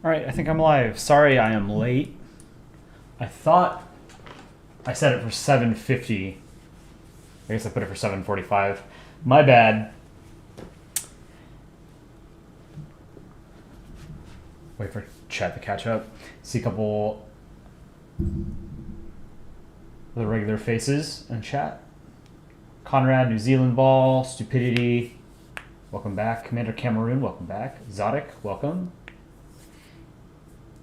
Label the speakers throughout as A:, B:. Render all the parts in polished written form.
A: Alright, I think I'm live. Sorry I am late. I thought I set it for 7:50. I guess I put it for 7:45. My bad. Wait for chat to catch up. See a couple of the regular faces in chat. Conrad, New Zealand Ball, Stupidity, welcome back. Commander Cameroon, welcome back. Zodic, welcome.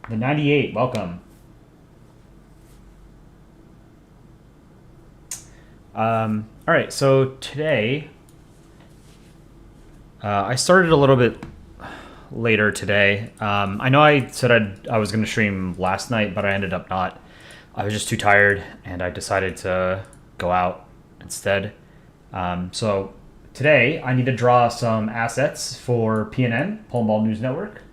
A: The 98, welcome. Alright, so today, I started a little bit later today. I know I said I was going to stream last night, but I ended up not. I was just too tired, and I decided to go out instead. So today, I need to draw some assets for PNN, Polandball News Network.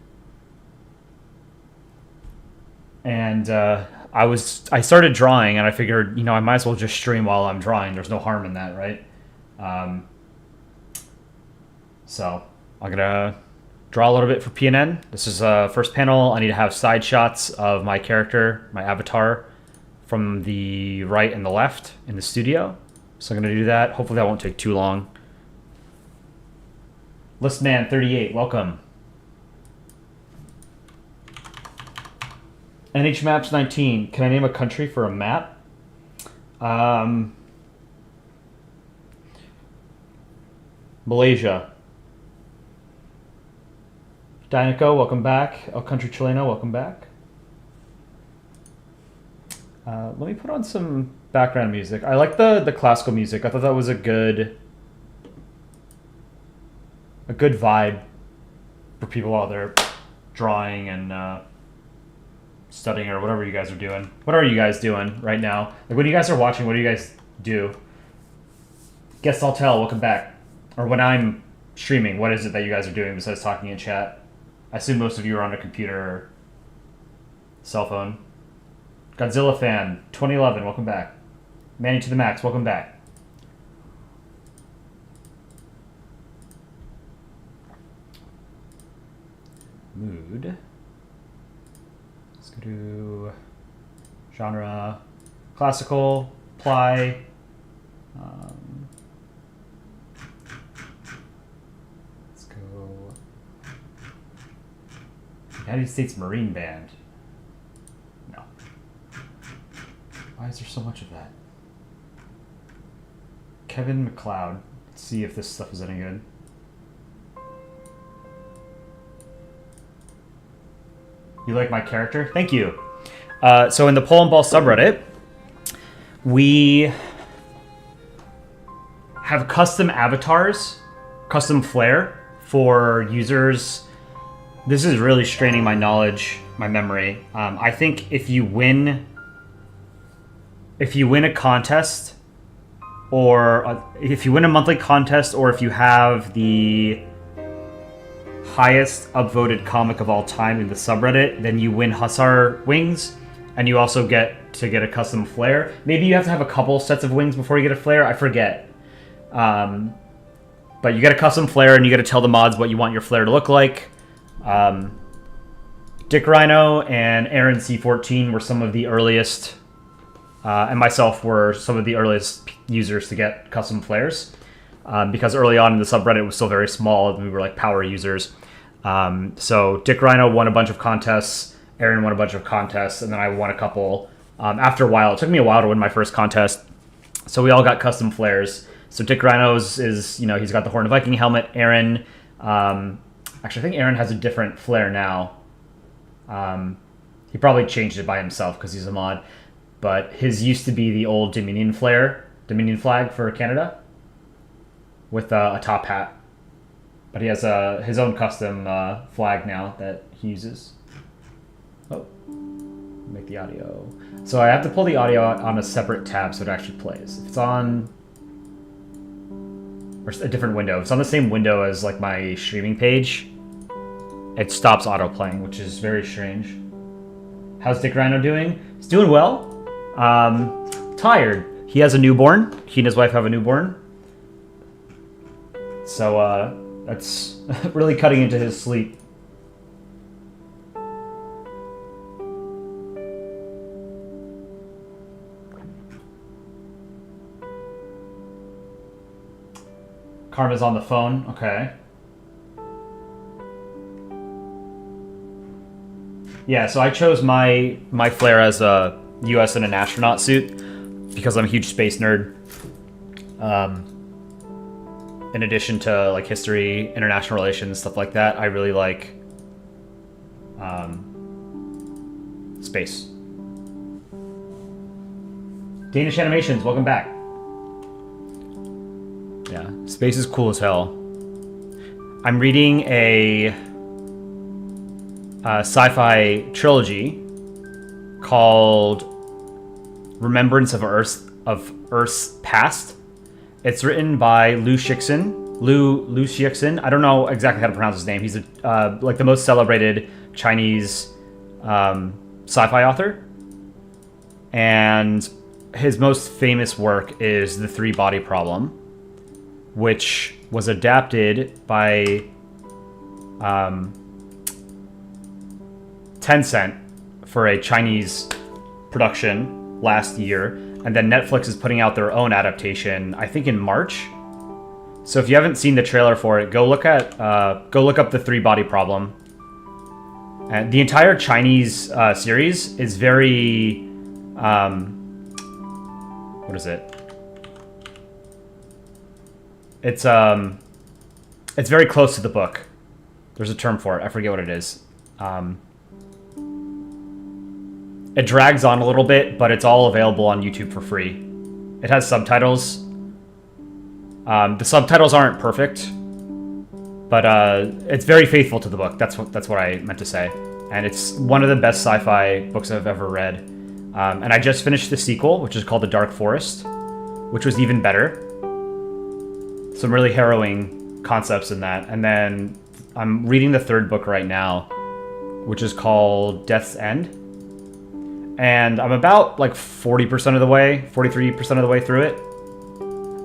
A: And I started drawing, and I figured, I might as well just stream while I'm drawing. There's no harm in that, right? So I'm gonna draw a little bit for PNN. This is first panel. I need to have side shots of my character, my avatar, from the right and the left in the studio. So I'm gonna do that. Hopefully that won't take too long. Listman38, welcome. NH Maps 19. Can I name a country for a map? Malaysia. Dinoco, welcome back. El Country Chileno, welcome back. Let me put on some background music. I like the classical music. I thought that was a good vibe for people while they're drawing and studying or whatever you guys are doing. What are you guys doing right now? Like when you guys are watching, what do you guys do? Guess I'll tell, welcome back. Or when I'm streaming, what is it that you guys are doing besides talking in chat? I assume most of you are on a computer or cell phone. Godzilla fan, 2011, welcome back. Manny to the Max, welcome back. Mood. Let's go to genre, classical, apply. Let's go United States Marine Band. No. Why is there so much of that? Kevin McLeod. Let's see if this stuff is any good. You like my character? Thank you. So in the Polandball subreddit, we have custom avatars, custom flair for users. This is really straining my knowledge, my memory. I think if you win a contest, or if you win a monthly contest, or if you have the highest upvoted comic of all time in the subreddit, then you win Hussar wings, and you also get to get a custom flair. Maybe you have to have a couple sets of wings before you get a flair. I forget. But you get a custom flair, and you got to tell the mods what you want your flair to look like. Dick Rhino and Aaron C14 were some of the earliest, and myself were some of the earliest users to get custom flairs. Because early on in the subreddit it was still very small, and we were like power users. So Dick Rhino won a bunch of contests, Aaron won a bunch of contests, and then I won a couple. After a while, it took me a while to win my first contest, so we all got custom flairs. So Dick Rhino's is, he's got the Horn of Viking helmet. Aaron, actually I think Aaron has a different flair now. He probably changed it by himself because he's a mod, but his used to be the old Dominion flag for Canada, with a top hat. But he has his own custom flag now that he uses. Oh, make the audio. So I have to pull the audio out on a separate tab so it actually plays. If it's on, or a different window. If it's on the same window as like my streaming page, it stops auto playing, which is very strange. How's Dick Rhino doing? He's doing well. Tired. He has a newborn. He and his wife have a newborn. So that's really cutting into his sleep. Karma's on the phone. Okay. Yeah, so I chose my flair as a U.S. in an astronaut suit because I'm a huge space nerd. In addition to like history, international relations, stuff like that, I really like space. Danish Animations, welcome back. Yeah, space is cool as hell. I'm reading a sci-fi trilogy called Remembrance of Earth's Past. It's written by Lu Xixin. I don't know exactly how to pronounce his name. He's like the most celebrated Chinese sci-fi author, and his most famous work is The Three-Body Problem, which was adapted by Tencent for a Chinese production last year, and then Netflix is putting out their own adaptation, I think in March. So if you haven't seen the trailer for it, go look up The Three-Body Problem. And the entire Chinese series is very what is it? It's very close to the book. There's a term for it. I forget what it is. It drags on a little bit, but it's all available on YouTube for free. It has subtitles. The subtitles aren't perfect, but it's very faithful to the book. That's what I meant to say. And it's one of the best sci-fi books I've ever read. And I just finished the sequel, which is called The Dark Forest, which was even better. Some really harrowing concepts in that. And then I'm reading the third book right now, which is called Death's End. And I'm about like 40% of the way, 43% of the way through it.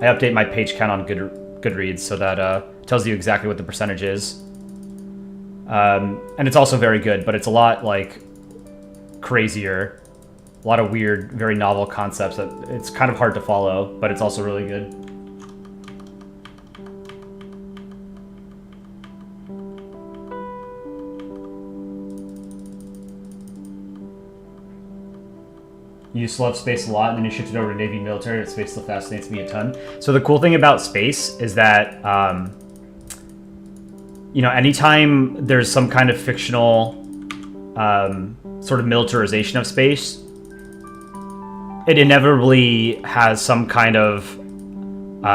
A: I update my page count on Goodreads so that tells you exactly what the percentage is. And it's also very good, but it's a lot like crazier. A lot of weird, very novel concepts that it's kind of hard to follow, but it's also really good. You used to love space a lot, and then you shifted over to Navy military, and space still fascinates me a ton. So the cool thing about space is that, anytime there's some kind of fictional sort of militarization of space, it inevitably has some kind of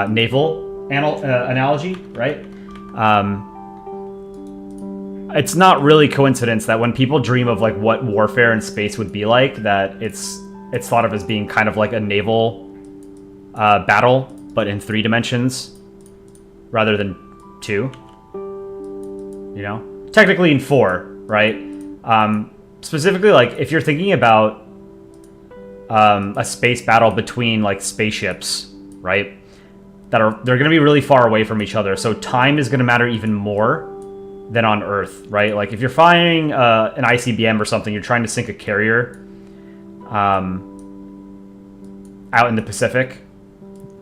A: naval analogy, right? It's not really coincidence that when people dream of like what warfare in space would be like, that it's thought of as being kind of like a naval battle, but in 3 dimensions rather than 2. You know, technically in 4, right? Specifically, like if you're thinking about a space battle between like spaceships, right? They're going to be really far away from each other, so time is going to matter even more than on Earth, right? Like if you're firing an ICBM or something, you're trying to sink a carrier out in the Pacific,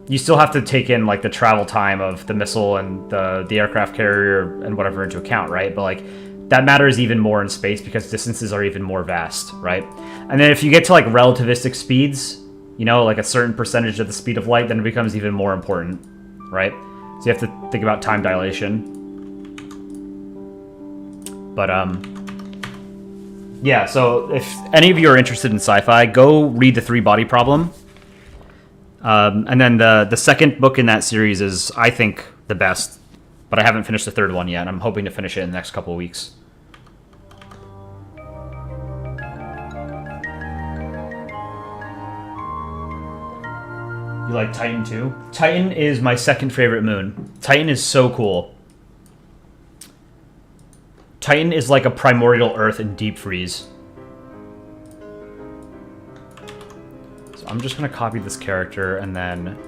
A: you still have to take in like the travel time of the missile and the aircraft carrier and whatever into account, right? But like that matters even more in space because distances are even more vast, right? And then if you get to like relativistic speeds, you know, like a certain percentage of the speed of light, then it becomes even more important, right? So you have to think about time dilation. But yeah, so if any of you are interested in sci-fi, go read The Three-Body Problem. And then the second book in that series is, I think, the best, but I haven't finished the third one yet. I'm hoping to finish it in the next couple of weeks. You like Titan too? Titan is my second favorite moon. Titan is so cool. Titan is like a primordial Earth in deep freeze. So I'm just going to copy this character, and then...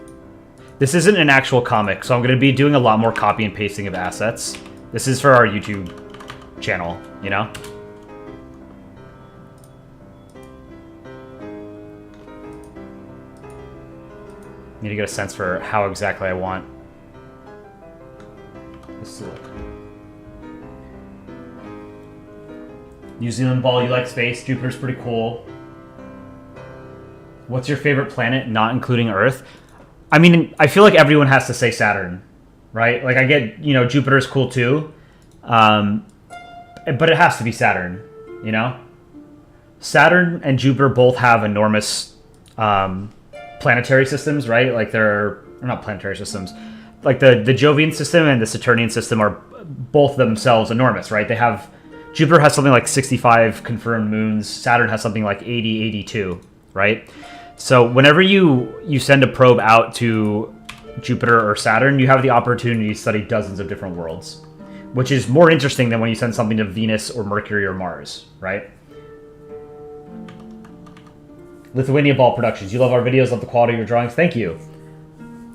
A: This isn't an actual comic, so I'm going to be doing a lot more copy and pasting of assets. This is for our YouTube channel, you know? Need to get a sense for how exactly I want Let's look. New Zealand ball, you like space. Jupiter's pretty cool. What's your favorite planet, not including Earth? I mean, I feel like everyone has to say Saturn, right? Like, I get, you know, Jupiter's cool too. But it has to be Saturn, you know? Saturn and Jupiter both have enormous planetary systems, right? Like, they're not planetary systems. Like, the Jovian system and the Saturnian system are both themselves enormous, right? They have... Jupiter has something like 65 confirmed moons. Saturn has something like 80, 82, right? So whenever you send a probe out to Jupiter or Saturn, you have the opportunity to study dozens of different worlds, which is more interesting than when you send something to Venus or Mercury or Mars, right? Lithuania Ball Productions. You love our videos, love the quality of your drawings. Thank you.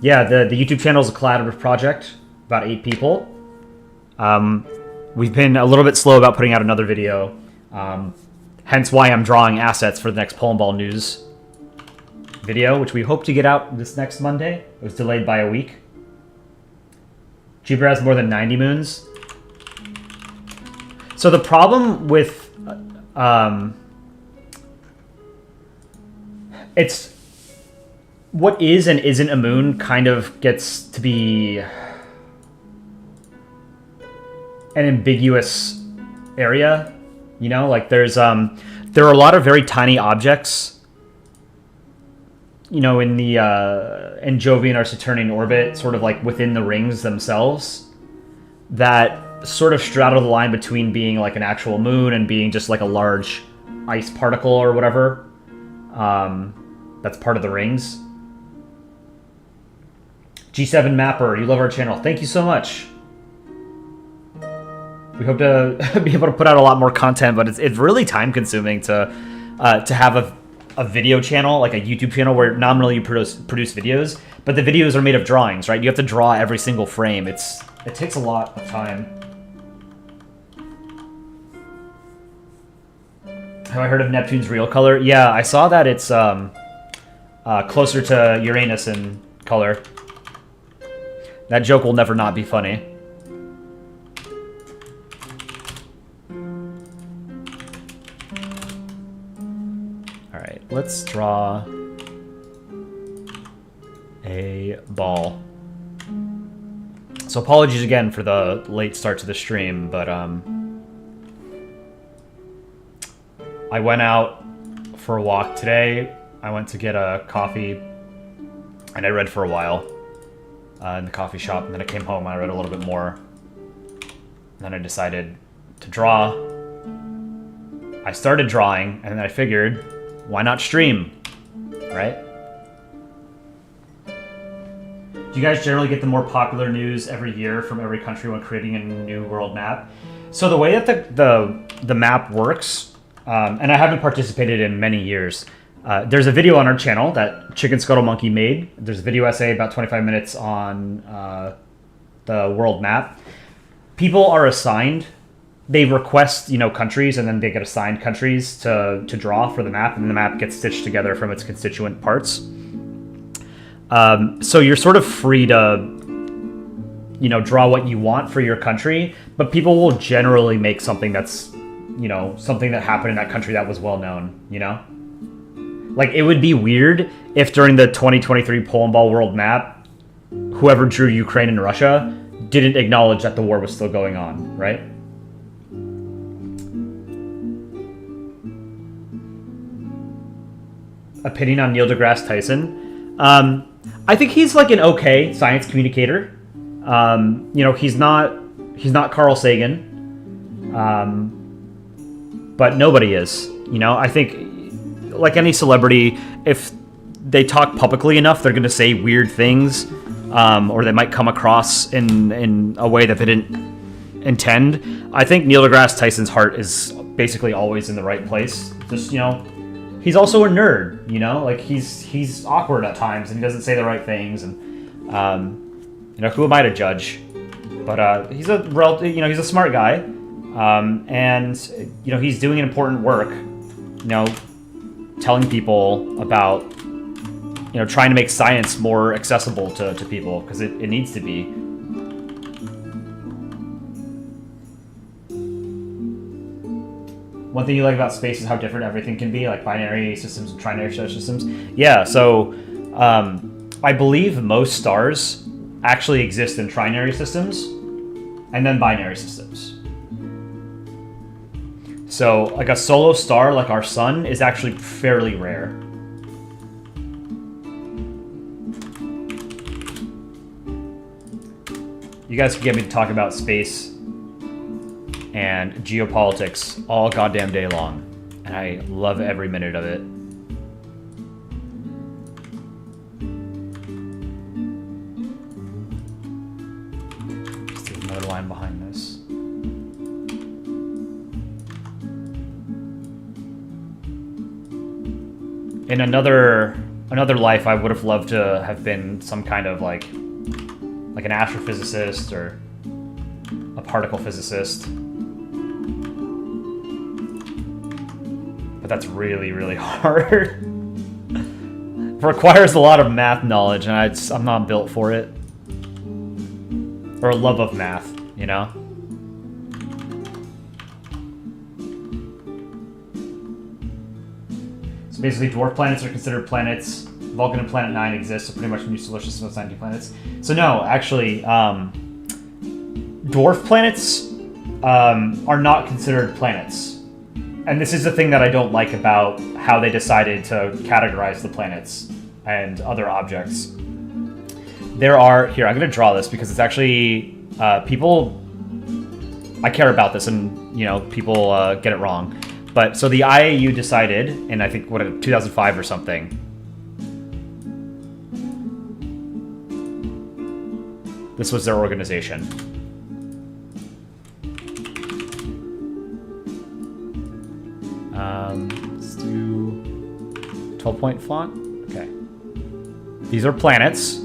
A: Yeah, the YouTube channel is a collaborative project, about 8 people. We've been a little bit slow about putting out another video, hence why I'm drawing assets for the next Polandball News video, which we hope to get out this next Monday. It was delayed by a week. Jupiter has more than 90 moons. So the problem with... it's... What is and isn't a moon kind of gets to be... an ambiguous area, you know, like there are a lot of very tiny objects, you know, in the in Jovian or Saturnian orbit, sort of like within the rings themselves, that sort of straddle the line between being like an actual moon and being just like a large ice particle or whatever. That's part of the rings. G7 Mapper, you love our channel. Thank you so much. We hope to be able to put out a lot more content, but it's really time consuming to have a video channel, like a YouTube channel, where nominally you produce videos, but the videos are made of drawings, right? You have to draw every single frame. It takes a lot of time. Have I heard of Neptune's real color? Yeah, I saw that it's closer to Uranus in color. That joke will never not be funny. Let's draw a ball. So apologies again for the late start to the stream, but I went out for a walk today. I went to get a coffee, and I read for a while in the coffee shop, and then I came home and I read a little bit more. And then I decided to draw. I started drawing, and then I figured, why not stream, right? Do you guys generally get the more popular news every year from every country when creating a new world map? So the way that the map works, and I haven't participated in many years, there's a video on our channel that Chicken Scuttle Monkey made. There's a video essay about 25 minutes on the world map. People are assigned. They request, you know, countries, and then they get assigned countries to draw for the map, and the map gets stitched together from its constituent parts. So you're sort of free to, you know, draw what you want for your country, but people will generally make something that's, you know, something that happened in that country that was well known, you know? Like, it would be weird if during the 2023 Polandball World Map, whoever drew Ukraine and Russia didn't acknowledge that the war was still going on, right? Opinion on Neil deGrasse Tyson. I think he's like an okay science communicator. You know, he's not Carl Sagan, but nobody is. You know, I think like any celebrity, if they talk publicly enough, they're going to say weird things, or they might come across in a way that they didn't intend. I think Neil deGrasse Tyson's heart is basically always in the right place. Just, you know. He's also a nerd, you know, like he's awkward at times and he doesn't say the right things, and you know, who am I to judge? But he's he's a smart guy, and you know, he's doing important work, you know, telling people about, you know, trying to make science more accessible to people, because it needs to be. One thing you like about space is how different everything can be, like binary systems and trinary star systems. Yeah, so I believe most stars actually exist in trinary systems and then binary systems. So like a solo star like our sun is actually fairly rare. You guys can get me to talk about space and geopolitics all goddamn day long, and I love every minute of it. Let's do another line behind this. In another life, I would have loved to have been some kind of like an astrophysicist or a particle physicist. But that's really, really hard. It requires a lot of math knowledge, and I'm not built for it. Or a love of math, you know? So basically, dwarf planets are considered planets. Vulcan and Planet 9 exist, so pretty much new solar system of 90 planets. So no, actually, dwarf planets are not considered planets. And this is the thing that I don't like about how they decided to categorize the planets and other objects. Here, I'm going to draw this because it's actually, people, I care about this and, you know, people get it wrong. But, so the IAU decided, in I think, 2005 or something, this was their organization. Let's do 12-point font. Okay. These are planets.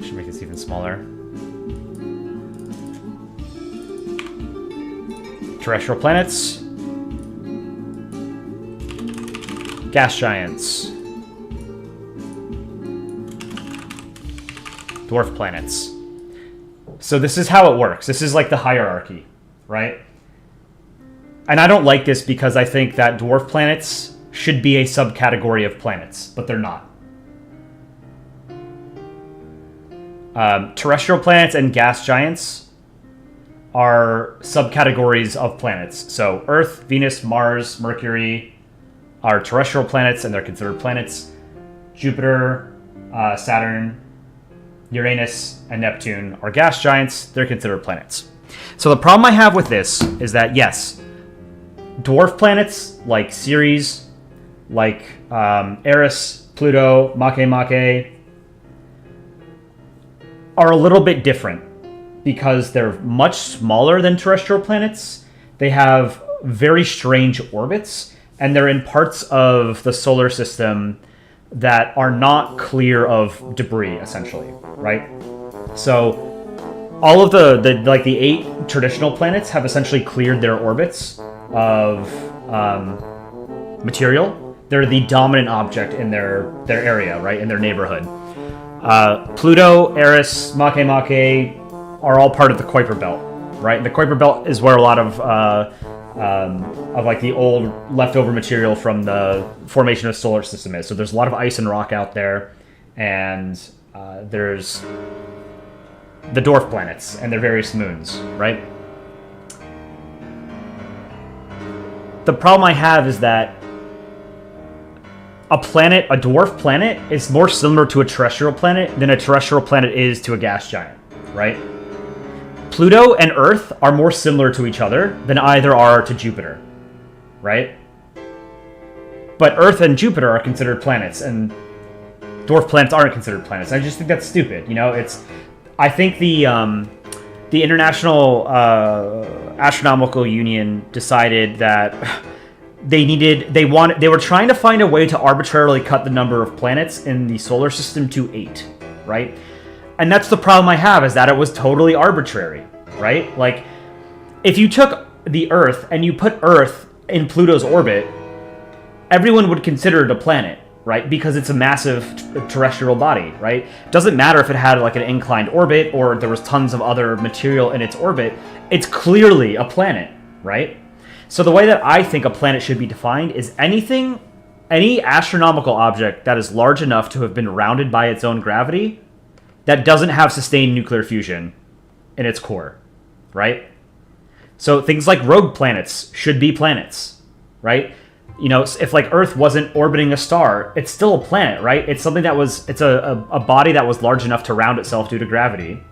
A: Should make this even smaller. Terrestrial planets. Gas giants. Dwarf planets. So this is how it works. This is like the hierarchy, right? And I don't like this because I think that dwarf planets should be a subcategory of planets, but they're not. Terrestrial planets and gas giants are subcategories of planets. So Earth, Venus, Mars, Mercury are terrestrial planets, and they're considered planets. Jupiter, Saturn, Uranus, and Neptune are gas giants. They're considered planets. So the problem I have with this is that, yes, dwarf planets like Ceres, like Eris, Pluto, Makemake, are a little bit different because they're much smaller than terrestrial planets. They have very strange orbits, and they're in parts of the solar system that are not clear of debris, essentially, right? So all of the 8 traditional planets have essentially cleared their orbits of material. They're the dominant object in their area, right, in their neighborhood. Pluto, Eris, Makemake are all part of the Kuiper Belt, right? And the Kuiper Belt is where a lot of like the old leftover material from the formation of the solar system is. So there's a lot of ice and rock out there, and there's the dwarf planets and their various moons, right? The problem I have is that a dwarf planet, is more similar to a terrestrial planet than a terrestrial planet is to a gas giant, right? Pluto and Earth are more similar to each other than either are to Jupiter, right? But Earth and Jupiter are considered planets, and dwarf planets aren't considered planets. I just think that's stupid. You know, I think the International Astronomical Union decided that they were trying to find a way to arbitrarily cut the number of planets in the solar system to 8, right? And that's the problem I have, is that it was totally arbitrary, right? Like, if you took the Earth and you put Earth in Pluto's orbit, everyone would consider it a planet, right? Because it's a massive terrestrial body, right? Doesn't matter if it had like an inclined orbit or there was tons of other material in its orbit. It's clearly a planet, right? So the way that I think a planet should be defined is any astronomical object that is large enough to have been rounded by its own gravity that doesn't have sustained nuclear fusion in its core, right? So things like rogue planets should be planets, right? You know, if like Earth wasn't orbiting a star, it's still a planet, right? It's something that was, it's a body that was large enough to round itself due to gravity.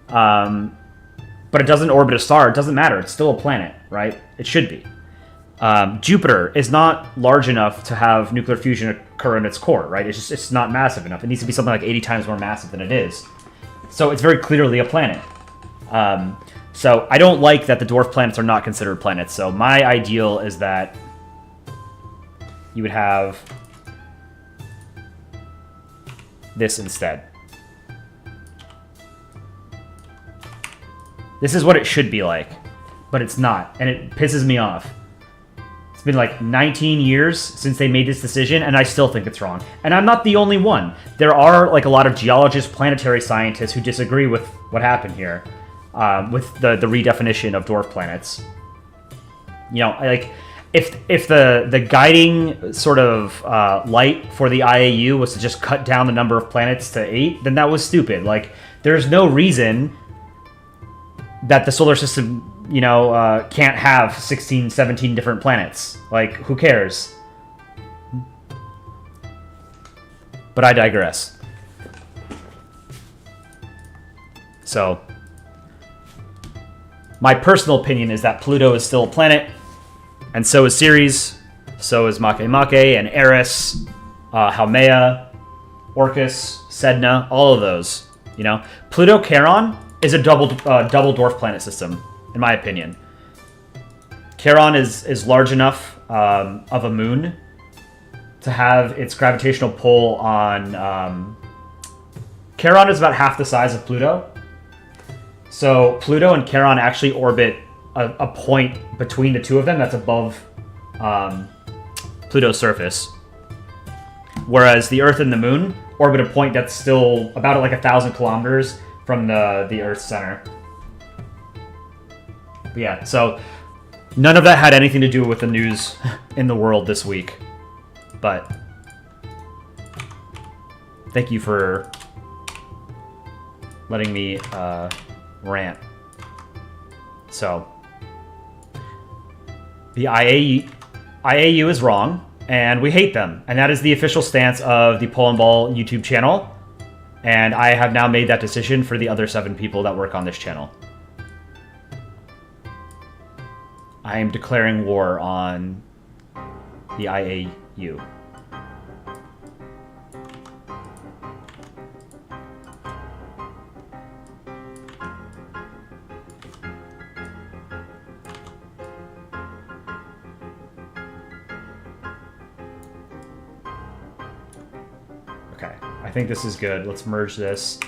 A: But it doesn't orbit a star. It doesn't matter. It's still a planet, right? It should be. Jupiter is not large enough to have nuclear fusion occur in its core, right? It's not massive enough. It needs to be something like 80 times more massive than it is. So it's very clearly a planet. So I don't like that the dwarf planets are not considered planets. So my ideal is that you would have this instead. This is what it should be like, but it's not, and it pisses me off. It's been like 19 years since they made this decision, and I still think it's wrong. And I'm not the only one. There are like a lot of geologists, planetary scientists who disagree with what happened here, with the redefinition of dwarf planets. You know, like if the guiding sort of light for the IAU was to just cut down the number of planets to 8, then that was stupid. Like, there's no reason that the solar system, you know, can't have 16, 17 different planets. Like, who cares? But I digress. So, my personal opinion is that Pluto is still a planet, and so is Ceres, so is Makemake and Eris, Haumea, Orcus, Sedna, all of those. You know, Pluto-Charon is a double dwarf planet system, in my opinion. Charon is large enough of a moon to have its gravitational pull on... Charon is about half the size of Pluto. So Pluto and Charon actually orbit a point between the two of them that's above Pluto's surface. Whereas the Earth and the Moon orbit a point that's still about like 1,000 kilometers from the Earth's center. But yeah, so none of that had anything to do with the news in the world this week. But thank you for letting me rant. So the IAU is wrong, and we hate them. And that is the official stance of the Polandball YouTube channel. And I have now made that decision for the other 7 people that work on this channel. I am declaring war on the IAU. Okay, I think this is good. Let's merge this.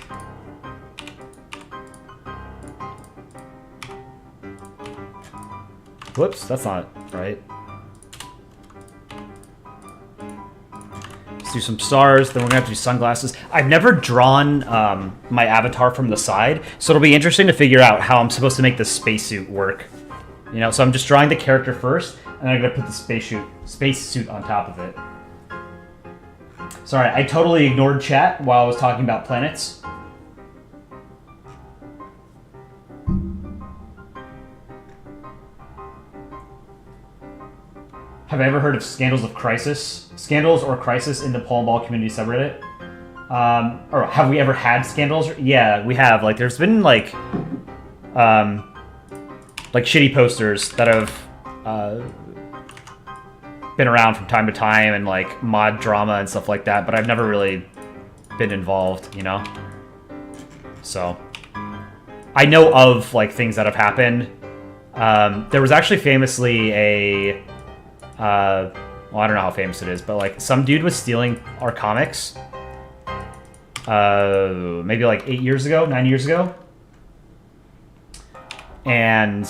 A: Whoops, that's not right. Let's do some stars, then we're gonna have to do sunglasses. I've never drawn my avatar from the side, so it'll be interesting to figure out how I'm supposed to make the spacesuit work. You know, so I'm just drawing the character first, and then I'm gonna put the spacesuit on top of it. Sorry, I totally ignored chat while I was talking about planets. Have I ever heard of Scandals of Crisis? Scandals or Crisis in the Polandball community subreddit? Or have we ever had scandals? Yeah, we have. Like, there's been, like shitty posters that have, been around from time to time, and, like, mod drama and stuff like that, but I've never really been involved, you know? So, I know of, like, things that have happened. There was actually famously a... well, I don't know how famous it is, but like some dude was stealing our comics maybe like 9 years ago. And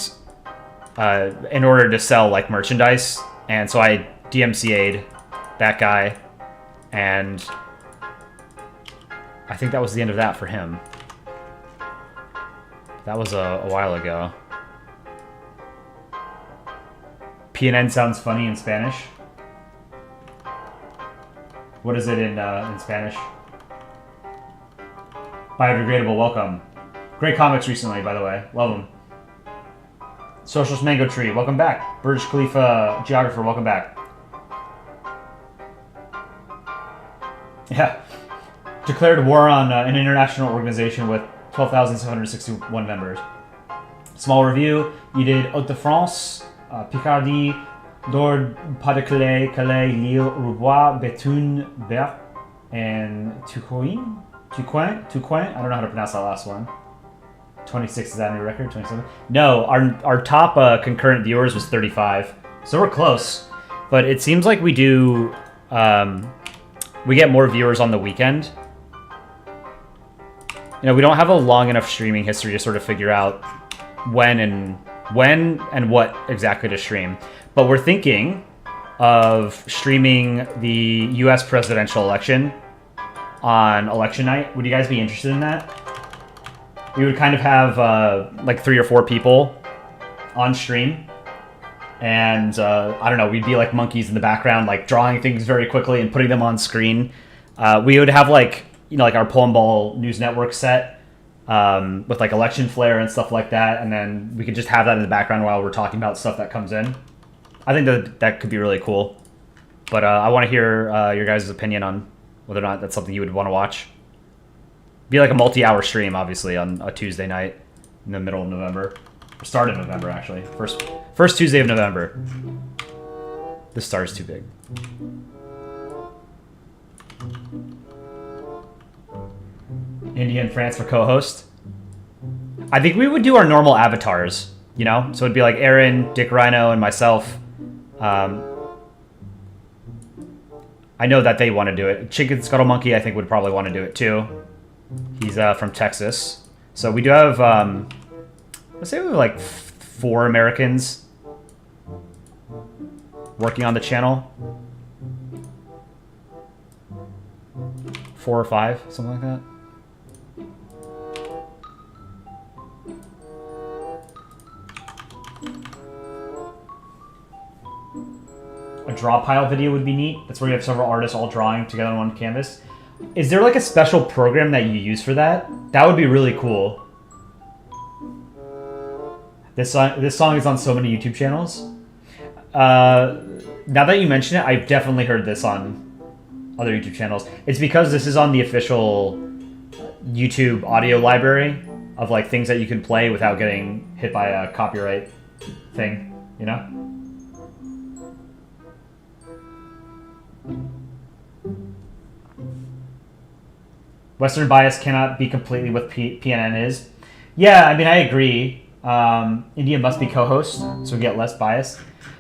A: in order to sell like merchandise, and so I DMCA'd that guy And I think that was the end of that for him. That was a while ago. PNN sounds funny in Spanish. What is it in Spanish? Biodegradable, welcome. Great comics recently, by the way. Love them. Socialist Mango Tree, welcome back. Burj Khalifa Geographer, welcome back. Yeah. Declared war on an international organization with 12,761 members. Small review. You did Haute-de-France, Picardie, Nord, Pas-de-Calais, Calais, Lille, Roubaix, Bethune, Berck, and Tourcoing? Tourcoing? I don't know how to pronounce that last one. 26, is that a new record? 27? No, our top concurrent viewers was 35. So we're close. But it seems like we do... we get more viewers on the weekend. You know, we don't have a long enough streaming history to sort of figure out when and what exactly to stream. But we're thinking of streaming the US presidential election on election night. Would you guys be interested in that? We would kind of have like 3 or 4 people on stream. And I don't know, we'd be like monkeys in the background, like drawing things very quickly and putting them on screen. We would have like, you know, like our Polandball News Network set with like election flair and stuff like that. And then we could just have that in the background while we're talking about stuff that comes in. I think that could be really cool. But I want to hear your guys' opinion on whether or not that's something you would want to watch. Be like a multi-hour stream, obviously, on a Tuesday night in the middle of November. Or start of November, actually. First Tuesday of November. This star is too big. India and France for co-host. I think we would do our normal avatars, you know? So it'd be like Aaron, Dick Rhino, and myself. I know that they want to do it. Chicken Scuttle Monkey, I think, would probably want to do it too. He's from Texas. So we do have, let's say we have like 4 Americans working on the channel. 4 or 5, something like that. A draw pile video would be neat. That's where you have several artists all drawing together on one canvas. Is there like a special program that you use for that? That would be really cool. This song is on so many YouTube channels. Now that you mention it, I've definitely heard this on other YouTube channels. It's because this is on the official YouTube audio library of like things that you can play without getting hit by a copyright thing, you know? Western bias cannot be completely what PNN is. Yeah, I mean, I agree. India must be co-host, so we get less bias.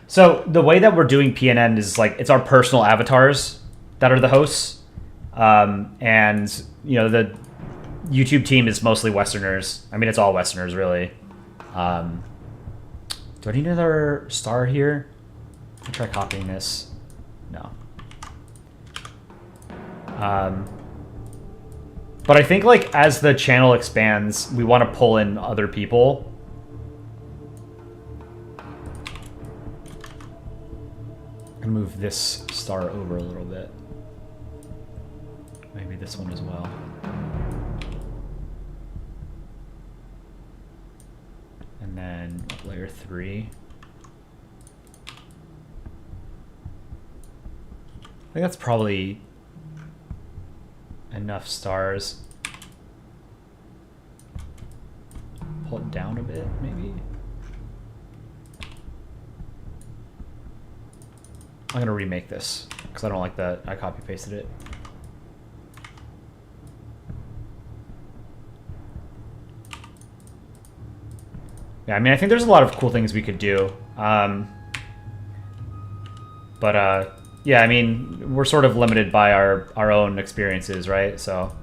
A: So the way that we're doing PNN is like, it's our personal avatars that are the hosts. And, you know, the YouTube team is mostly Westerners. I mean, it's all Westerners, really. Do I need another star here? I'll try copying this. No. But I think, like, as the channel expands, we want to pull in other people. I'm gonna move this star over a little bit. Maybe this one as well. And then layer 3. I think that's probably enough stars. Pull it down a bit, maybe. I'm gonna remake this because I don't like that I copy pasted it. Yeah, I mean, I think there's a lot of cool things we could do. Yeah, I mean, we're sort of limited by our own experiences, right? So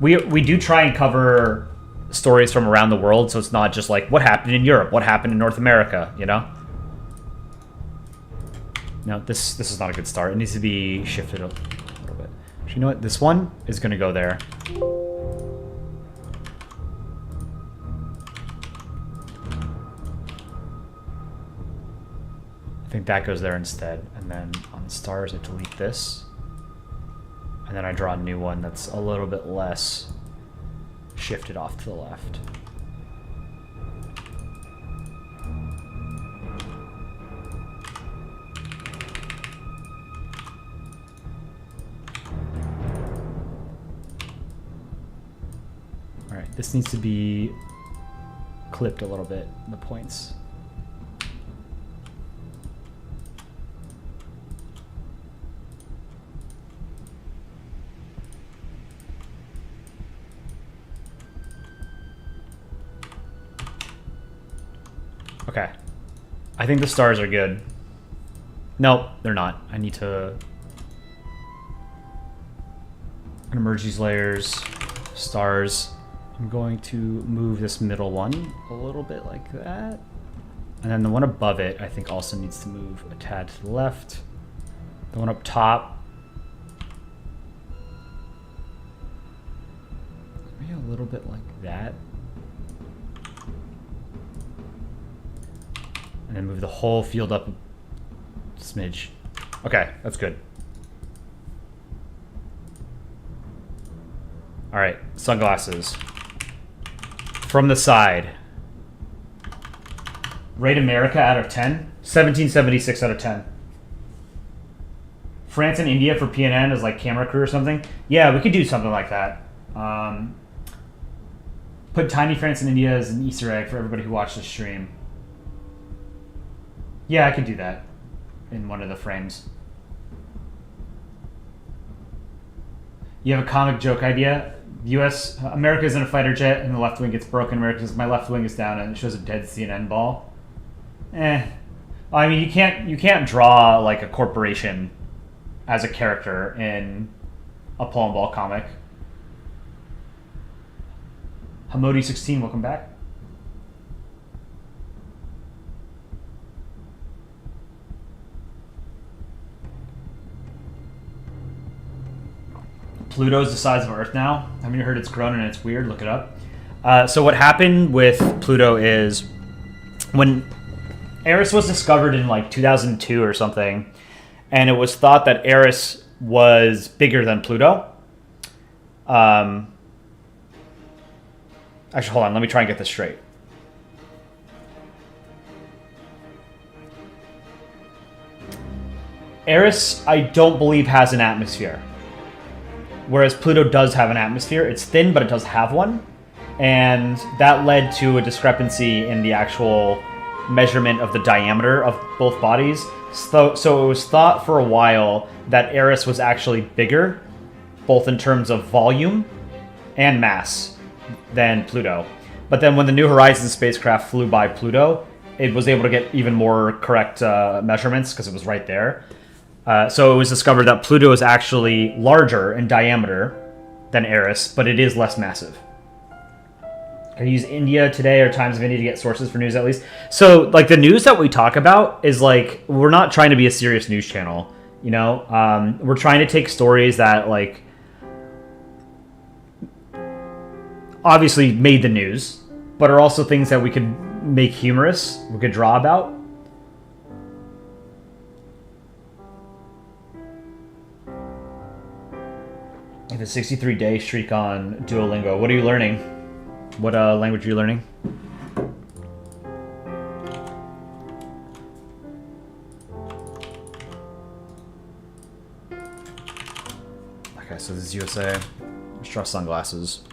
A: we do try and cover stories from around the world, so it's not just like what happened in Europe, what happened in North America, you know? No, this is not a good start. It needs to be shifted a little bit. Actually, you know what? This one is going to go there. I think that goes there instead. And then on the stars, I delete this. And then I draw a new one that's a little bit less shifted off to the left. Alright, this needs to be clipped a little bit, the points. Okay. I think the stars are good. Nope, they're not. I need to merge these layers. Stars. I'm going to move this middle one a little bit like that. And then the one above it, I think also needs to move a tad to the left. The one up top. Maybe a little bit like that. And then move the whole field up a smidge. Okay, that's good. All right, sunglasses. From the side. Rate America out of 10. 1776 out of 10. France and India for PNN is like camera crew or something. Yeah, we could do something like that. Put Tiny France and India as an Easter egg for everybody who watched the stream. Yeah, I could do that in one of the frames. You have a comic joke idea? America's in a fighter jet and the left wing gets broken. My left wing is down and it shows a dead CNN ball. I mean, you can't draw like a corporation as a character in a Polandball comic. Hamodi16, welcome back. Pluto's the size of Earth now. Haven't you heard it's grown and it's weird? Look it up. So what happened with Pluto is when Eris was discovered in like 2002 or something, and it was thought that Eris was bigger than Pluto. Actually, hold on. Let me try and get this straight. Eris, I don't believe, has an atmosphere. Whereas Pluto does have an atmosphere. It's thin, but it does have one. And that led to a discrepancy in the actual measurement of the diameter of both bodies. So it was thought for a while that Eris was actually bigger, both in terms of volume and mass, than Pluto. But then when the New Horizons spacecraft flew by Pluto, it was able to get even more correct measurements because it was right there. So it was discovered that Pluto is actually larger in diameter than Eris, but it is less massive. Can you use India Today or Times of India to get sources for news at least? So, like, the news that we talk about is, like, we're not trying to be a serious news channel, you know? We're trying to take stories that, like, obviously made the news, but are also things that we could make humorous, we could draw about. I have a 63-day streak on Duolingo. What are you learning? What language are you learning? Okay, so this is USA. Let's draw sunglasses.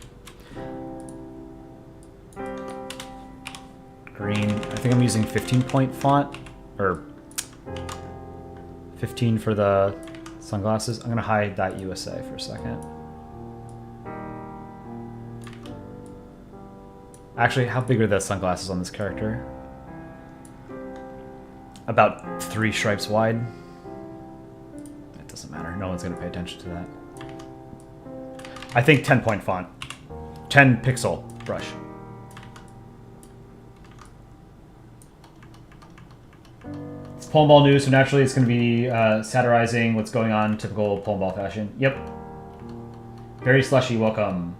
A: Green. I think I'm using 15-point font, or 15 for the sunglasses. I'm going to hide that USA for a second. Actually, how big are the sunglasses on this character? About 3 stripes wide. It doesn't matter. No one's going to pay attention to that. I think 10-point font. 10 pixel brush. It's Polandball News, so naturally it's going to be satirizing what's going on in typical Polandball fashion. Yep. Very slushy, welcome.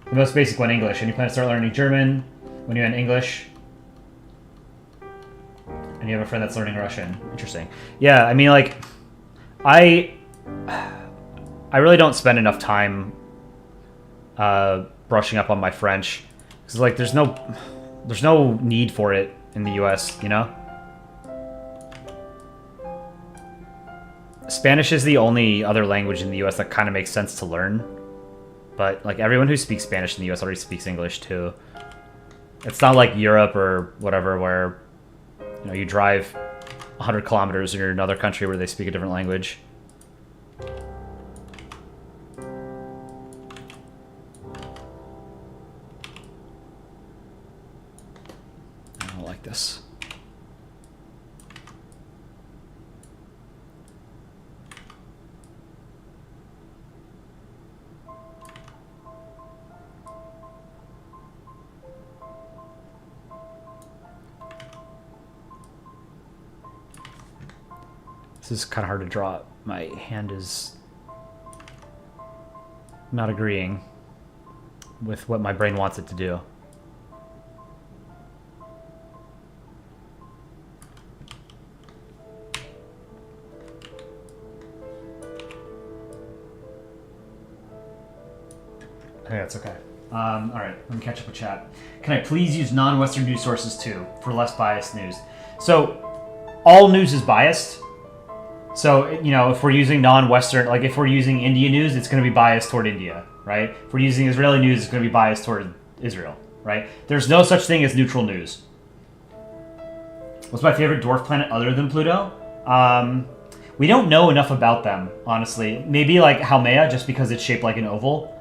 A: The most basic one, English. And you plan to start learning German when you end English. And you have a friend that's learning Russian. Interesting. Yeah, I mean, like, I really don't spend enough time brushing up on my French. Because, like, there's no need for it in the US, you know? Spanish is the only other language in the US that kind of makes sense to learn. But, like, everyone who speaks Spanish in the US already speaks English, too. It's not like Europe or whatever where, you know, you drive 100 kilometers and you're in another country where they speak a different language. I don't like this. This is kind of hard to draw. My hand is not agreeing with what my brain wants it to do. I think that's okay. All right, let me catch up with chat. Can I please use non-Western news sources too for less biased news? So all news is biased. So, you know, if we're using non-Western, like if we're using India news, it's going to be biased toward India, right? If we're using Israeli news, it's going to be biased toward Israel, right? There's no such thing as neutral news. What's my favorite dwarf planet other than Pluto? We don't know enough about them, honestly. Maybe like Haumea, just because it's shaped like an oval.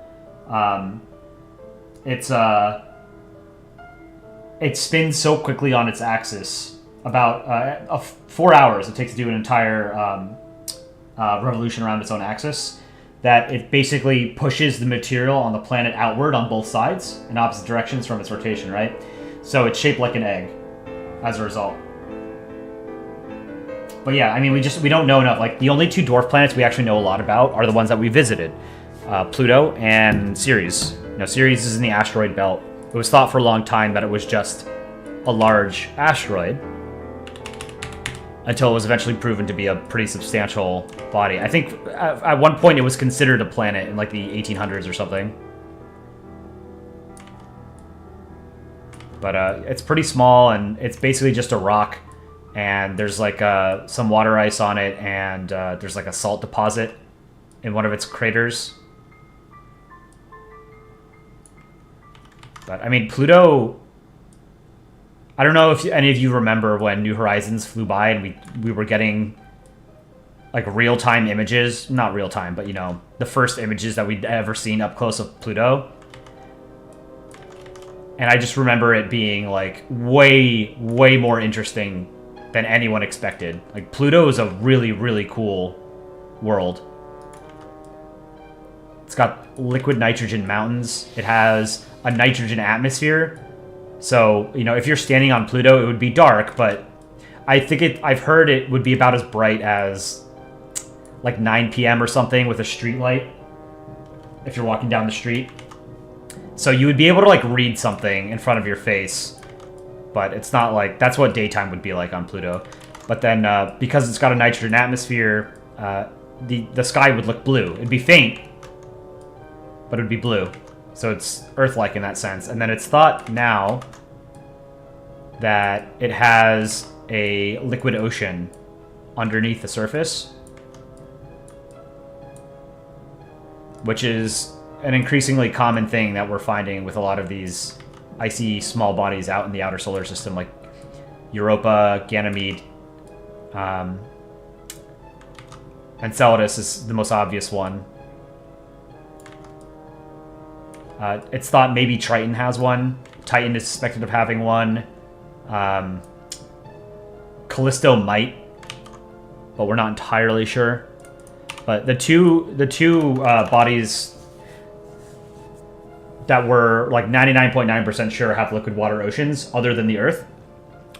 A: It spins so quickly on its axis. About 4 hours it takes to do an entire revolution around its own axis, that it basically pushes the material on the planet outward on both sides in opposite directions from its rotation, right? So it's shaped like an egg as a result. But yeah, I mean, we don't know enough. Like, the only two dwarf planets we actually know a lot about are the ones that we visited. Pluto and Ceres. You know, Ceres is in the asteroid belt. It was thought for a long time that it was just a large asteroid, until it was eventually proven to be a pretty substantial body. I think at one point it was considered a planet in like the 1800s or something. But it's pretty small, and it's basically just a rock, and there's like some water ice on it, and there's like a salt deposit in one of its craters. But I mean, Pluto, I don't know if any of you remember when New Horizons flew by and we were getting like real-time images. Not real-time, but you know, the first images that we'd ever seen up close of Pluto. And I just remember it being like way, way more interesting than anyone expected. Like, Pluto is a really, really cool world. It's got liquid nitrogen mountains. It has a nitrogen atmosphere. So, you know, if you're standing on Pluto, it would be dark, but I've heard it would be about as bright as like 9 p.m. or something with a street light if you're walking down the street. So you would be able to like read something in front of your face, but it's not like, that's what daytime would be like on Pluto. But then because it's got a nitrogen atmosphere, the sky would look blue. It'd be faint, but it would be blue. So it's Earth-like in that sense. And then it's thought now that it has a liquid ocean underneath the surface, which is an increasingly common thing that we're finding with a lot of these icy small bodies out in the outer solar system, like Europa, Ganymede, Enceladus is the most obvious one. It's thought maybe Triton has one. Titan is suspected of having one. Callisto might, but we're not entirely sure. But the two bodies that we're like 99.9% sure have liquid water oceans, other than the Earth,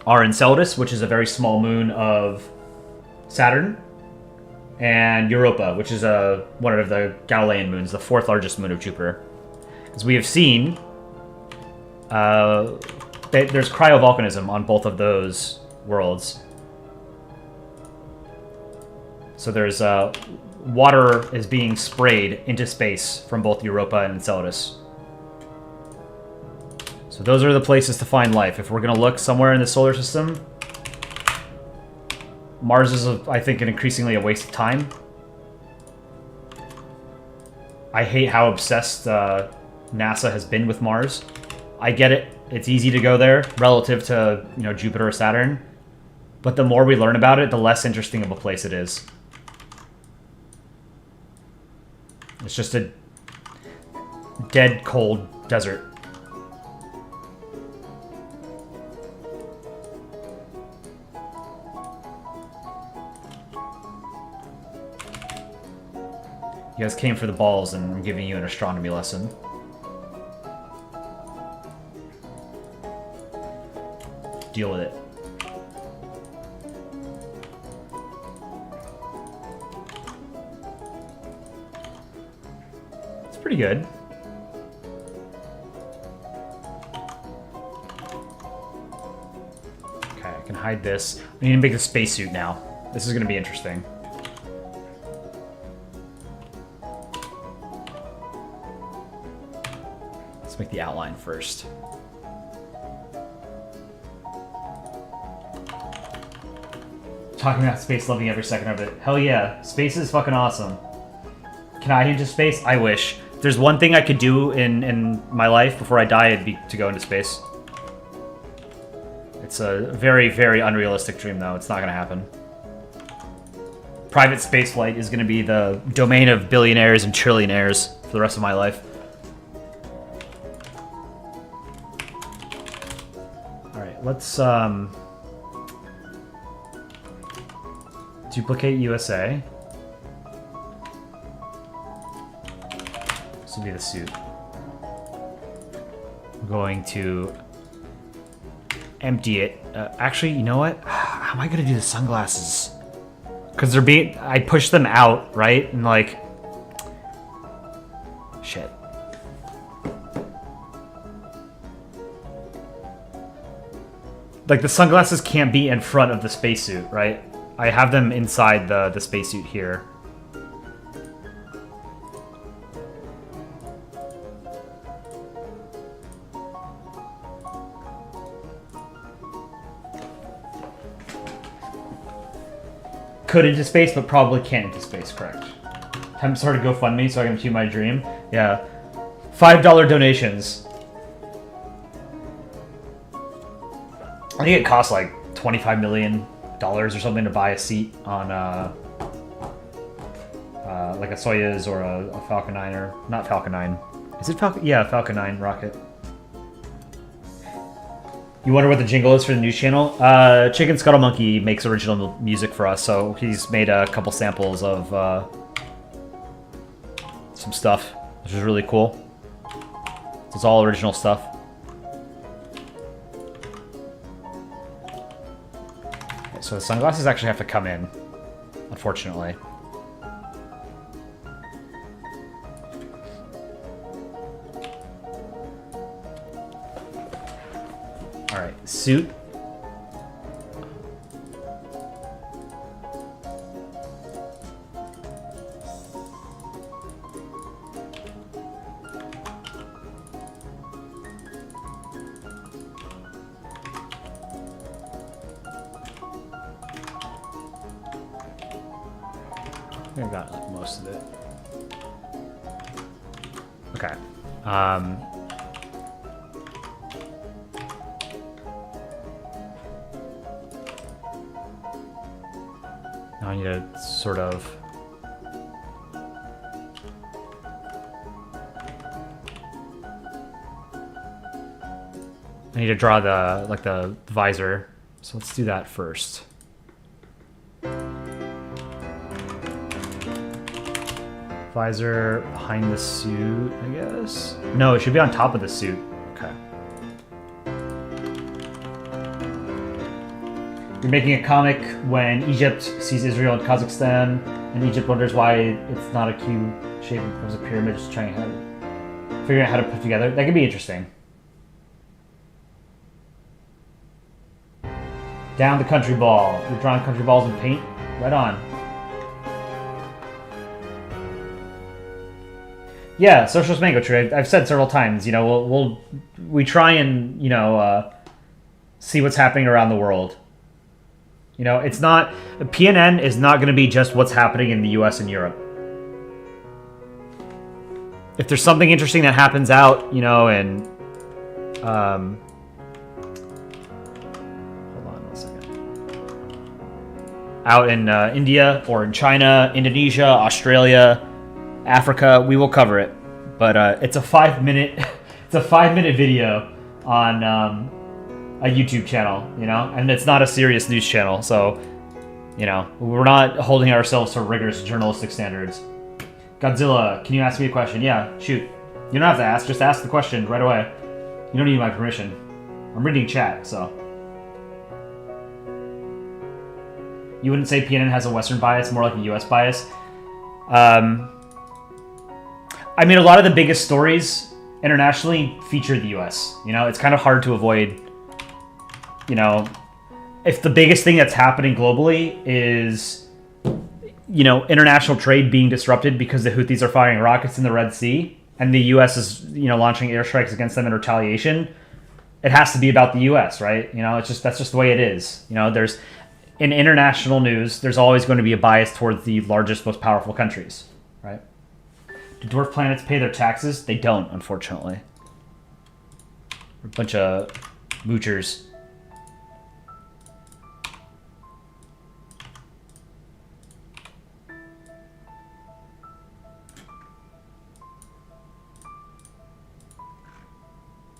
A: are Enceladus, which is a very small moon of Saturn, and Europa, which is one of the Galilean moons, the fourth largest moon of Jupiter. As we have seen, there's cryovolcanism on both of those worlds. So there's water is being sprayed into space from both Europa and Enceladus. So those are the places to find life. If we're going to look somewhere in the solar system, Mars is, I think, increasingly a waste of time. I hate how obsessed NASA has been with Mars. I get it. It's easy to go there relative to, Jupiter or Saturn. But the more we learn about it, the less interesting of a place it is. It's just a dead, cold desert. You guys came for the balls, and I'm giving you an astronomy lesson. Deal with it. It's pretty good. Okay, I can hide this. I need to make a spacesuit now. This is going to be interesting. Let's make the outline first. Talking about space, loving every second of it. Hell yeah, space is fucking awesome. Can I into space? I wish. If there's one thing I could do in my life before I die, it'd be to go into space. It's a very, very unrealistic dream, though. It's not going to happen. Private spaceflight is going to be the domain of billionaires and trillionaires for the rest of my life. Let's duplicate USA. This will be the suit. I'm going to empty it. Actually, you know what? How am I going to do the sunglasses? Because I pushed them out, right? And like, shit. Like, the sunglasses can't be in front of the spacesuit, right? I have them inside the spacesuit here. Could into space, but probably can't into space, correct. Time to start a GoFundMe so I can achieve my dream. Yeah. $5 donations. I think it costs like $25 million or something to buy a seat on like a Soyuz or a Falcon 9, or not Falcon 9. Is it Falcon? Yeah, Falcon 9 rocket. You wonder what the jingle is for the news channel? Chicken Scuttle Monkey makes original music for us, so he's made a couple samples of some stuff, which is really cool. It's all original stuff. So the sunglasses actually have to come in, unfortunately. Alright, suit. I got like most of it. Okay. I need to sort of I need to draw the visor. So let's do that first. Visor behind the suit, I guess? No, it should be on top of the suit. Okay. You're making a comic when Egypt sees Israel and Kazakhstan, and Egypt wonders why it's not a cube shape and becomes a pyramid, just trying to figure out how to put together. That could be interesting. Down the country ball. You're drawing country balls in paint? Right on. Yeah, Socialist Mango Tree. I've said several times, you know, we try and, you know, see what's happening around the world. You know, it's not... PNN is not going to be just what's happening in the US and Europe. If there's something interesting that happens out, you know, and... hold on 1 second. Out in India, or in China, Indonesia, Australia, Africa, we will cover it. But it's a 5-minute... it's a 5-minute video on... a YouTube channel, you know, and it's not a serious news channel, so, you know, we're not holding ourselves to rigorous journalistic standards. Godzilla, can you ask me a question? Yeah, shoot. You don't have to ask, just ask the question right away. You don't need my permission. I'm reading chat, so. You wouldn't say PNN has a Western bias, more like a US bias? I mean, a lot of the biggest stories internationally feature the US. You know, it's kind of hard to avoid... You know, if the biggest thing that's happening globally is, you know, international trade being disrupted because the Houthis are firing rockets in the Red Sea and the U.S. is, you know, launching airstrikes against them in retaliation, it has to be about the U.S., right? You know, that's just the way it is. You know, in international news, there's always going to be a bias towards the largest, most powerful countries, right? Do dwarf planets pay their taxes? They don't, unfortunately. We're a bunch of moochers.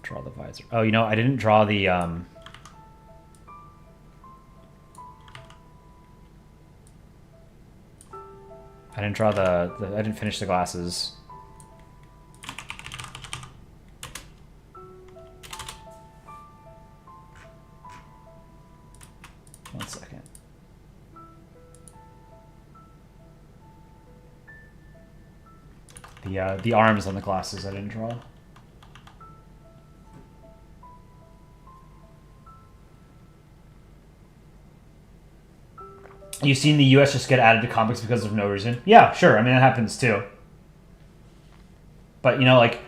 A: Draw the visor. Oh, you know, I didn't draw the I didn't draw I didn't finish the glasses. One second. The arms on the glasses I didn't draw. You've seen the US just get added to comics because of no reason? Yeah, sure. I mean, that happens too. But, you know, like,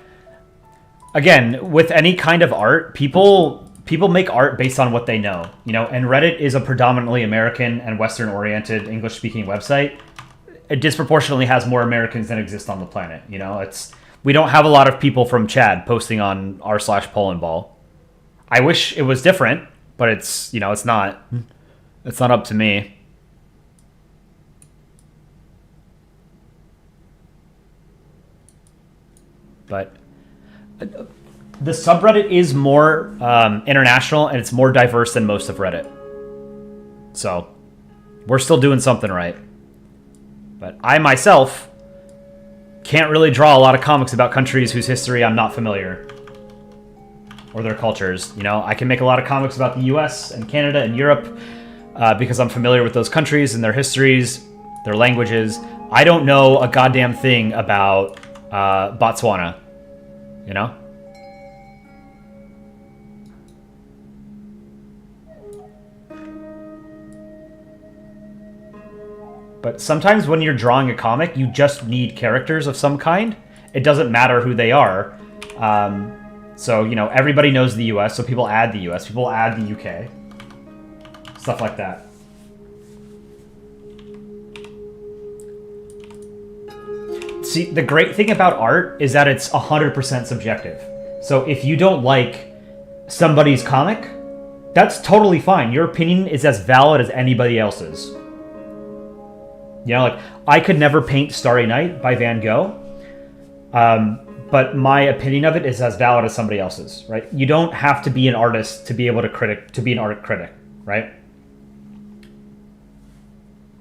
A: again, with any kind of art, people make art based on what they know, you know, and Reddit is a predominantly American and Western-oriented English-speaking website. It disproportionately has more Americans than exist on the planet, you know? We don't have a lot of people from Chad posting on r/Polandball. I wish it was different, but it's, you know, it's not up to me. But the subreddit is more international and it's more diverse than most of Reddit. So we're still doing something right. But I myself can't really draw a lot of comics about countries whose history I'm not familiar. Or their cultures. You know, I can make a lot of comics about the US and Canada and Europe because I'm familiar with those countries and their histories, their languages. I don't know a goddamn thing about Botswana, you know? But sometimes when you're drawing a comic, you just need characters of some kind. It doesn't matter who they are. So, you know, everybody knows the US, so people add the US, people add the UK. Stuff like that. See, the great thing about art is that it's 100% subjective. So if you don't like somebody's comic, that's totally fine. Your opinion is as valid as anybody else's. You know, like, I could never paint Starry Night by Van Gogh, but my opinion of it is as valid as somebody else's, right? You don't have to be an artist to be able to be an art critic, right?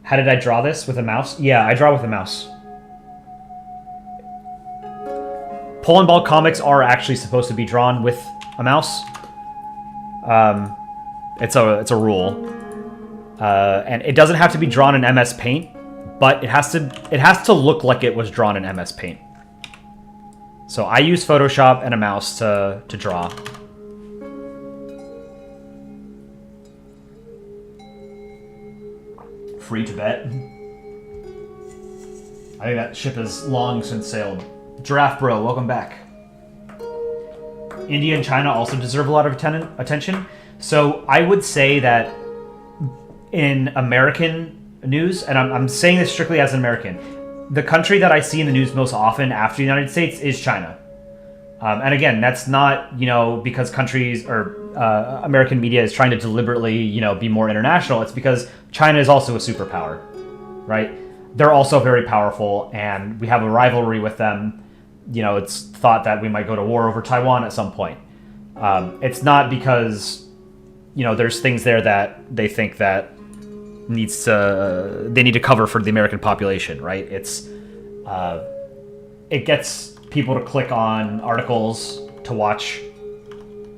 A: How did I draw this? With a mouse? Yeah, I draw with a mouse. Polandball comics are actually supposed to be drawn with a mouse. It's a rule. And it doesn't have to be drawn in MS Paint, but it has to look like it was drawn in MS Paint. So I use Photoshop and a mouse to draw. Free Tibet. I think that ship has long since sailed. Giraffe Bro, welcome back. India and China also deserve a lot of attention. So I would say that in American news, and I'm saying this strictly as an American, the country that I see in the news most often after the United States is China. And again, that's not, because countries or American media is trying to deliberately, be more international. It's because China is also a superpower, right? They're also very powerful, and we have a rivalry with them. It's thought that we might go to war over Taiwan at some point. It's not because, there's things there that they think that they need to cover for the American population, right? It gets people to click on articles, to watch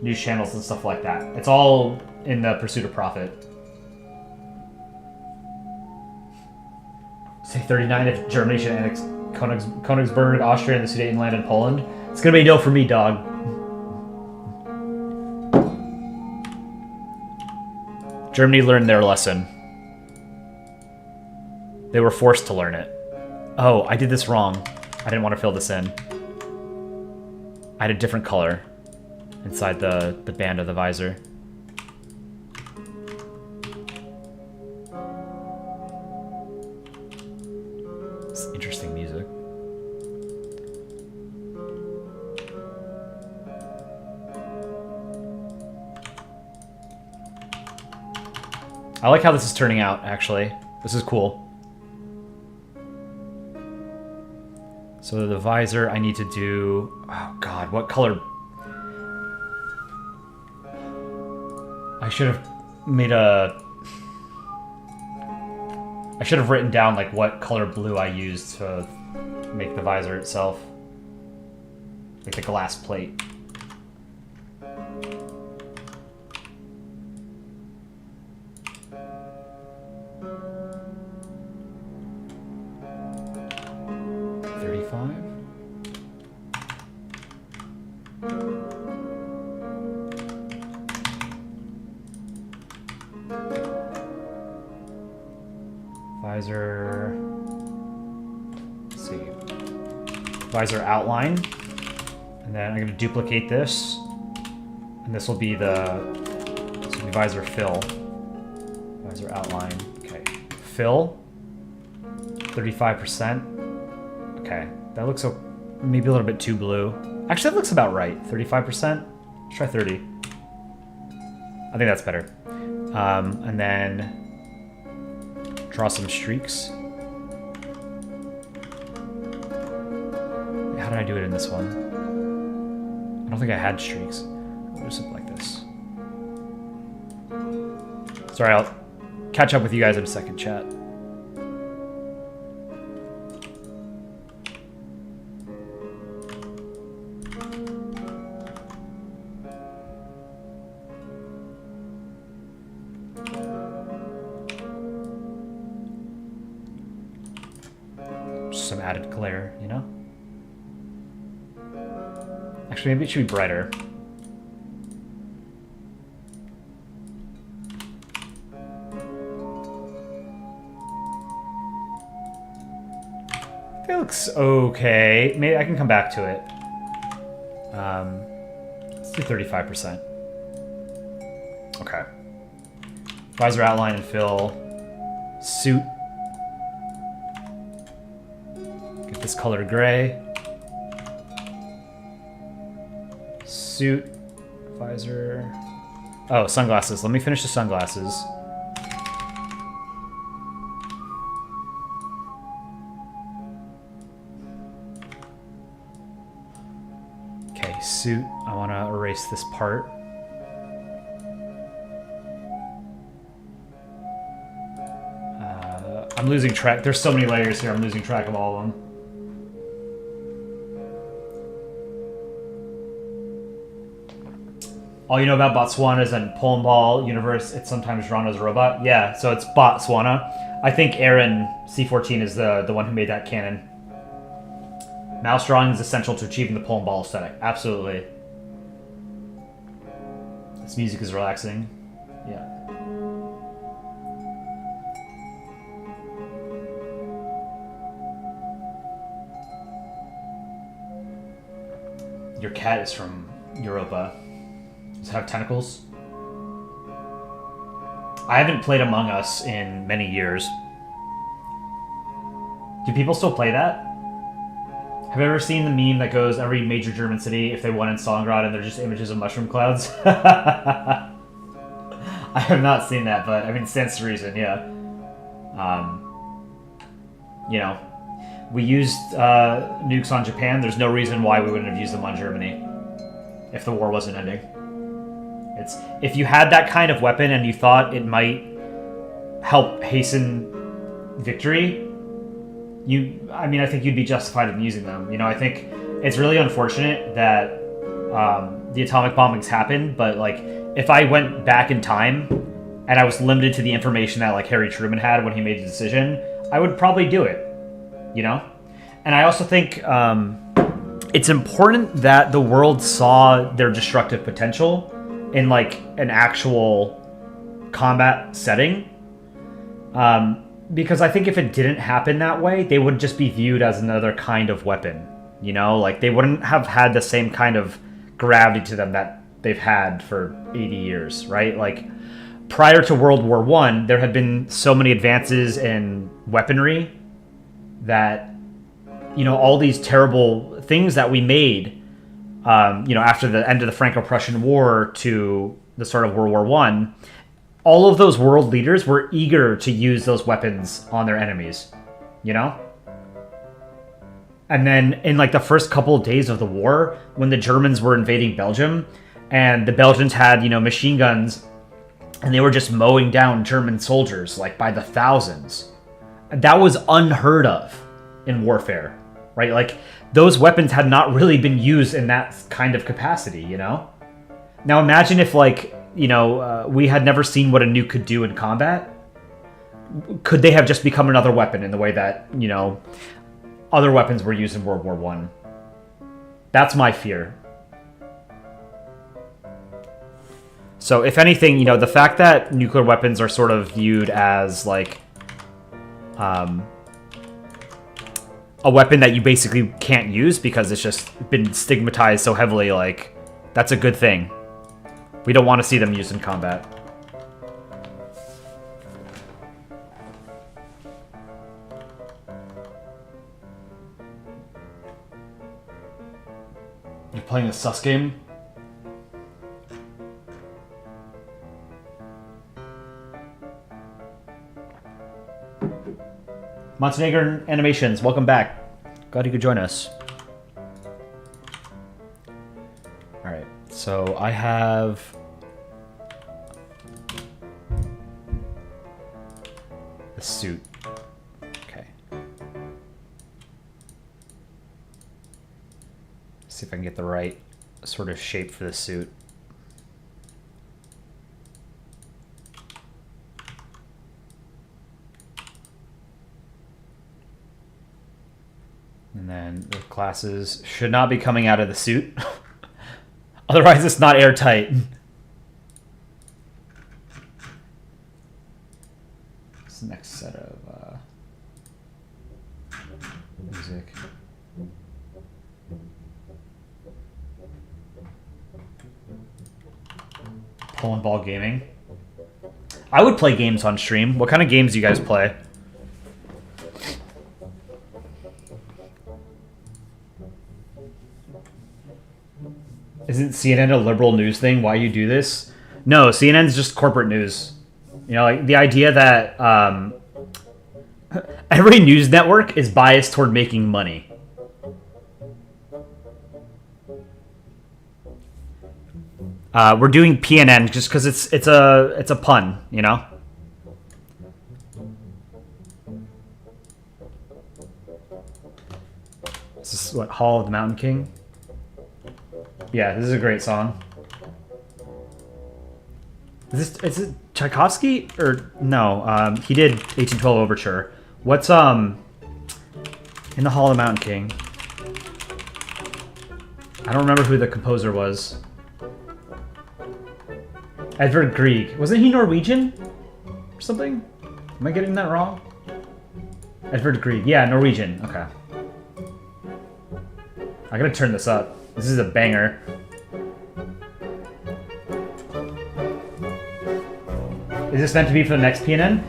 A: news channels and stuff like that. It's all in the pursuit of profit. Say 39 if Germany should annex Königsberg, Austria, and the Sudetenland and Poland. It's gonna be no for me, dog. Germany learned their lesson. They were forced to learn it. Oh, I did this wrong. I didn't want to fill this in. I had a different color inside the band of the visor. It's interesting music. I like how this is turning out, actually. This is cool. So the visor, I need to do... Oh, God, what color... I should have made a... I should have written down, like, what color blue I used to make the visor itself. Like the glass plate. Visor outline, and then I'm going to duplicate this, and this will be visor fill. Visor outline. Okay, fill. 35%. Okay, that looks maybe a little bit too blue. Actually, that looks about right. 35%. Let's try 30. I think that's better. And then draw some streaks. How did I do it in this one? I don't think I had streaks. I'll do something like this. Sorry, I'll catch up with you guys in a second, chat. Just some added glare, you know? Actually, maybe it should be brighter. It looks okay. Maybe I can come back to it. Let's do 35%. Okay. Visor outline and fill. Suit. Get this color gray. Suit, visor. Oh, sunglasses. Let me finish the sunglasses. Okay, suit. I want to erase this part. I'm losing track. There's so many layers here. I'm losing track of all of them. All you know about Botswana is in Polandball universe, it's sometimes drawn as a robot. Yeah, so it's Botswana. I think Aaron C14 is the one who made that canon. Mouse drawing is essential to achieving the Polandball aesthetic. Absolutely. This music is relaxing. Yeah. Your cat is from Europa. Does it have tentacles? I haven't played Among Us in many years. Do people still play that? Have you ever seen the meme that goes, every major German city, if they won in Stalingrad, and they're just images of mushroom clouds? I have not seen that, but I mean, stands to reason, yeah. You know, we used nukes on Japan. There's no reason why we wouldn't have used them on Germany if the war wasn't ending. It's if you had that kind of weapon and you thought it might help hasten victory, I think you'd be justified in using them. You know, I think it's really unfortunate that the atomic bombings happened, but like if I went back in time and I was limited to the information that like Harry Truman had when he made the decision, I would probably do it. You know? And I also think it's important that the world saw their destructive potential in like an actual combat setting. Because I think if it didn't happen that way, they would just be viewed as another kind of weapon. You know, like they wouldn't have had the same kind of gravity to them that they've had for 80 years, right? Like prior to World War I, there had been so many advances in weaponry that, you know, all these terrible things that we made, you know, after the end of the Franco-Prussian War to the start of World War I, all of those world leaders were eager to use those weapons on their enemies, you know? And then in like the first couple of days of the war, when the Germans were invading Belgium and the Belgians had, you know, machine guns and they were just mowing down German soldiers like by the thousands, that was unheard of in warfare, right? Like those weapons had not really been used in that kind of capacity, you know? Now imagine if like, you know, we had never seen what a nuke could do in combat. Could they have just become another weapon in the way that, you know, other weapons were used in World War I? That's my fear. So if anything, you know, the fact that nuclear weapons are sort of viewed as like a weapon that you basically can't use because it's just been stigmatized so heavily, like, that's a good thing. We don't want to see them used in combat. You're playing a sus game? Montenegrin Animations, welcome back. Glad you could join us. Alright, so I have the suit. Okay. See if I can get the right sort of shape for the suit. And then the classes should not be coming out of the suit. Otherwise, it's not airtight. What's the next set of music? Polandball gaming. I would play games on stream. What kind of games do you guys play? Isn't CNN a liberal news thing? Why you do this? No, CNN's just corporate news. You know, like the idea that every news network is biased toward making money. We're doing PNN just because it's a pun, you know. This is what, Hall of the Mountain King. Yeah, this is a great song. Is it Tchaikovsky or no? He did 1812 Overture. What's in the Hall of the Mountain King? I don't remember who the composer was. Edvard Grieg. Wasn't he Norwegian or something? Am I getting that wrong? Edvard Grieg. Yeah, Norwegian. Okay. I gotta turn this up. This is a banger. Is this meant to be for the next PNN?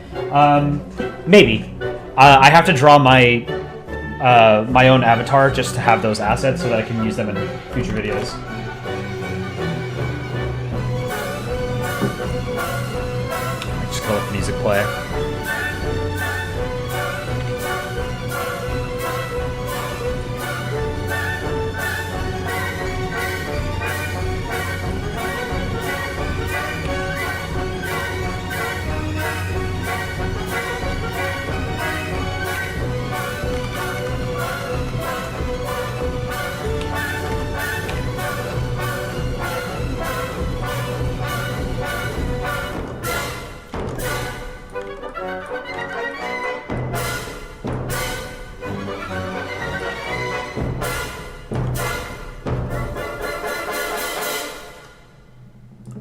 A: Maybe. I have to draw my my own avatar just to have those assets so that I can use them in future videos. I just go with music play.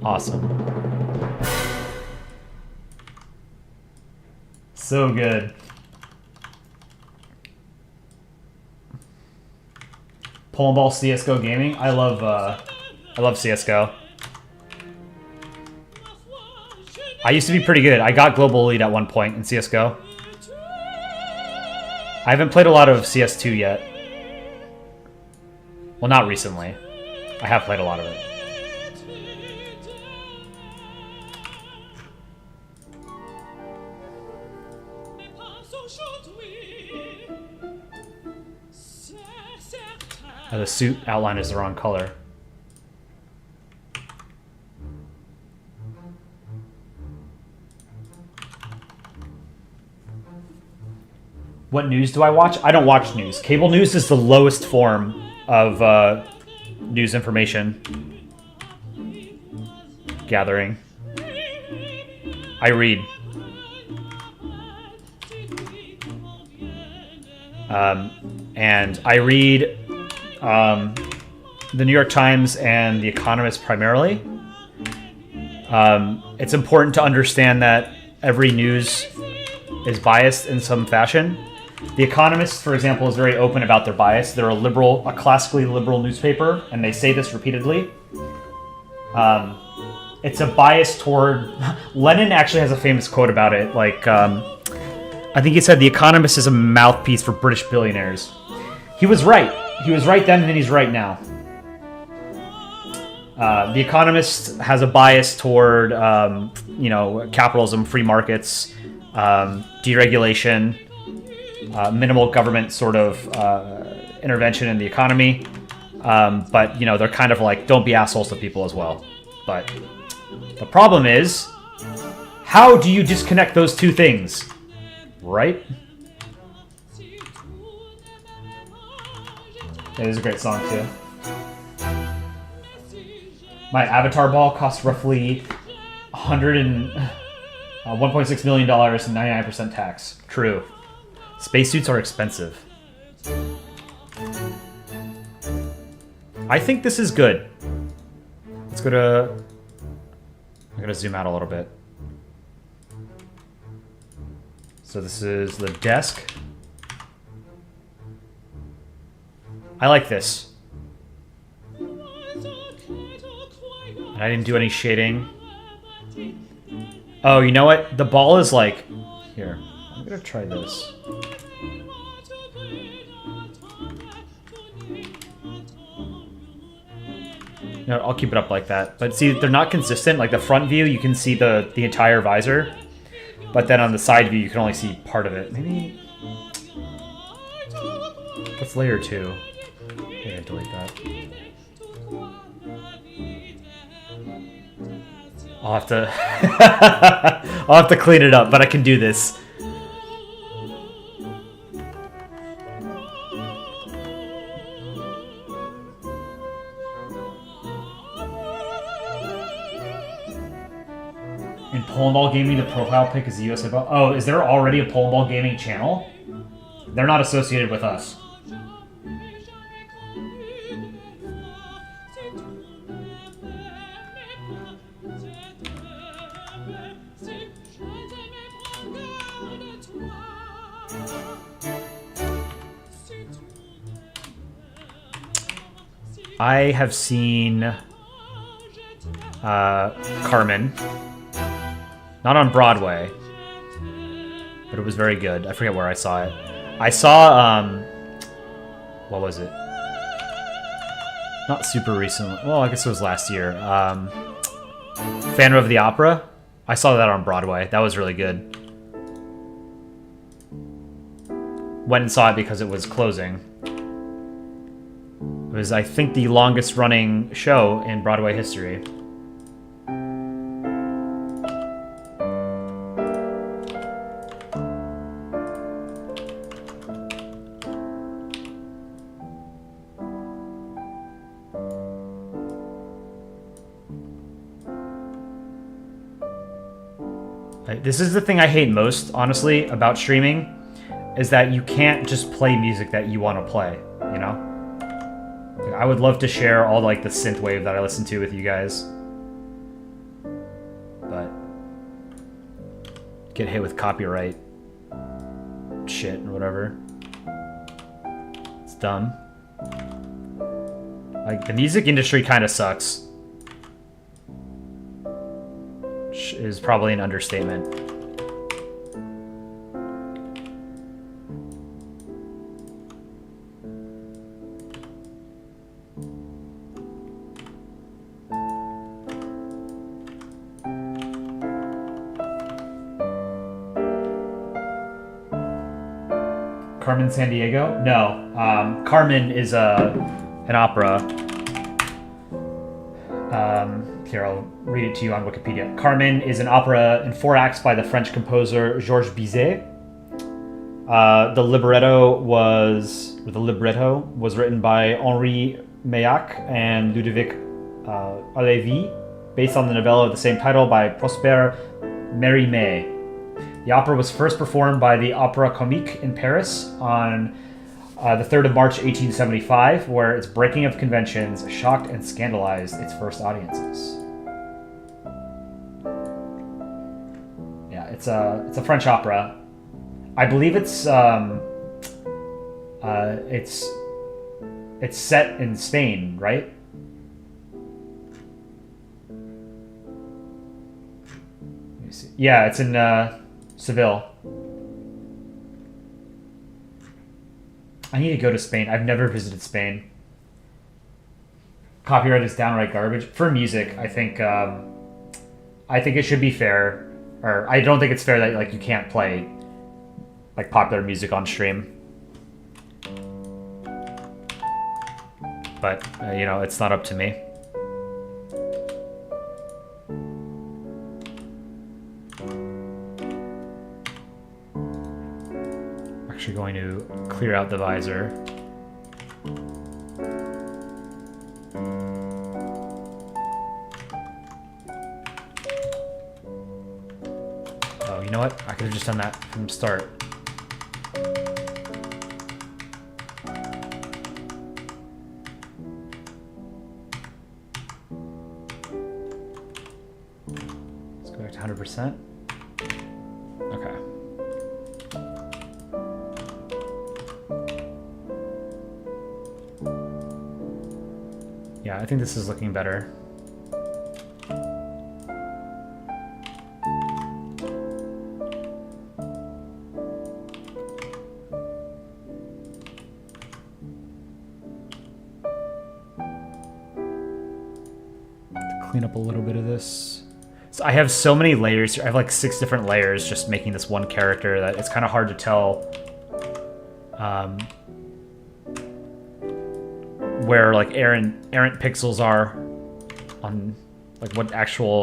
A: Awesome. So good. Polandball CSGO gaming. I love CSGO. I used to be pretty good. I got global elite at one point in CSGO. I haven't played a lot of CS2 yet. Well, not recently. I have played a lot of it. Oh, the suit outline is the wrong color. What news do I watch? I don't watch news. Cable news is the lowest form of news information gathering. I read. And I read the New York Times and The Economist primarily. It's important to understand that every news is biased in some fashion. The Economist, for example, is very open about their bias. They're a classically liberal newspaper, and they say this repeatedly. It's a bias toward... Lenin actually has a famous quote about it. Like, I think he said, "The Economist is a mouthpiece for British billionaires." He was right. He was right then, and he's right now. The Economist has a bias toward, capitalism, free markets, deregulation, minimal government sort of intervention in the economy. But, they're kind of like, don't be assholes to people as well. But the problem is, how do you disconnect those two things? Right? It is a great song, too. My avatar ball costs roughly $1.6 million and 99% tax. True. Spacesuits are expensive. I think this is good. Let's go to... I'm going to zoom out a little bit. So this is the desk. I like this. And I didn't do any shading. Oh, you know what? The ball is like... Here. I'm going to try this. No, I'll keep it up like that. But see, they're not consistent. Like the front view, you can see the entire visor. But then on the side view, you can only see part of it. Maybe... What's layer 2? Yeah, delete that. I'll have to... I'll have to clean it up, but I can do this. Polandball Gaming, the profile pic is the USA Ball. Oh, is there already a Polandball Gaming channel? They're not associated with us. I have seen Carmen. Not on Broadway, but it was very good. I forget where I saw it. I saw, what was it? Not super recently. Well, I guess it was last year. Phantom of the Opera. I saw that on Broadway. That was really good. Went and saw it because it was closing. It was, I think, the longest running show in Broadway history. This is the thing I hate most, honestly, about streaming, is that you can't just play music that you want to play, you know? Like, I would love to share all, like, the synthwave that I listen to with you guys. But get hit with copyright shit or whatever. It's dumb. Like, the music industry kind of sucks. Is probably an understatement. Carmen Sandiego? No. Carmen is an opera. Here, I'll read it to you on Wikipedia. Carmen is an opera in 4 acts by the French composer Georges Bizet. The libretto was written by Henri Meillac and Ludovic Halévy, based on the novella of the same title by Prosper Mérimée. The opera was first performed by the Opéra Comique in Paris on the 3rd of March, 1875, where its breaking of conventions shocked and scandalized its first audiences. Yeah, it's a French opera. I believe it's set in Spain, right? Let me see. Yeah, it's in Seville. I need to go to Spain. I've never visited Spain. Copyright is downright garbage. For music, I think it should be fair. Or I don't think it's fair that like you can't play like popular music on stream. But you know, it's not up to me. Actually going to clear out the visor. Oh, you know what? I could have just done that from the start. Let's go back to 100%. Okay. Yeah, I think this is looking better. Clean up a little bit of this. So I have so many layers here. I have like 6 different layers just making this one character that it's kind of hard to tell where like errant pixels are on like what actual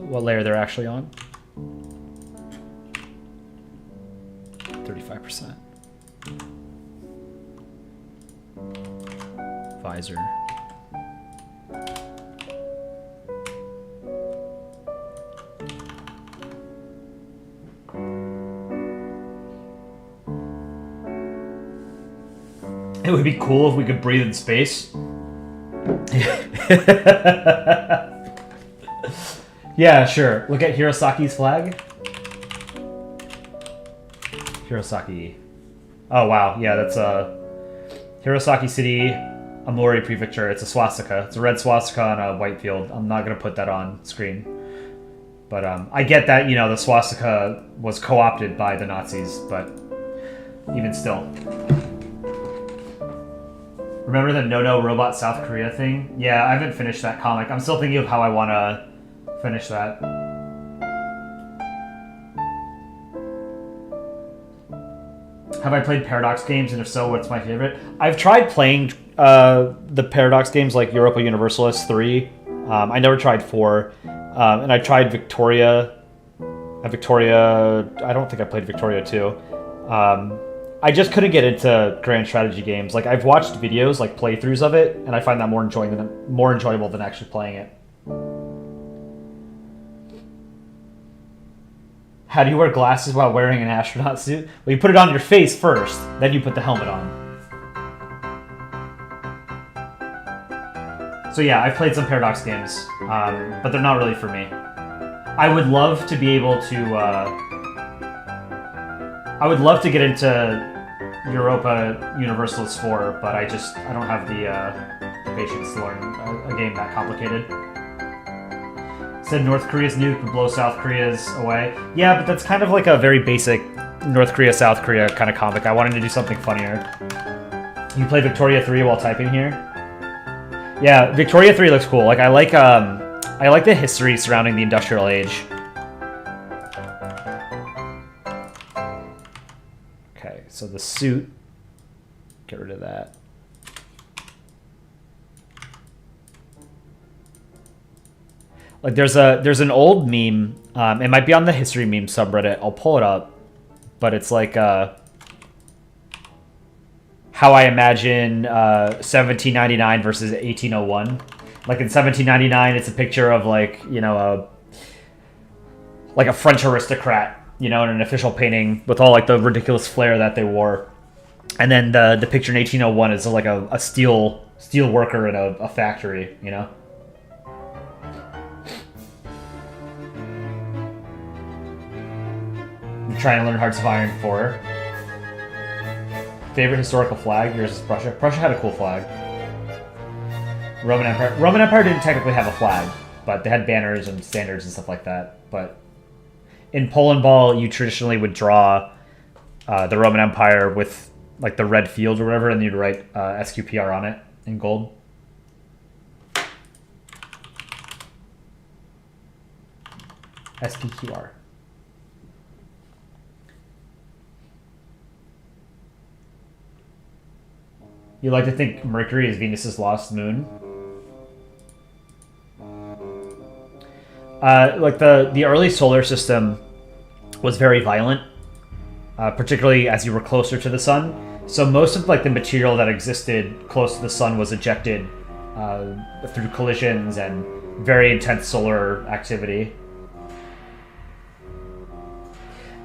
A: what layer they're actually on. 35%. Visor. It would be cool if we could breathe in space. Yeah, sure. Look at Hirosaki's flag. Hirosaki. Oh, wow. Yeah, that's Hirosaki City, Amori Prefecture. It's a swastika. It's a red swastika on a white field. I'm not going to put that on screen. But I get that, you know, the swastika was co-opted by the Nazis, but even still. Remember the No Robot South Korea thing? Yeah, I haven't finished that comic. I'm still thinking of how I want to finish that. Have I played Paradox games, and if so, what's my favorite? I've tried playing the Paradox games like Europa Universalis 3. I never tried 4. And I tried Victoria. Victoria... I don't think I played Victoria 2. I just couldn't get into grand strategy games. Like, I've watched videos, like playthroughs of it, and I find that more enjoyable than actually playing it. How do you wear glasses while wearing an astronaut suit? Well, you put it on your face first, then you put the helmet on. So yeah, I've played some Paradox games, but they're not really for me. I would love to be able to... I would love to get into Europa Universalis 4, but I don't have the patience to learn a game that complicated. Said North Korea's nuke would blow South Korea's away. Yeah, but that's kind of like a very basic North Korea, South Korea kind of comic. I wanted to do something funnier. You play Victoria 3 while typing here? Yeah, Victoria 3 looks cool. Like I like the history surrounding the industrial age. Okay, so the suit, get rid of that. Like there's an old meme. It might be on the history meme subreddit. I'll pull it up, but it's like how I imagine 1799 versus 1801. Like in 1799, it's a picture of like, you know, like a French aristocrat, you know, in an official painting with all like the ridiculous flair that they wore. And then the picture in 1801 is like a steel worker in a factory, you know. I'm trying to learn Hearts of Iron 4. Favorite historical flag? Yours is Prussia. Prussia had a cool flag. Roman Empire. Roman Empire didn't technically have a flag, but they had banners and standards and stuff like that. But in Polandball, you traditionally would draw the Roman Empire with like the red field or whatever, and you'd write SQPR on it in gold. SPQR. You like to think Mercury is Venus's lost moon? Like the early solar system was very violent, particularly as you were closer to the sun. So most of like the material that existed close to the sun was ejected through collisions and very intense solar activity.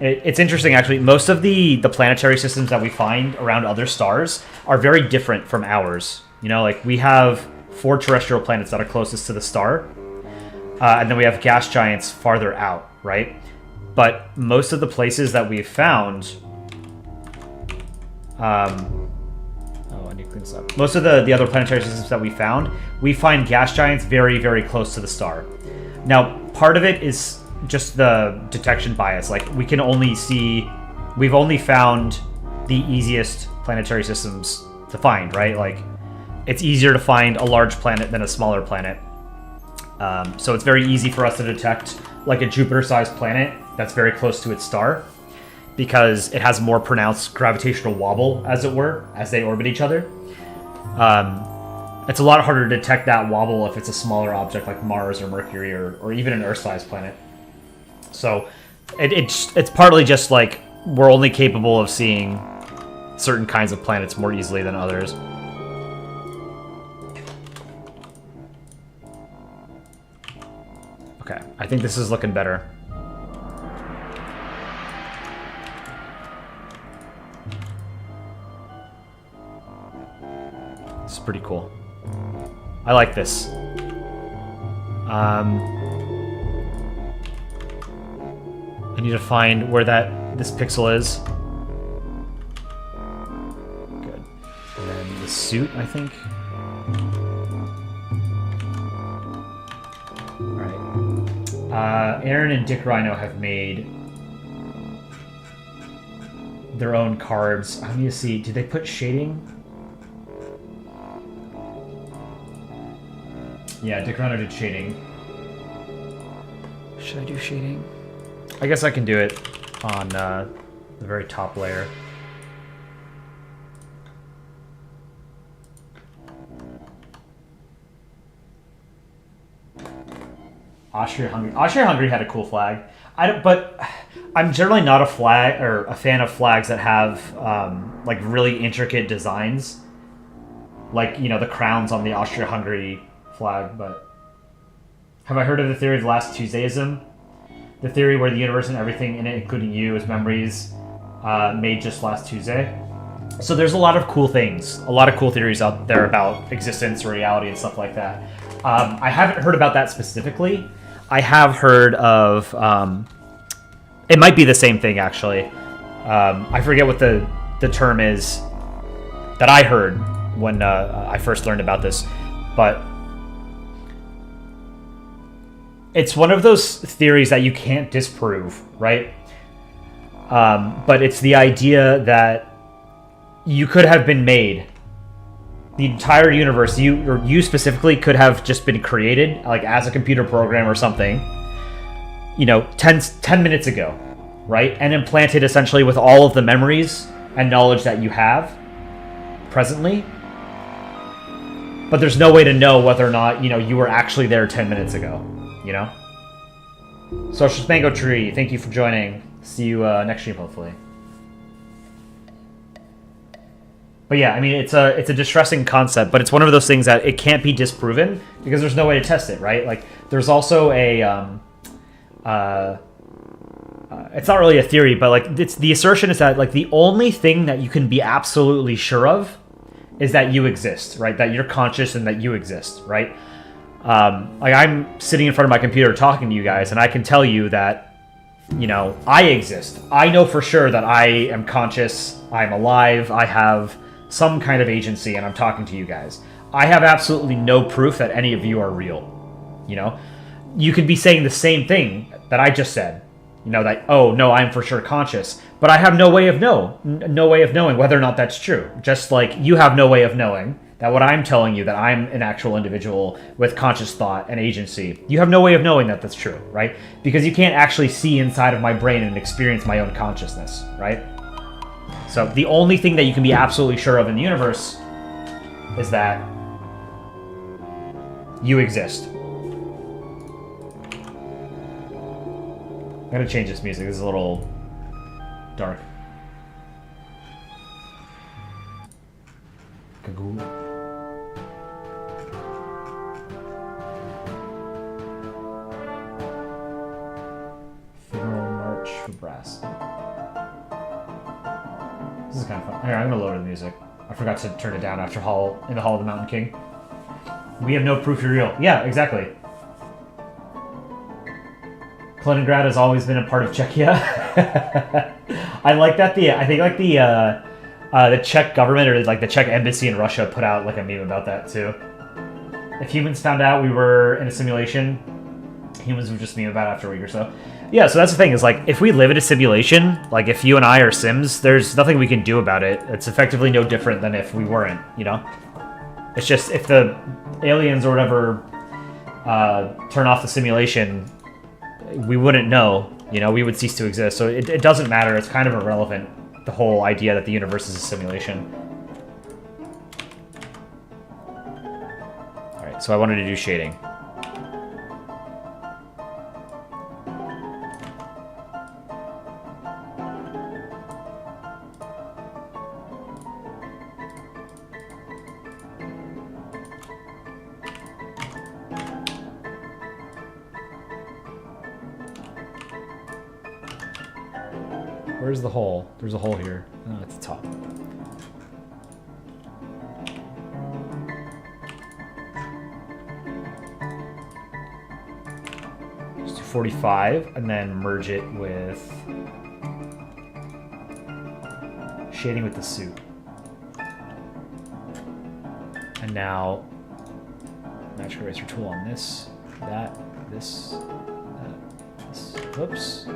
A: It's interesting, actually. Most of the planetary systems that we find around other stars are very different from ours. You know, like we have 4 terrestrial planets that are closest to the star, and then we have gas giants farther out, right? But most of the places that we've found, I need to clean this up. Most of the other planetary systems that we find gas giants very, very close to the star. Now, part of it is just the detection bias. Like we've only found the easiest planetary systems to find, right? Like it's easier to find a large planet than a smaller planet. So it's very easy for us to detect like a Jupiter-sized planet that's very close to its star because it has more pronounced gravitational wobble, as it were, as they orbit each other. It's a lot harder to detect that wobble if it's a smaller object like Mars or Mercury or even an Earth-sized planet. So it's partly just like we're only capable of seeing certain kinds of planets more easily than others. Okay, I think this is looking better. is pretty cool. I like this. I need to find where this pixel is. Good. And then the suit, I think. Alright. Aaron and Dick Rhino have made their own cards. I need to see, did they put shading? Yeah, Dick Rhino did shading. Should I do shading? I guess I can do it on the very top layer. Austria-Hungary. Austria-Hungary had a cool flag. But I'm generally not a fan of flags that have like really intricate designs, like, you know, the crowns on the Austria-Hungary flag. But have I heard of the theory of last Tuesdayism? The theory where the universe and everything in it, including you, is memories made just last Tuesday. So there's a lot of cool things, a lot of cool theories out there about existence, reality, and stuff like that. I haven't heard about that specifically. I have heard of... it might be the same thing, actually. I forget what the term is that I heard when I first learned about this. But it's one of those theories that you can't disprove, right? But it's the idea that you could have been made. The entire universe, you specifically, could have just been created, like as a computer program or something, you know, 10 minutes ago, right? And implanted essentially with all of the memories and knowledge that you have presently. But there's no way to know whether or not, you know, you were actually there 10 minutes ago, you know? Socialist Mango Tree, thank you for joining. See you next stream, hopefully. But yeah, I mean, it's a distressing concept, but it's one of those things that it can't be disproven because there's no way to test it, right? Like, there's also a, it's not really a theory, but like, it's the assertion is that like the only thing that you can be absolutely sure of is that you exist, right? That you're conscious and that you exist, right? Like, I'm sitting in front of my computer talking to you guys, and I can tell you that, you know, I exist. I know for sure that I am conscious, I'm alive, I have some kind of agency, and I'm talking to you guys. I have absolutely no proof that any of you are real, you know? You could be saying the same thing that I just said, you know, that, oh, no, I'm for sure conscious, but I have no way of knowing whether or not that's true. Just like you have no way of knowing that what I'm telling you, that I'm an actual individual with conscious thought and agency, you have no way of knowing that that's true, right? Because you can't actually see inside of my brain and experience my own consciousness, right? So the only thing that you can be absolutely sure of in the universe is that you exist. I'm gonna change this music. This is a little dark. Kagoo. Funeral March for Brass. This is kind of fun. Here, I'm gonna lower the music. I forgot to turn it down after in the Hall of the Mountain King. We have no proof you're real. Yeah, exactly. Kaliningrad has always been a part of Czechia. I like that. I think like the Czech government or like the Czech embassy in Russia put out like a meme about that too. If humans found out we were in a simulation, humans would just meme about it after a week or so. Yeah, so that's the thing, is like, if we live in a simulation, like if you and I are Sims, there's nothing we can do about it. It's effectively no different than if we weren't, you know? It's just, if the aliens or whatever turn off the simulation, we wouldn't know, you know? We would cease to exist. So it doesn't matter. It's kind of irrelevant, the whole idea that the universe is a simulation. Alright, so I wanted to do shading. Where's the hole? There's a hole here. Oh, at the top. 45 and then merge it with shading with the suit. And now magic eraser tool on this, that, this, this. Whoops.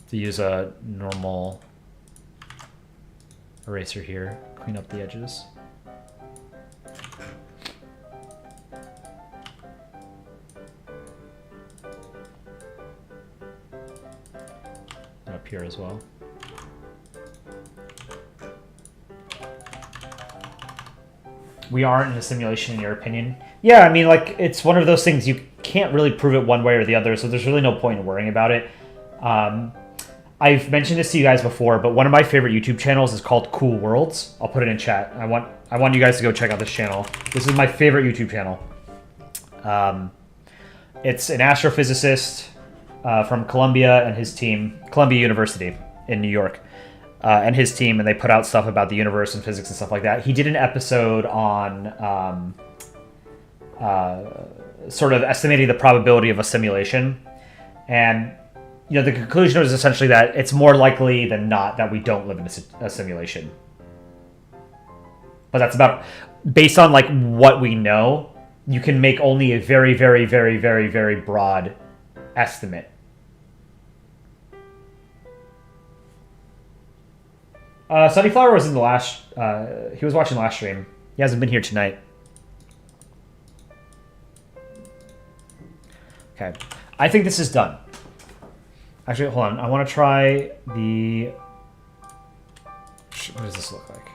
A: To use a normal eraser here, clean up the edges. And up here as well. We aren't in a simulation, in your opinion? Yeah, I mean, like, it's one of those things you can't really prove it one way or the other, so there's really no point in worrying about it. I've mentioned this to you guys before, but one of my favorite YouTube channels is called Cool Worlds. I'll put it in chat. I want you guys to go check out this channel. This is my favorite YouTube channel. It's an astrophysicist from Columbia and his team, Columbia University in New York. And his team, and they put out stuff about the universe and physics and stuff like that. He did an episode on sort of estimating the probability of a simulation. And, you know, the conclusion was essentially that it's more likely than not that we don't live in a simulation. But that's about, based on, like, what we know, you can make only a very, very, very, very, very broad estimate. Sunnyflower was in the last... he was watching the last stream. He hasn't been here tonight. Okay. I think this is done. Actually, hold on. I want to try the... What does this look like?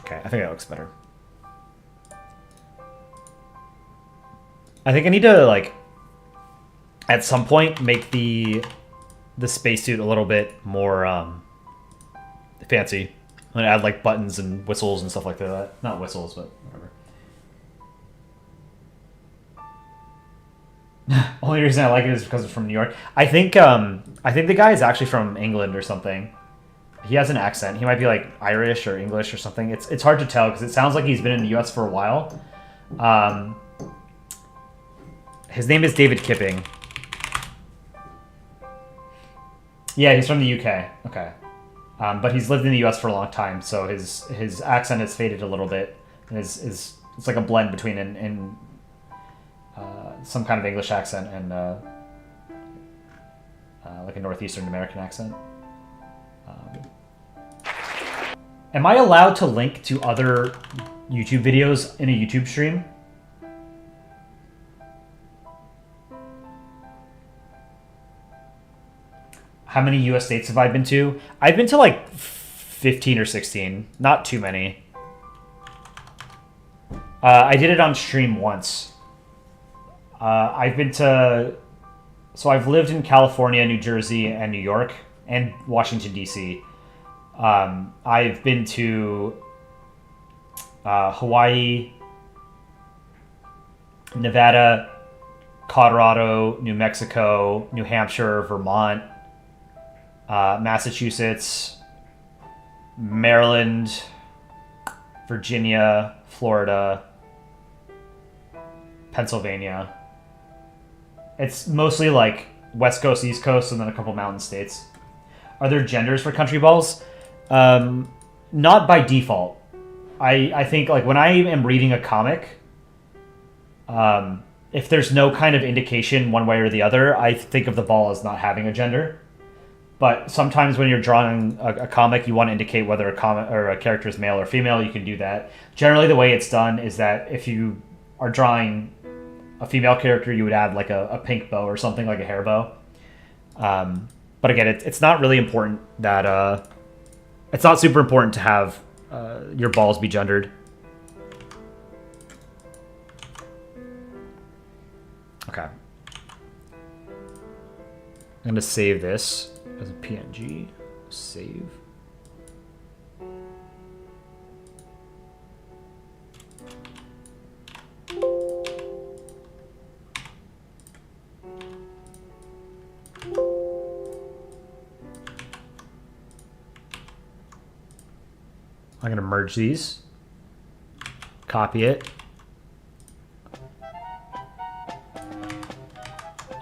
A: Okay, I think that looks better. I think I need to, like... at some point, make the spacesuit a little bit more fancy. I'm gonna add like buttons and whistles and stuff like that. Not whistles, but whatever. Only reason I like it is because it's from New York. I think the guy is actually from England or something. He has an accent. He might be like Irish or English or something. It's hard to tell because it sounds like he's been in the U.S. for a while. His name is David Kipping. Yeah, he's from the UK. Okay. But he's lived in the US for a long time, so his accent has faded a little bit. And it's like a blend between some kind of English accent and like a Northeastern American accent. Am I allowed to link to other YouTube videos in a YouTube stream? How many US states have I been to? I've been to like 15 or 16. Not too many. I did it on stream once. I've been to... So I've lived in California, New Jersey, and New York, and Washington, D.C. I've been to Hawaii, Nevada, Colorado, New Mexico, New Hampshire, Vermont, Massachusetts, Maryland, Virginia, Florida, Pennsylvania. It's mostly like West Coast, East Coast, and then a couple mountain states. Are there genders for country balls? Not by default. I think like when I am reading a comic, if there's no kind of indication one way or the other, I think of the ball as not having a gender. But sometimes when you're drawing a comic, you want to indicate whether a character is male or female. You can do that. Generally, the way it's done is that if you are drawing a female character, you would add like a pink bow or something, like a hair bow. But again, it's not really important that... it's not super important to have your balls be gendered. Okay. I'm going to save this as a PNG. Save. going to merge these. Copy it.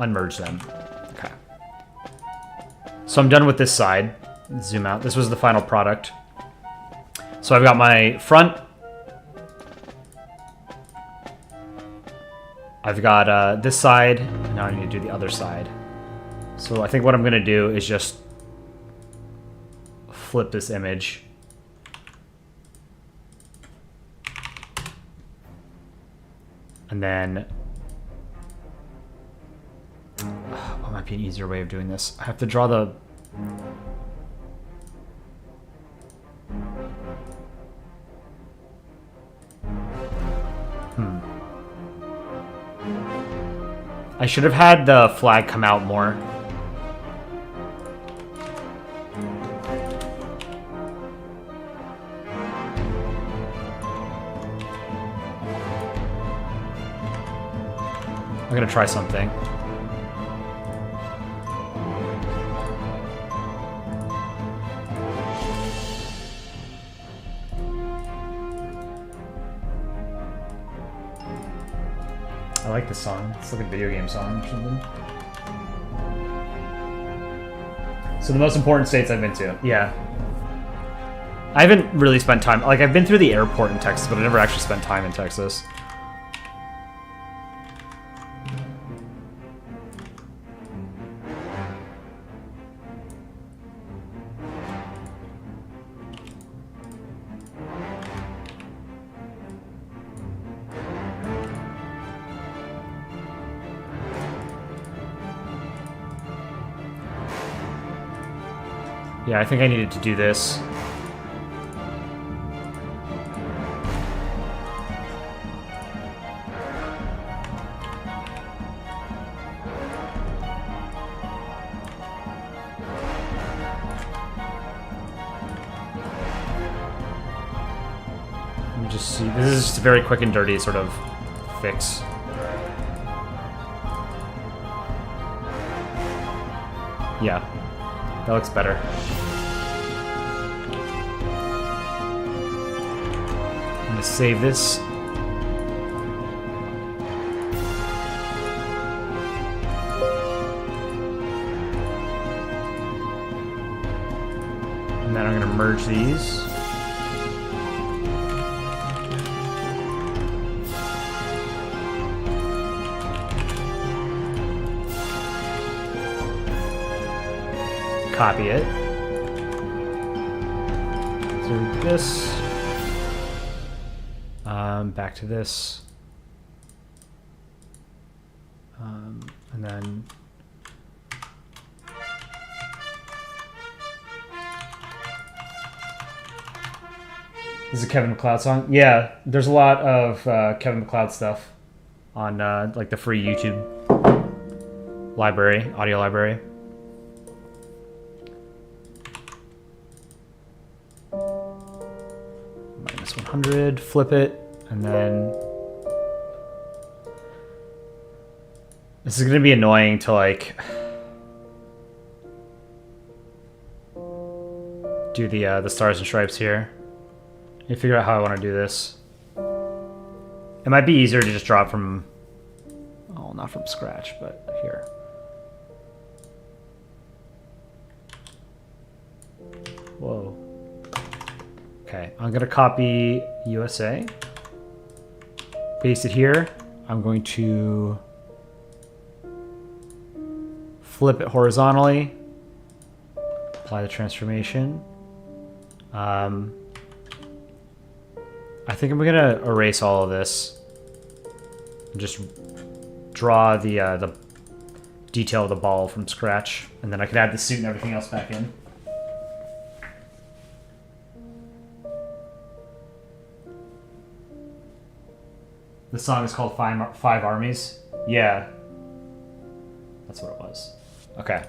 A: Unmerge them. Okay. So I'm done with this side. Zoom out. This was the final product. So I've got my front. I've got this side. Now I need to do the other side. So I think what I'm going to do is just flip this image. And then... what might be an easier way of doing this? I have to draw the... I should have had the flag come out more. I'm gonna try something. I like this song. It's like a video game song or something. So the most important states I've been to. Yeah. I haven't really spent time... Like, I've been through the airport in Texas, but I never actually spent time in Texas. Yeah, I think I needed to do this. Let me just see. This is just a very quick and dirty sort of fix. Yeah, that looks better. I'm gonna save this. And then I'm gonna merge these. Copy it. So this. Back to this. And then this is a Kevin MacLeod song. Yeah, there's a lot of Kevin MacLeod stuff on like the free YouTube library, audio library. Minus 100, flip it. And then this is going to be annoying to like do the stars and stripes here. Let me figure out how I want to do this. It might be easier to just draw it from, oh, not from scratch, but here. Whoa. Okay, I'm going to copy USA. Paste it here. I'm going to flip it horizontally. Apply the transformation. I think I'm gonna erase all of this. Just draw the detail of the ball from scratch, and then I can add the suit and everything else back in. The song is called Five Armies. Yeah. That's what it was. Okay.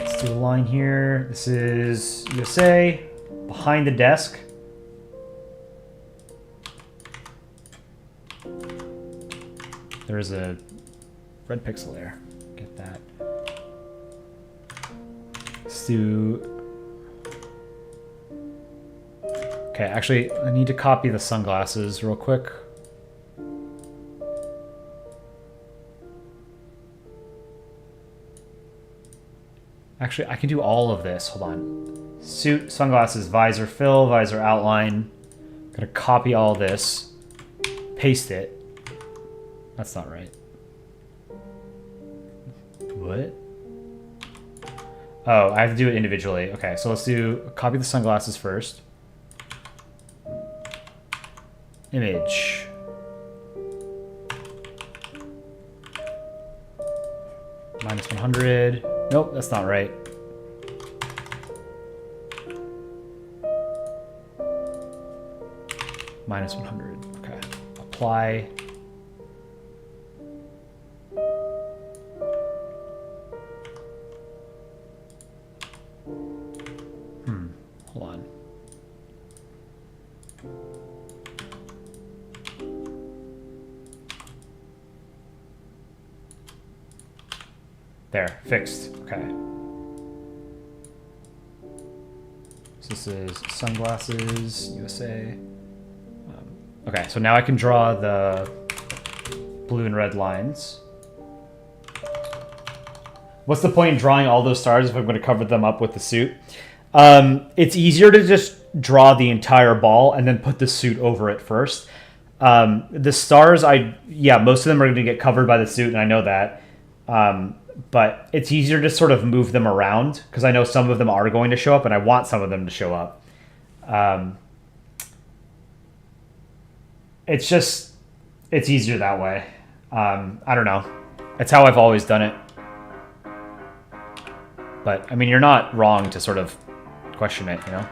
A: Let's do a line here. This is USA. Behind the desk. There's a red pixel there. Get that. Let's do Okay, actually, I need to copy the sunglasses real quick. Actually, I can do all of this. Hold on. Suit, sunglasses, visor fill, visor outline. I'm gonna copy all this. Paste it. That's not right. What? Oh, I have to do it individually. Okay, so let's do copy the sunglasses first. Image. Minus 100. Nope, that's not right. Minus 100. Okay. Apply. Hold on. There, fixed. Okay. So this is sunglasses, USA. Okay, so now I can draw the blue and red lines. What's the point in drawing all those stars if I'm going to cover them up with the suit? It's easier to just draw the entire ball and then put the suit over it first. The stars, most of them are going to get covered by the suit, and I know that. But it's easier to sort of move them around because I know some of them are going to show up and I want some of them to show up. It's easier that way. I don't know. It's how I've always done it. But, I mean, you're not wrong to sort of question it, you know?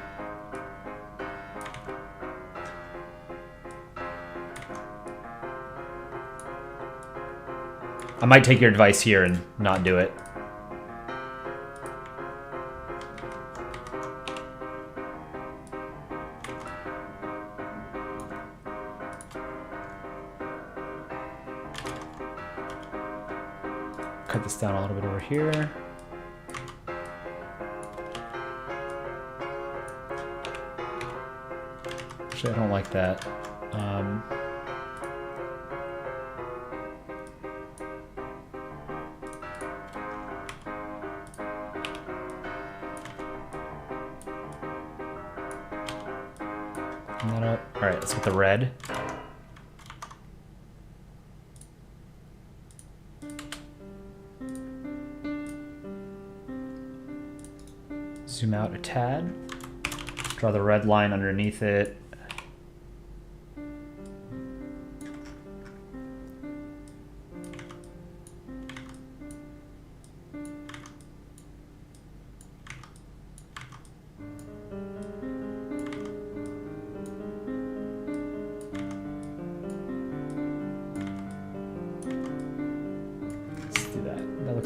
A: I might take your advice here and not do it. Cut this down a little bit over here. Actually, I don't like that. Clean that up. All right, let's get the red. Zoom out a tad. Draw the red line underneath it.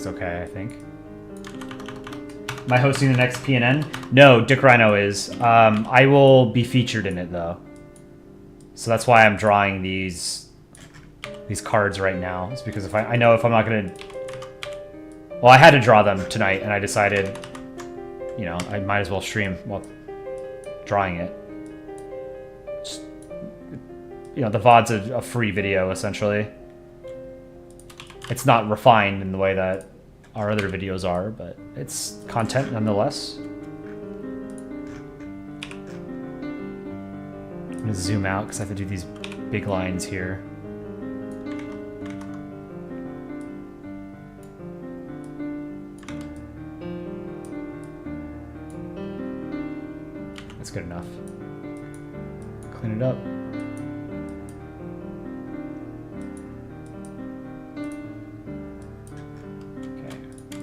A: Okay, I think. Am I hosting the next PNN? No, Dick Rhino is. I will be featured in it, though. So that's why I'm drawing these cards right now. It's because if I know if I'm not going to... Well, I had to draw them tonight, and I decided, you know, I might as well stream while drawing it. Just, you know, the VOD's a free video, essentially. It's not refined in the way that our other videos are, but it's content nonetheless. I'm gonna zoom out because I have to do these big lines here. That's good enough. Clean it up.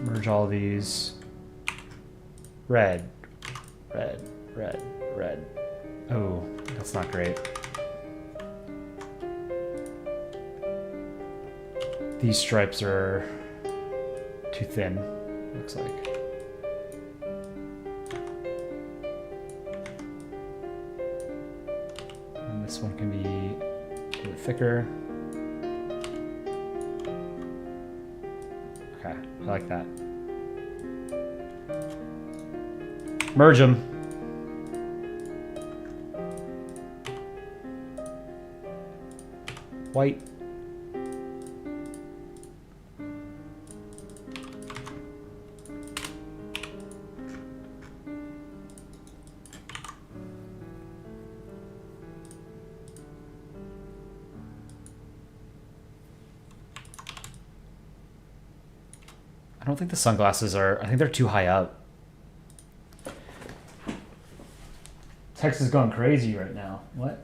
A: Merge all these. Red, red, red, red. Oh, that's not great. These stripes are too thin, looks like. And this one can be a bit thicker. Okay, I like that. Merge them. White. I don't think the sunglasses are... I think they're too high up. Text is going crazy right now. What?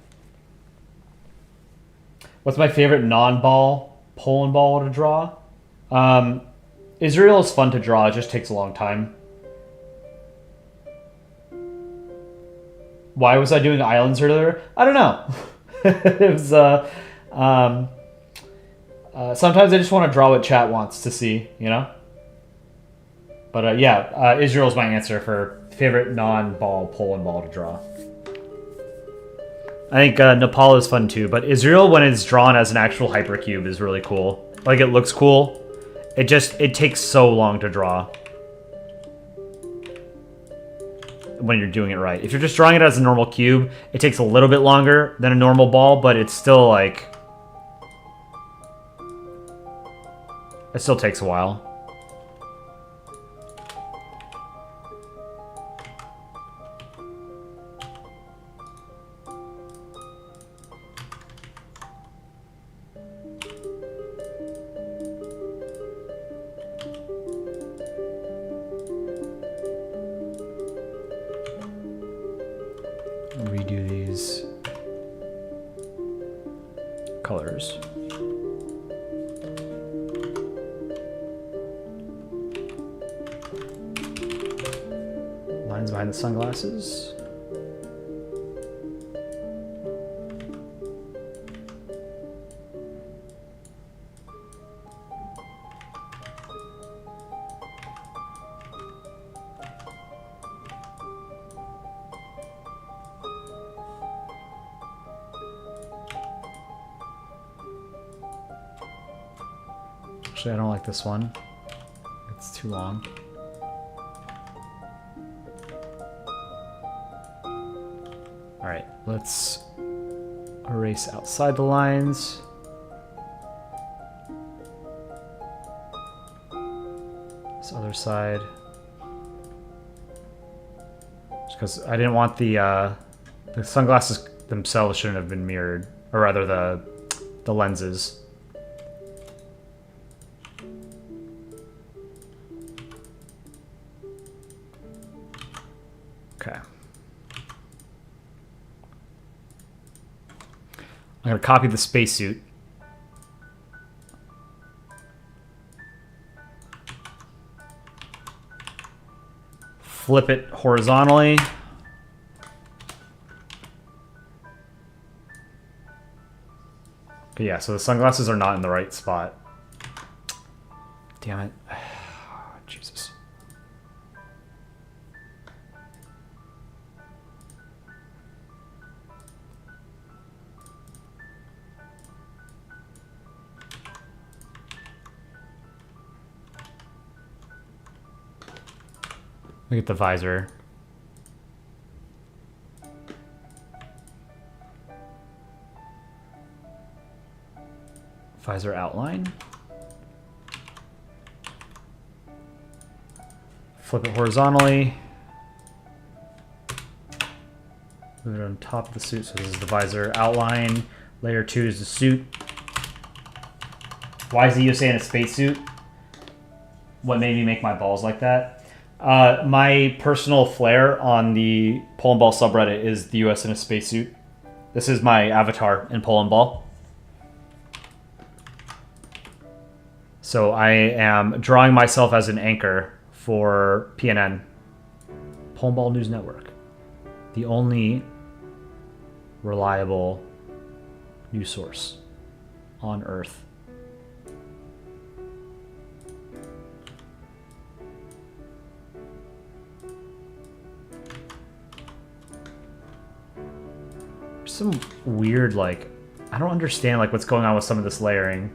A: What's my favorite non-ball Polandball to draw? Israel is fun to draw. It just takes a long time. Why was I doing islands earlier? I don't know. It was... sometimes I just want to draw what chat wants to see, you know? But yeah, Israel's my answer for favorite non-ball Polandball to draw. I think Nepal is fun too, but Israel, when it's drawn as an actual hypercube, is really cool. Like, it looks cool. It takes so long to draw when you're doing it right. If you're just drawing it as a normal cube, it takes a little bit longer than a normal ball, but it's still like... It still takes a while. Redo these colors. Lines behind the sunglasses. Actually, I don't like this one. It's too long. All right, let's erase outside the lines. This other side. Just because I didn't want the sunglasses themselves shouldn't have been mirrored, or rather the lenses. Okay. I'm going to copy the spacesuit. Flip it horizontally. Okay, yeah, so the sunglasses are not in the right spot. Damn it. Jesus. Look at the visor. Visor outline. Flip it horizontally. Move it on top of the suit. So this is the visor outline. Layer 2 is the suit. Why is the USA in a spacesuit? What made me make my balls like that? My personal flair on the Polandball subreddit is the US in a spacesuit. This is my avatar in Polandball. So I am drawing myself as an anchor for PNN, Polandball News Network, the only reliable news source on Earth. Some weird, like, I don't understand like what's going on with some of this layering.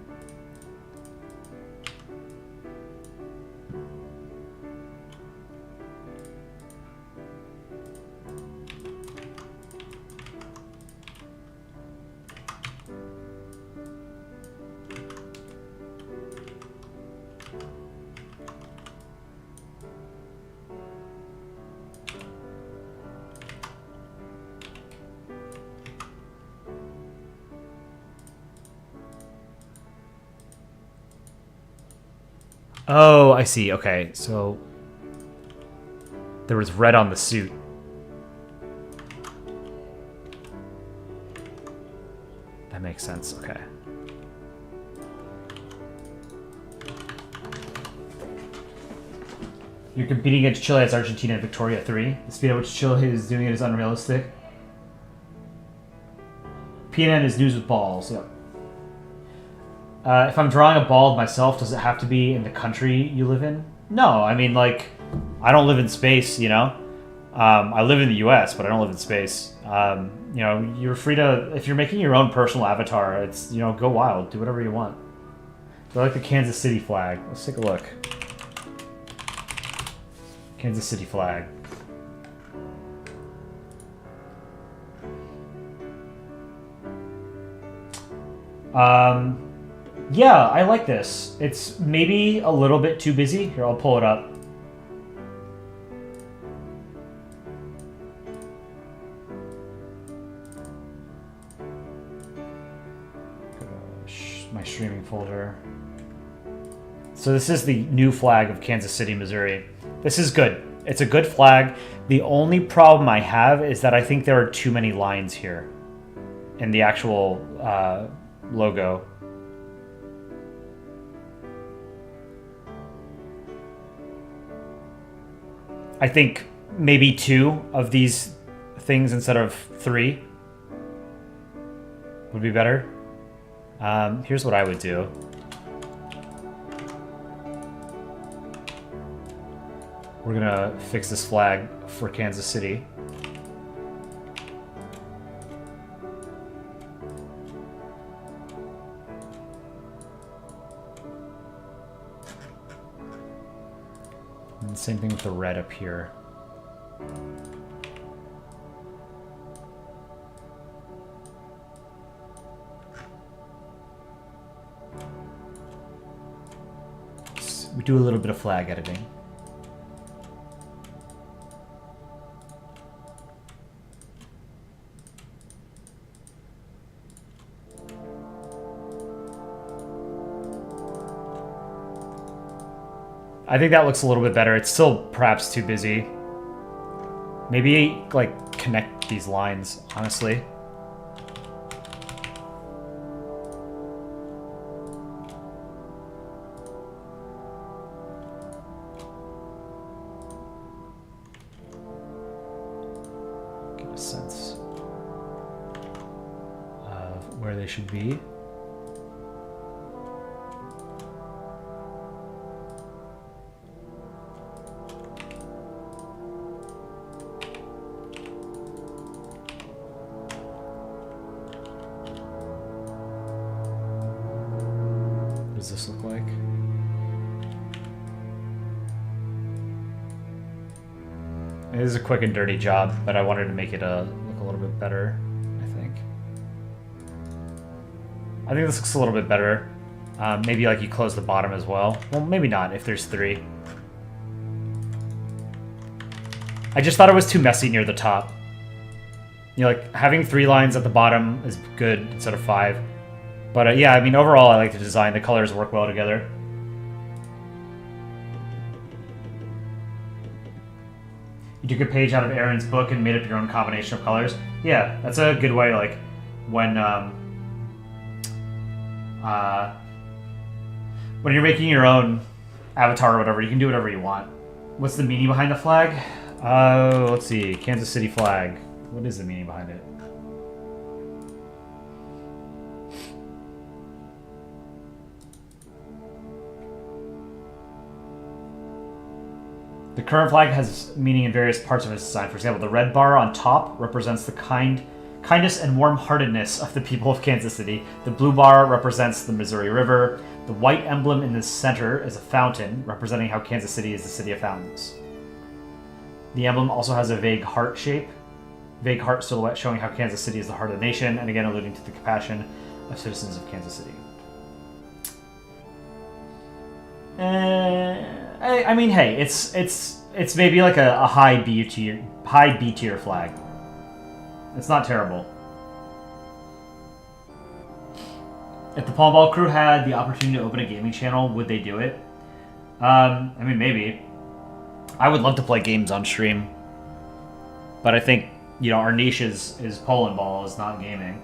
A: Oh, I see. Okay, so there was red on the suit. That makes sense. Okay. You're competing against Chile as Argentina and Victoria 3. The speed at which Chile is doing it is unrealistic. PNN is news with balls. Yep. If I'm drawing a ball of myself, does it have to be in the country you live in? No, I mean, like, I don't live in space, you know? I live in the US, but I don't live in space. You know, you're free to, if you're making your own personal avatar, it's, you know, go wild. Do whatever you want. I like the Kansas City flag. Let's take a look. Kansas City flag. Yeah, I like this. It's maybe a little bit too busy. Here, I'll pull it up. My streaming folder. So this is the new flag of Kansas City, Missouri. This is good. It's a good flag. The only problem I have is that I think there are too many lines here in the actual logo. I think maybe 2 of these things instead of 3 would be better. Here's what I would do. We're gonna fix this flag for Kansas City. And same thing with the red up here. We do a little bit of flag editing. I think that looks a little bit better. It's still perhaps too busy. Maybe, like, connect these lines, honestly. Get a sense of where they should be. What does this look like? It is a quick and dirty job, but I wanted to make it look a little bit better, I think. I think this looks a little bit better. Maybe like you close the bottom as well. Well, maybe not if there's 3. I just thought it was too messy near the top. You know, like having 3 lines at the bottom is good instead of 5. But yeah, I mean, overall, I like the design. The colors work well together. You took a page out of Aaron's book and made up your own combination of colors. Yeah, that's a good way, like, when you're making your own avatar or whatever, you can do whatever you want. What's the meaning behind the flag? Let's see. Kansas City flag. What is the meaning behind it? The current flag has meaning in various parts of its design. For example, the red bar on top represents the kindness and warm-heartedness of the people of Kansas City. The blue bar represents the Missouri River. The white emblem in the center is a fountain, representing how Kansas City is the city of fountains. The emblem also has a vague heart silhouette showing how Kansas City is the heart of the nation, and again alluding to the compassion of citizens of Kansas City. I mean, hey, it's maybe like a high B tier flag. It's not terrible. If the Polandball crew had the opportunity to open a gaming channel, would they do it? I mean, maybe. I would love to play games on stream, but I think, you know, our niche is Polandball, is not gaming.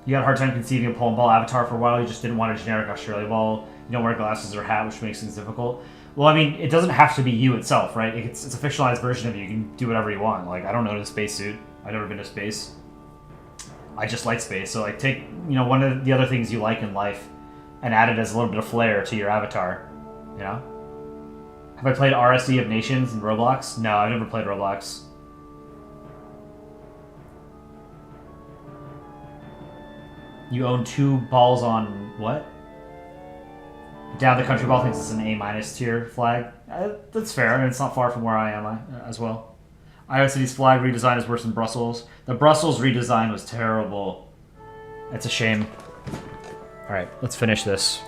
A: You had a hard time conceiving a Polandball avatar for a while. You just didn't want a generic Australia ball. You don't wear glasses or hat, which makes things difficult. Well, I mean, it doesn't have to be you itself, right? It's a fictionalized version of you. You can do whatever you want. Like, I don't know the spacesuit. I've never been to space. I just like space. So, like, take, you know, one of the other things you like in life and add it as a little bit of flair to your avatar, you know? Have I played RSE of Nations in Roblox? No, I've never played Roblox. You own 2 balls on what? Down the country ball thinks it's an A- tier flag. That's fair. I mean, it's not far from where I am as well. Iowa City's flag redesign is worse than Brussels. The Brussels redesign was terrible. It's a shame. All right, let's finish this.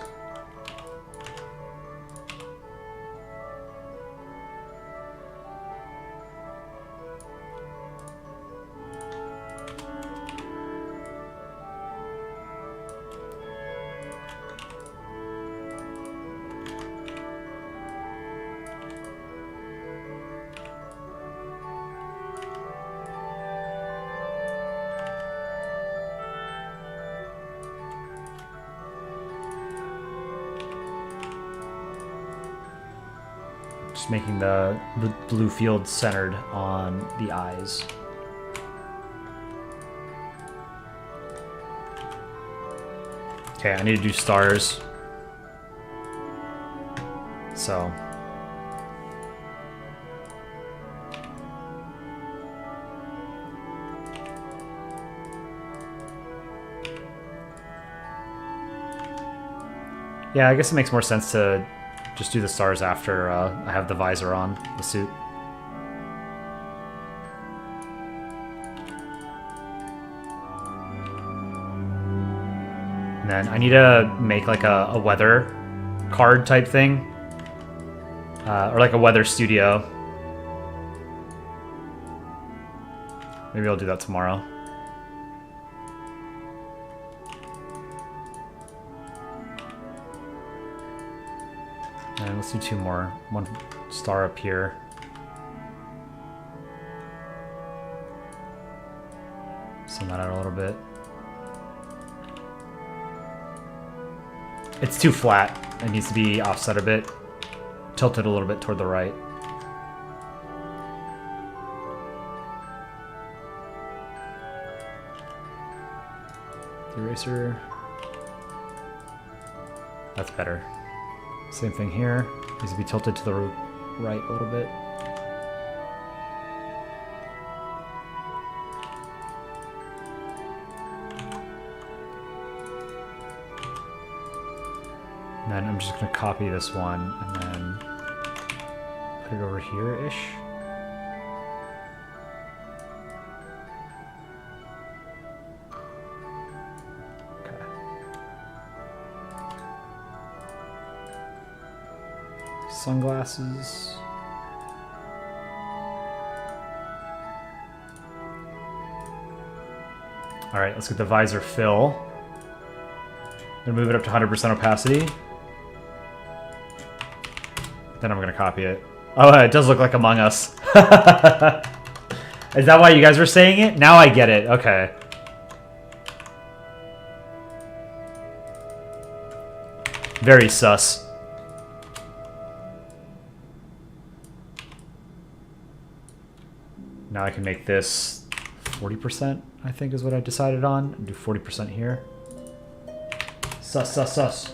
A: Just making the blue field centered on the eyes. Okay, I need to do stars. So. Yeah, I guess it makes more sense to just do the stars after I have the visor on, the suit. And then I need to make like a weather card type thing. Or like a weather studio. Maybe I'll do that tomorrow. And let's do 2 more. 1 star up here. Send that out a little bit. It's too flat. It needs to be offset a bit. Tilted a little bit toward the right. Eraser. That's better. Same thing here. Needs to be tilted to the right a little bit. And then I'm just going to copy this one and then put it over here-ish. Sunglasses. All right, let's get the visor fill. I'm gonna move it up to 100% opacity. Then I'm gonna copy it. Oh, it does look like Among Us. Is that why you guys were saying it? Now I get it. Okay. Very sus. Now I can make this 40%, I think is what I decided on. Do 40% here. Sus, sus, sus.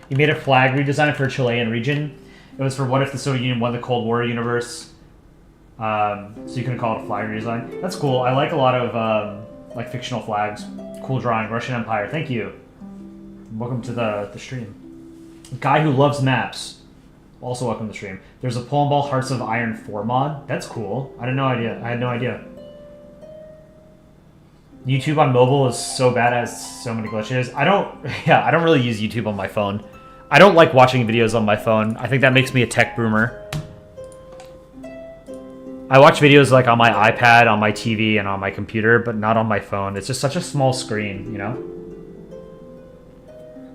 A: You made a flag redesign for a Chilean region. It was for what if the Soviet Union won the Cold War universe. So you can call it a flag redesign. That's cool. I like a lot of like fictional flags. Cool drawing. Russian Empire. Thank you. Welcome to the stream. Guy who loves maps. Also welcome to the stream. There's a Polandball Hearts of Iron 4 mod. That's cool. I had no idea. YouTube on mobile is so bad, it has so many glitches. I don't really use YouTube on my phone. I don't like watching videos on my phone. I think that makes me a tech boomer. I watch videos like on my iPad, on my TV, and on my computer, but not on my phone. It's just such a small screen, you know?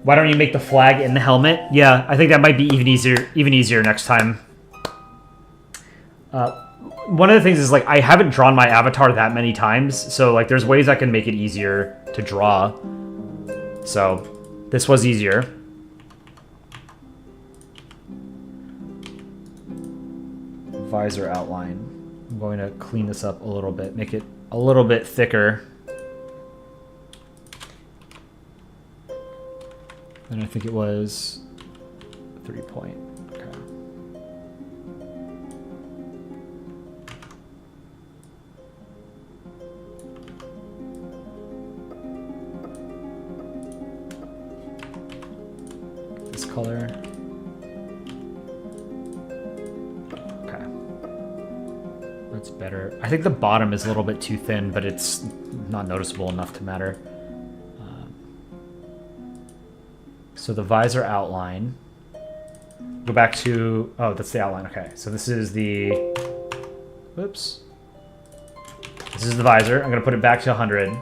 A: Why don't you make the flag in the helmet? Yeah, I think that might be even easier next time. One of the things is, like, I haven't drawn my avatar that many times, so, like, there's ways I can make it easier to draw. So, this was easier. Visor outline. I'm going to clean this up a little bit, make it a little bit thicker. And I think it was 3 point. Okay. This color. Okay. That's better. I think the bottom is a little bit too thin, but it's not noticeable enough to matter. So the visor outline, go back to, oh, that's the outline. Okay, so this is the, whoops. This is the visor. I'm going to put it back to 100.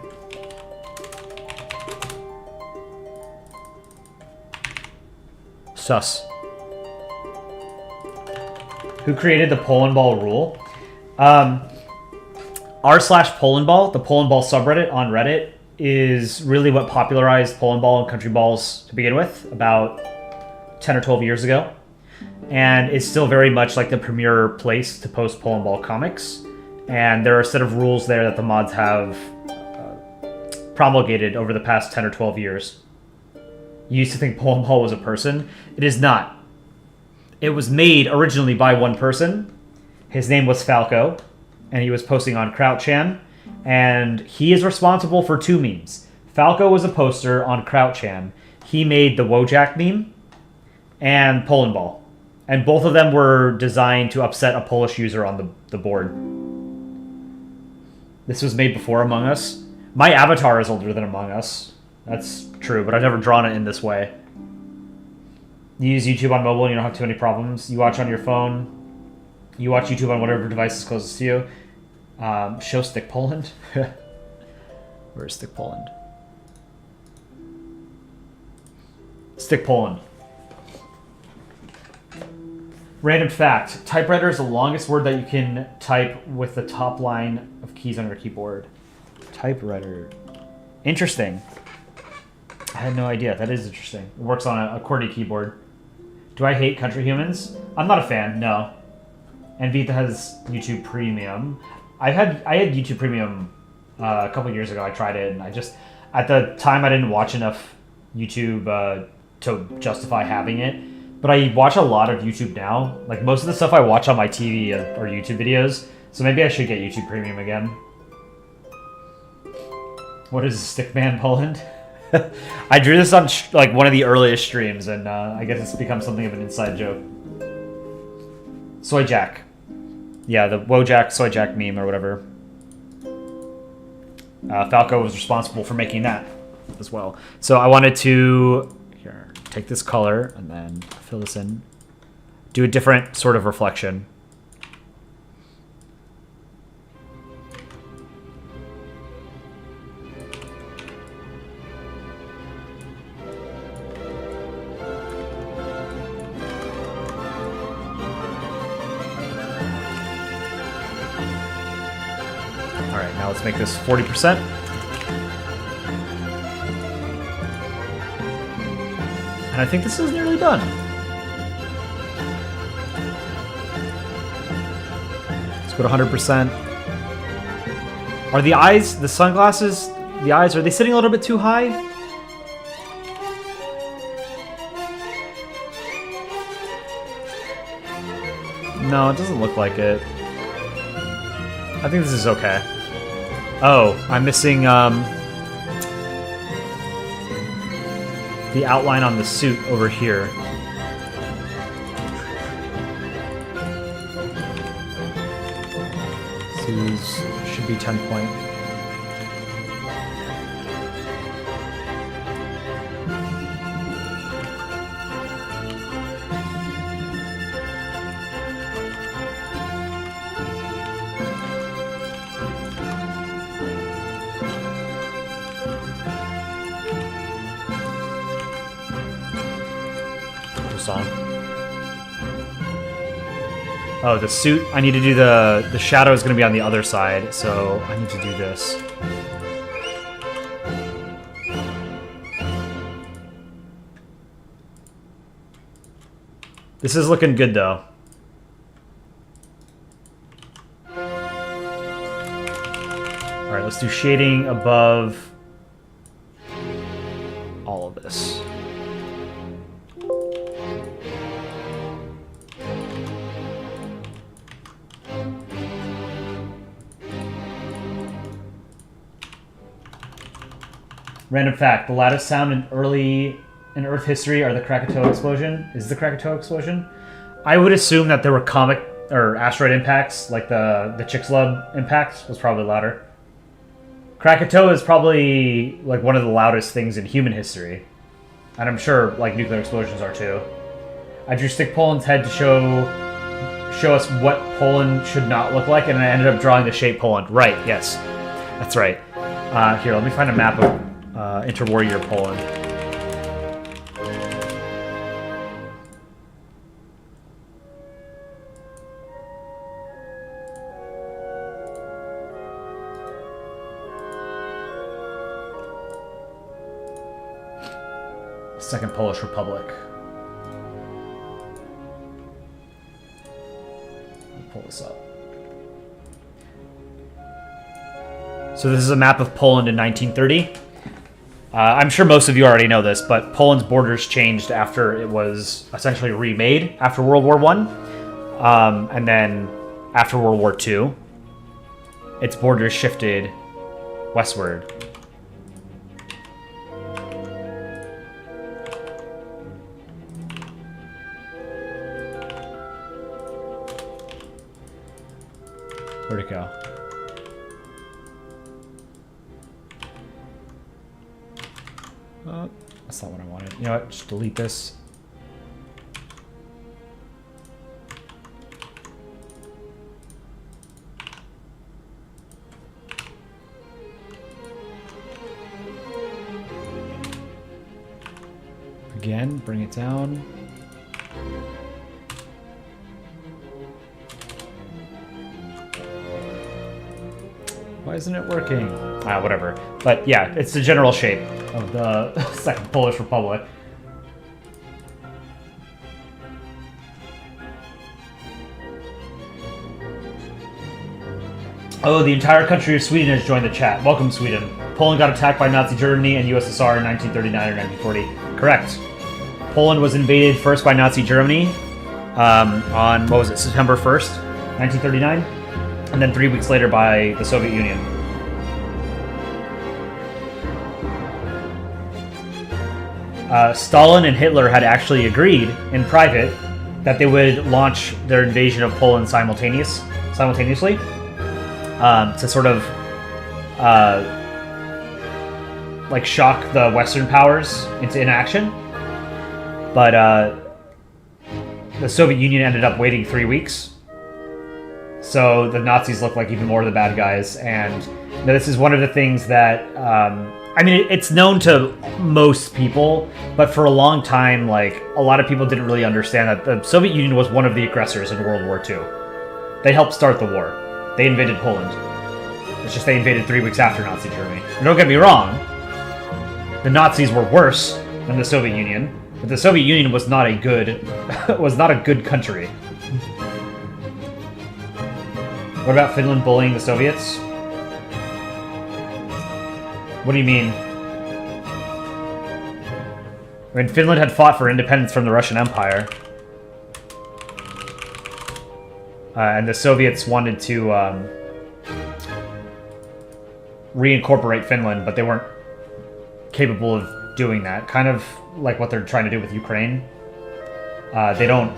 A: Sus. Who created the Polandball rule? r/Polandball, the Polandball subreddit on Reddit, is really what popularized Polandball and country balls to begin with, about 10 or 12 years ago. And it's still very much like the premier place to post Polandball comics. And there are a set of rules there that the mods have promulgated over the past 10 or 12 years. You used to think Polandball was a person. It is not. It was made originally by one person. His name was Falco, and he was posting on Crouchan. And he is responsible for 2 memes. Falco was a poster on Crouchan. He made the Wojak meme and Polandball. And both of them were designed to upset a Polish user on the board. This was made before Among Us. My avatar is older than Among Us. That's true, but I've never drawn it in this way. You use YouTube on mobile and you don't have too many problems. You watch on your phone. You watch YouTube on whatever device is closest to you. Show Stick Poland. Where's Stick Poland? Stick Poland. Random fact. Typewriter is the longest word that you can type with the top line of keys on your keyboard. Typewriter. Interesting. I had no idea. That is interesting. It works on a QWERTY keyboard. Do I hate Country Humans? I'm not a fan, no. And Vita has YouTube Premium. I had YouTube Premium a couple years ago. I tried it, and I just, at the time, I didn't watch enough YouTube to justify having it. But I watch a lot of YouTube now. Like, most of the stuff I watch on my TV are YouTube videos. So maybe I should get YouTube Premium again. What is Stickman Poland? I drew this on like one of the earliest streams, and I guess it's become something of an inside joke. Soy Jack. Yeah, the Wojak Soy Jack meme or whatever. Falco was responsible for making that as well. So I wanted to here take this color and then fill this in. Do a different sort of reflection. Alright, now let's make this 40%. And I think this is nearly done. Let's go to 100%. Are the eyes, the sunglasses, the eyes, are they sitting a little bit too high? No, it doesn't look like it. I think this is okay. Oh, I'm missing the outline on the suit over here. So these should be 10 point. song. Oh, the suit. I need to do the shadow is going to be on the other side, so I need to do this. This is looking good, though. Alright, let's do shading above all of this. Random fact, the loudest sound in Earth history are the Krakatoa explosion. Is the Krakatoa explosion? I would assume that there were comet or asteroid impacts, like the Chicxulub impact was probably louder. Krakatoa is probably like one of the loudest things in human history. And I'm sure like nuclear explosions are too. I drew Stick Poland's head to show us what Poland should not look like, and I ended up drawing the shape Poland. Right, yes. That's right. Here, let me find a map of interwar year Poland. Second Polish Republic. Let me pull this up. So this is a map of Poland in 1930. I'm sure most of you already know this, but Poland's borders changed after it was essentially remade after World War I. And then after World War II, its borders shifted westward. Where'd it go? That's not what I wanted. You know what? Just delete this. Again, bring it down. Why isn't it working? Whatever. But yeah, it's the general shape of the Second Polish Republic. Oh, the entire country of Sweden has joined the chat. Welcome, Sweden. Poland got attacked by Nazi Germany and USSR in 1939 or 1940. Correct. Poland was invaded first by Nazi Germany on, what was it, September 1st, 1939? And then 3 weeks later by the Soviet Union. Stalin and Hitler had actually agreed in private that they would launch their invasion of Poland simultaneously to sort of like shock the Western powers into inaction. But the Soviet Union ended up waiting 3 weeks. So the Nazis look like even more of the bad guys. And this is one of the things that, I mean, it's known to most people, but for a long time, like, a lot of people didn't really understand that the Soviet Union was one of the aggressors in World War II. They helped start the war. They invaded Poland. It's just they invaded 3 weeks after Nazi Germany. And don't get me wrong, the Nazis were worse than the Soviet Union, but the Soviet Union was not a good, was not a good country. What about Finland bullying the Soviets? What do you mean? I mean, Finland had fought for independence from the Russian Empire. And the Soviets wanted to reincorporate Finland, but they weren't capable of doing that. Kind of like what they're trying to do with Ukraine. They don't...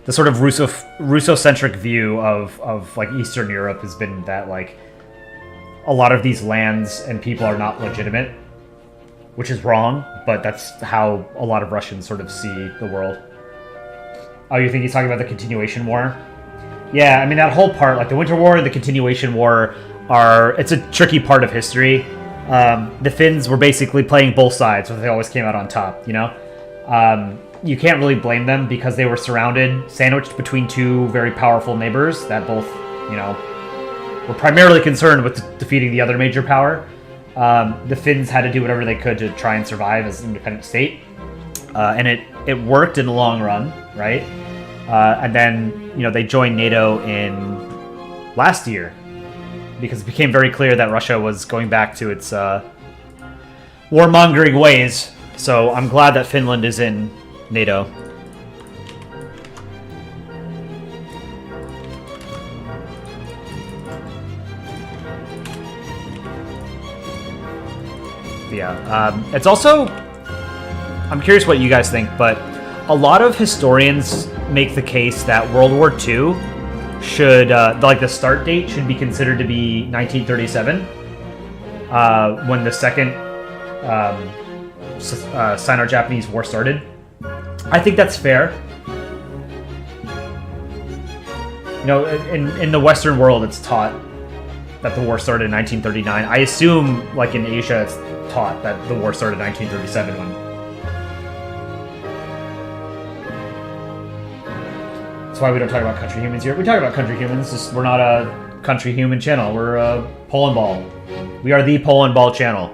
A: The sort of Russo-centric view of like Eastern Europe has been that like a lot of these lands and people are not legitimate, which is wrong, but that's how a lot of Russians sort of see the world. Oh, you think he's talking about the Continuation War? Yeah, I mean, that whole part, like the Winter War and the Continuation War, it's a tricky part of history. The Finns were basically playing both sides, so they always came out on top, you know? You can't really blame them because they were surrounded, sandwiched between two very powerful neighbors that both, were primarily concerned with defeating the other major power. The Finns had to do whatever they could to try and survive as an independent state. And it worked in the long run, right? And then, they joined NATO in last year because it became very clear that Russia was going back to its warmongering ways. So I'm glad that Finland is in NATO. Yeah, it's also... I'm curious what you guys think, but a lot of historians make the case that World War II should, the start date should be considered to be 1937, when the second Sino-Japanese War started. I think that's fair. In the Western world, it's taught that the war started in 1939. I assume, like in Asia, it's taught that the war started in 1937 when... That's why we don't talk about country humans here. We talk about country humans, just we're not a country human channel. We're a Polandball. We are the Polandball channel.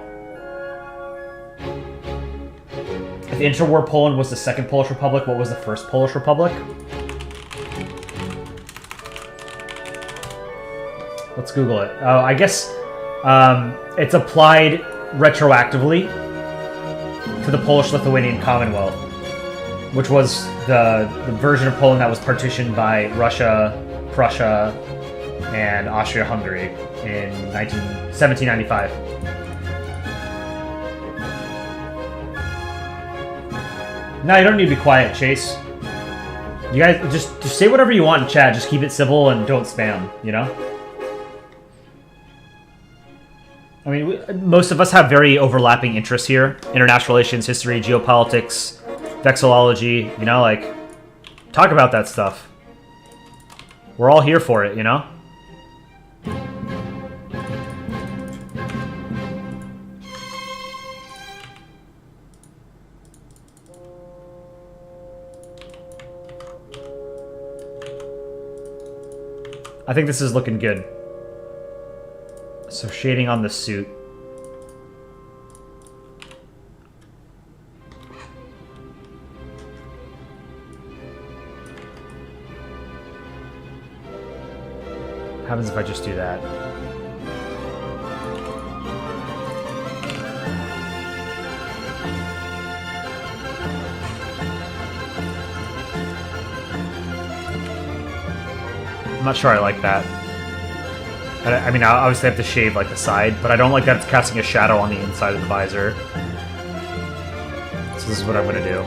A: If interwar Poland was the second Polish Republic, what was the first Polish Republic? Let's Google it. Oh, I guess it's applied retroactively to the Polish-Lithuanian Commonwealth, which was the version of Poland that was partitioned by Russia, Prussia, and Austria-Hungary in 1795. No, you don't need to be quiet, Chase. You guys just say whatever you want in chat. Just keep it civil and don't spam, I mean, most of us have very overlapping interests here. International relations, history, geopolitics, vexillology, talk about that stuff. We're all here for it, I think this is looking good. So shading on the suit. What happens if I just do that? I'm not sure I like that. I mean, I obviously have to shave, the side, but I don't like that it's casting a shadow on the inside of the visor. So this is what I'm going to do.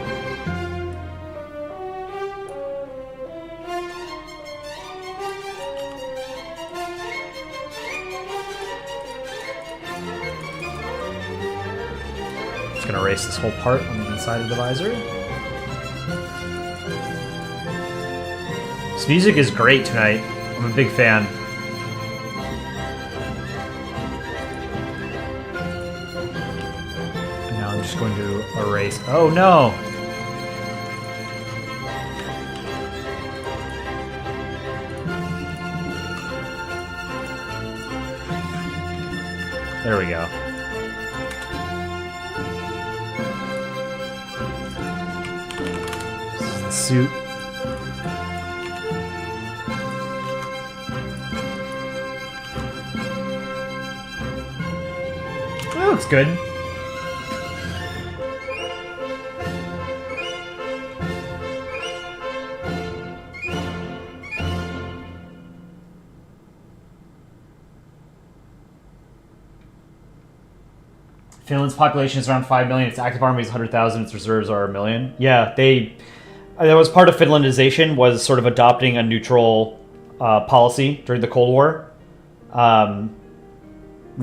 A: Just going to erase this whole part on the inside of the visor. This music is great tonight. I'm a big fan. Now I'm just going to erase. Oh no! There we go. This is the suit. That looks good. Finland's population is around 5 million. Its active army is 100,000. Its reserves are 1 million. Yeah, that was part of Finlandization, was sort of adopting a neutral policy during the Cold War.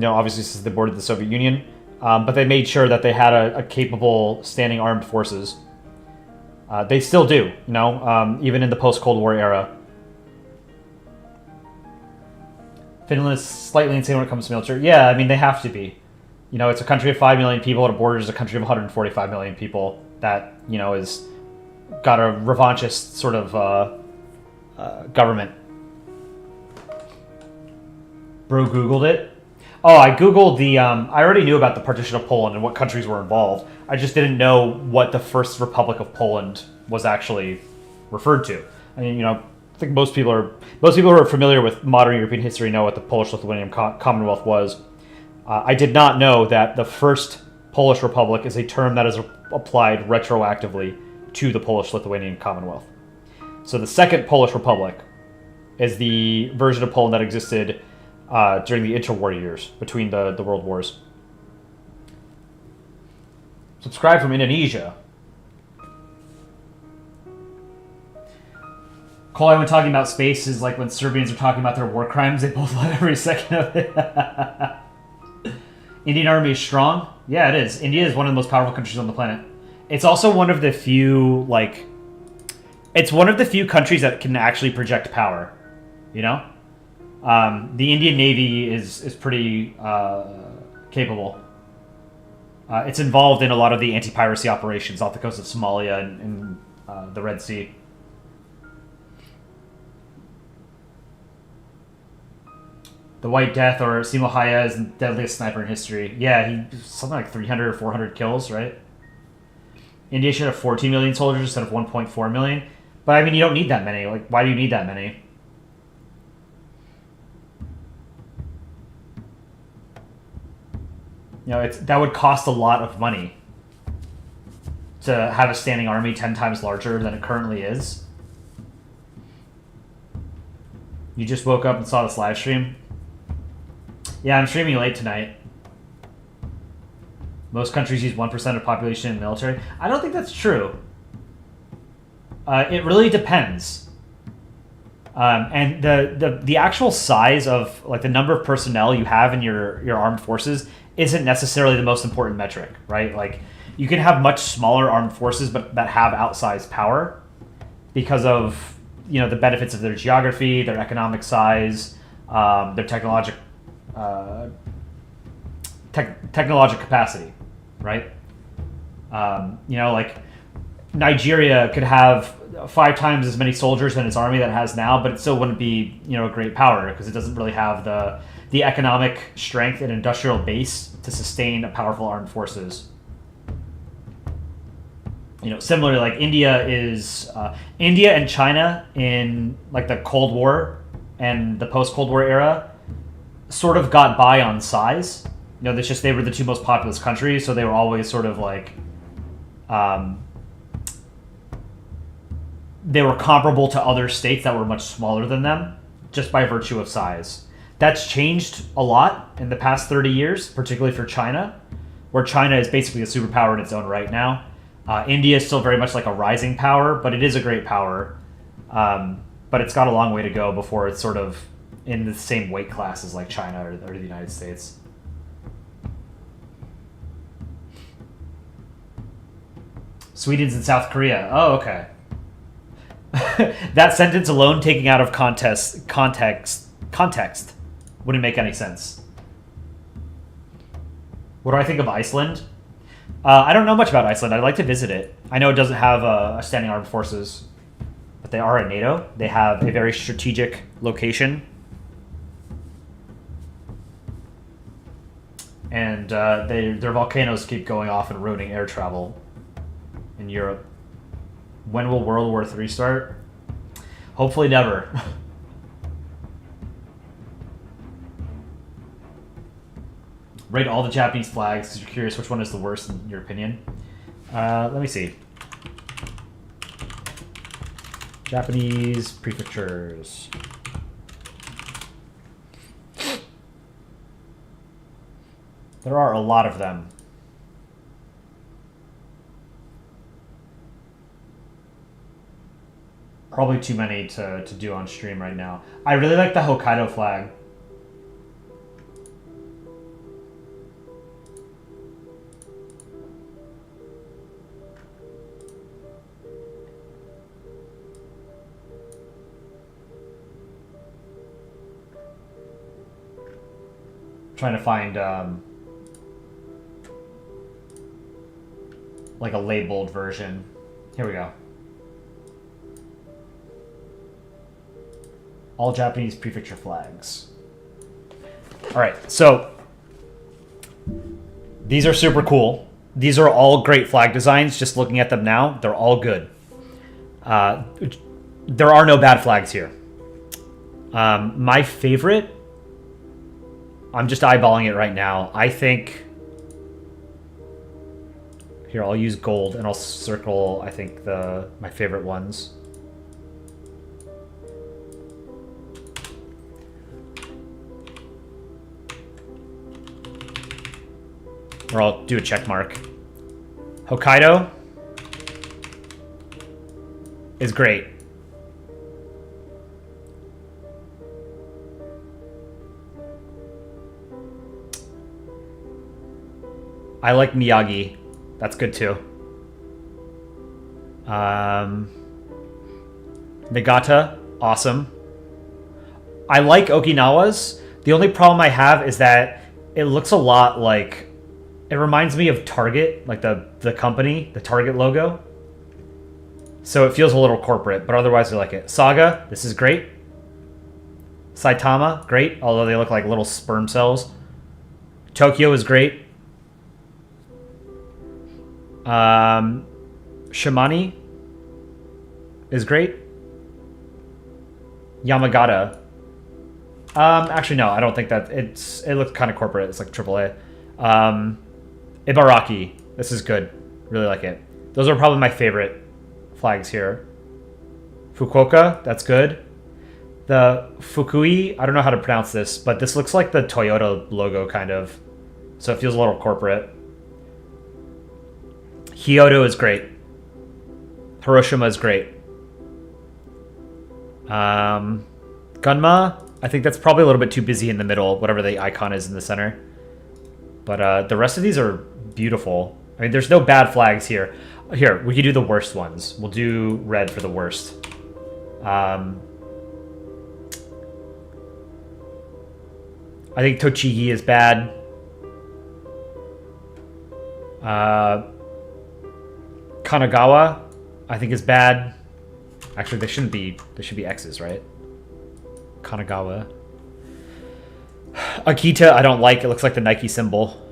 A: Obviously since they boarded the Soviet Union, but they made sure that they had a capable standing armed forces. They still do, even in the post-Cold War era. Finland is slightly insane when it comes to military. Yeah, I mean, they have to be. It's a country of 5 million people, and a border is a country of 145 million people. that, you know, is got a revanchist sort of government. Bro Googled it. Oh, I Googled the... I already knew about the partition of Poland and what countries were involved. I just didn't know what the First Republic of Poland was actually referred to. I mean, you know, I think most people who are familiar with modern European history know what the Polish-Lithuanian Commonwealth was. I did not know that the First Polish Republic is a term that is applied retroactively to the Polish-Lithuanian Commonwealth. So the Second Polish Republic is the version of Poland that existed during the interwar years between the world wars. Subscribe from Indonesia. Colin, when talking about space, is like when Serbians are talking about their war crimes, they both love every second of it. Indian army is strong. Yeah, it is. India is one of the most powerful countries on the planet. It's also one of the few, like... It's one of the few countries that can actually project power. You know? The Indian Navy is pretty capable. It's involved in a lot of the anti-piracy operations off the coast of Somalia and the Red Sea. The White Death, or Simo Haya, is the deadliest sniper in history. Yeah, he something like 300 or 400 kills, right? India should have 14 million soldiers instead of 1.4 million. But, I mean, you don't need that many. Like, why do you need that many? You know, that would cost a lot of money to have a standing army 10 times larger than it currently is. You just woke up and saw this live stream? Yeah, I'm streaming late tonight. Most countries use 1% of population in the military. I don't think that's true. It really depends. And the actual size of, like, the number of personnel you have in your armed forces isn't necessarily the most important metric, right? Like, you can have much smaller armed forces but that have outsized power because of, you know, the benefits of their geography, their economic size, their technologic capacity, right? You know, like, Nigeria could have 5 times as many soldiers than its army that it has now, but it still wouldn't be, you know, a great power because it doesn't really have the economic strength and industrial base to sustain a powerful armed forces. You know, similarly, like, India and China in, like, the Cold War and the post-Cold War era sort of got by on size. You know, they were the two most populous countries, so they were always sort of like, they were comparable to other states that were much smaller than them, just by virtue of size. That's changed a lot in the past 30 years, particularly for China, where China is basically a superpower in its own right now. India is still very much like a rising power, but it is a great power. But it's got a long way to go before it's sort of in the same weight class as like China or the United States. Sweden's in South Korea. Oh, okay. That sentence alone, taking out of context, wouldn't make any sense. What do I think of Iceland? I don't know much about Iceland. I'd like to visit it. I know it doesn't have a standing armed forces, but they are at NATO. They have a very strategic location. And their volcanoes keep going off and ruining air travel in Europe. When will World War III start? Hopefully never. Rate all the Japanese flags because you're curious which one is the worst in your opinion. Let me see. Japanese prefectures. There are a lot of them. Probably too many to do on stream right now. I really like the Hokkaido flag. Trying to find like a labeled version. Here we go. All Japanese prefecture flags. All right, so these are super cool. These are all great flag designs. Just looking at them now, they're all good. There are no bad flags here. My favorite, I'm just eyeballing it right now. I think, here, I'll use gold and I'll circle, I think, my favorite ones. Or I'll do a check mark. Hokkaido is great. I like Miyagi. That's good too. Nagata, awesome. I like Okinawa's. The only problem I have is that it looks a lot like... It reminds me of Target, like the company, the Target logo. So it feels a little corporate, but otherwise I like it. Saga, this is great. Saitama, great, although they look like little sperm cells. Tokyo is great. Shimane is great. Yamagata. Actually, no, I don't think that it looks kind of corporate. It's like AAA. Ibaraki. This is good. Really like it. Those are probably my favorite flags here. Fukuoka. That's good. The Fukui. I don't know how to pronounce this, but this looks like the Toyota logo, kind of. So it feels a little corporate. Kyoto is great. Hiroshima is great. Gunma. I think that's probably a little bit too busy in the middle, whatever the icon is in the center. But the rest of these are beautiful. I mean, there's no bad flags here. Here, we could do the worst ones. We'll do red for the worst. I think Tochigi is bad. Kanagawa, I think, is bad. Actually, they shouldn't be. They should be X's, right? Kanagawa. Akita, I don't like. It looks like the Nike symbol.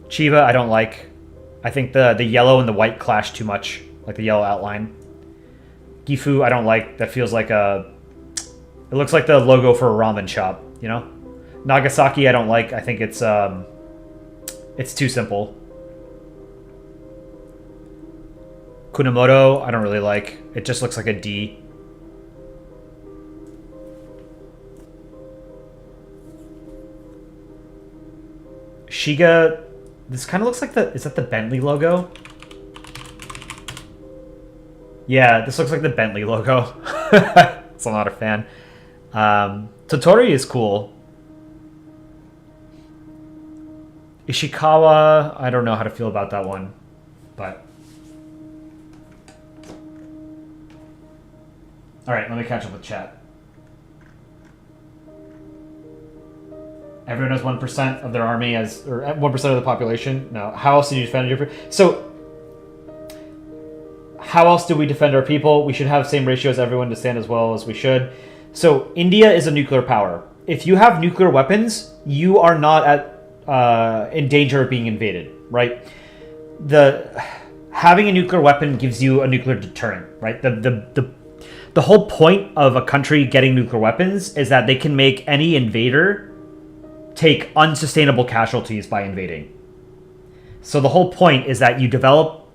A: Chiba, I don't like. I think the yellow and the white clash too much, like the yellow outline. Gifu, I don't like. That feels like a... It looks like the logo for a ramen shop, you know? Nagasaki, I don't like. I think it's too simple. Kunamoto, I don't really like. It just looks like a D. Shiga, this kind of looks like is that the Bentley logo? Yeah, this looks like the Bentley logo. So I'm not a fan. Totori is cool. Ishikawa, I don't know how to feel about that one, but... Alright, let me catch up with chat. Everyone has 1% of their army as, or 1% of the population. No. How else do you defend your... So, how else do we defend our people? We should have the same ratio as everyone to stand as well as we should. So, India is a nuclear power. If you have nuclear weapons, you are not in danger of being invaded, right? Having a nuclear weapon gives you a nuclear deterrent, right? The whole point of a country getting nuclear weapons is that they can make any invader take unsustainable casualties by invading. So the whole point is that you develop,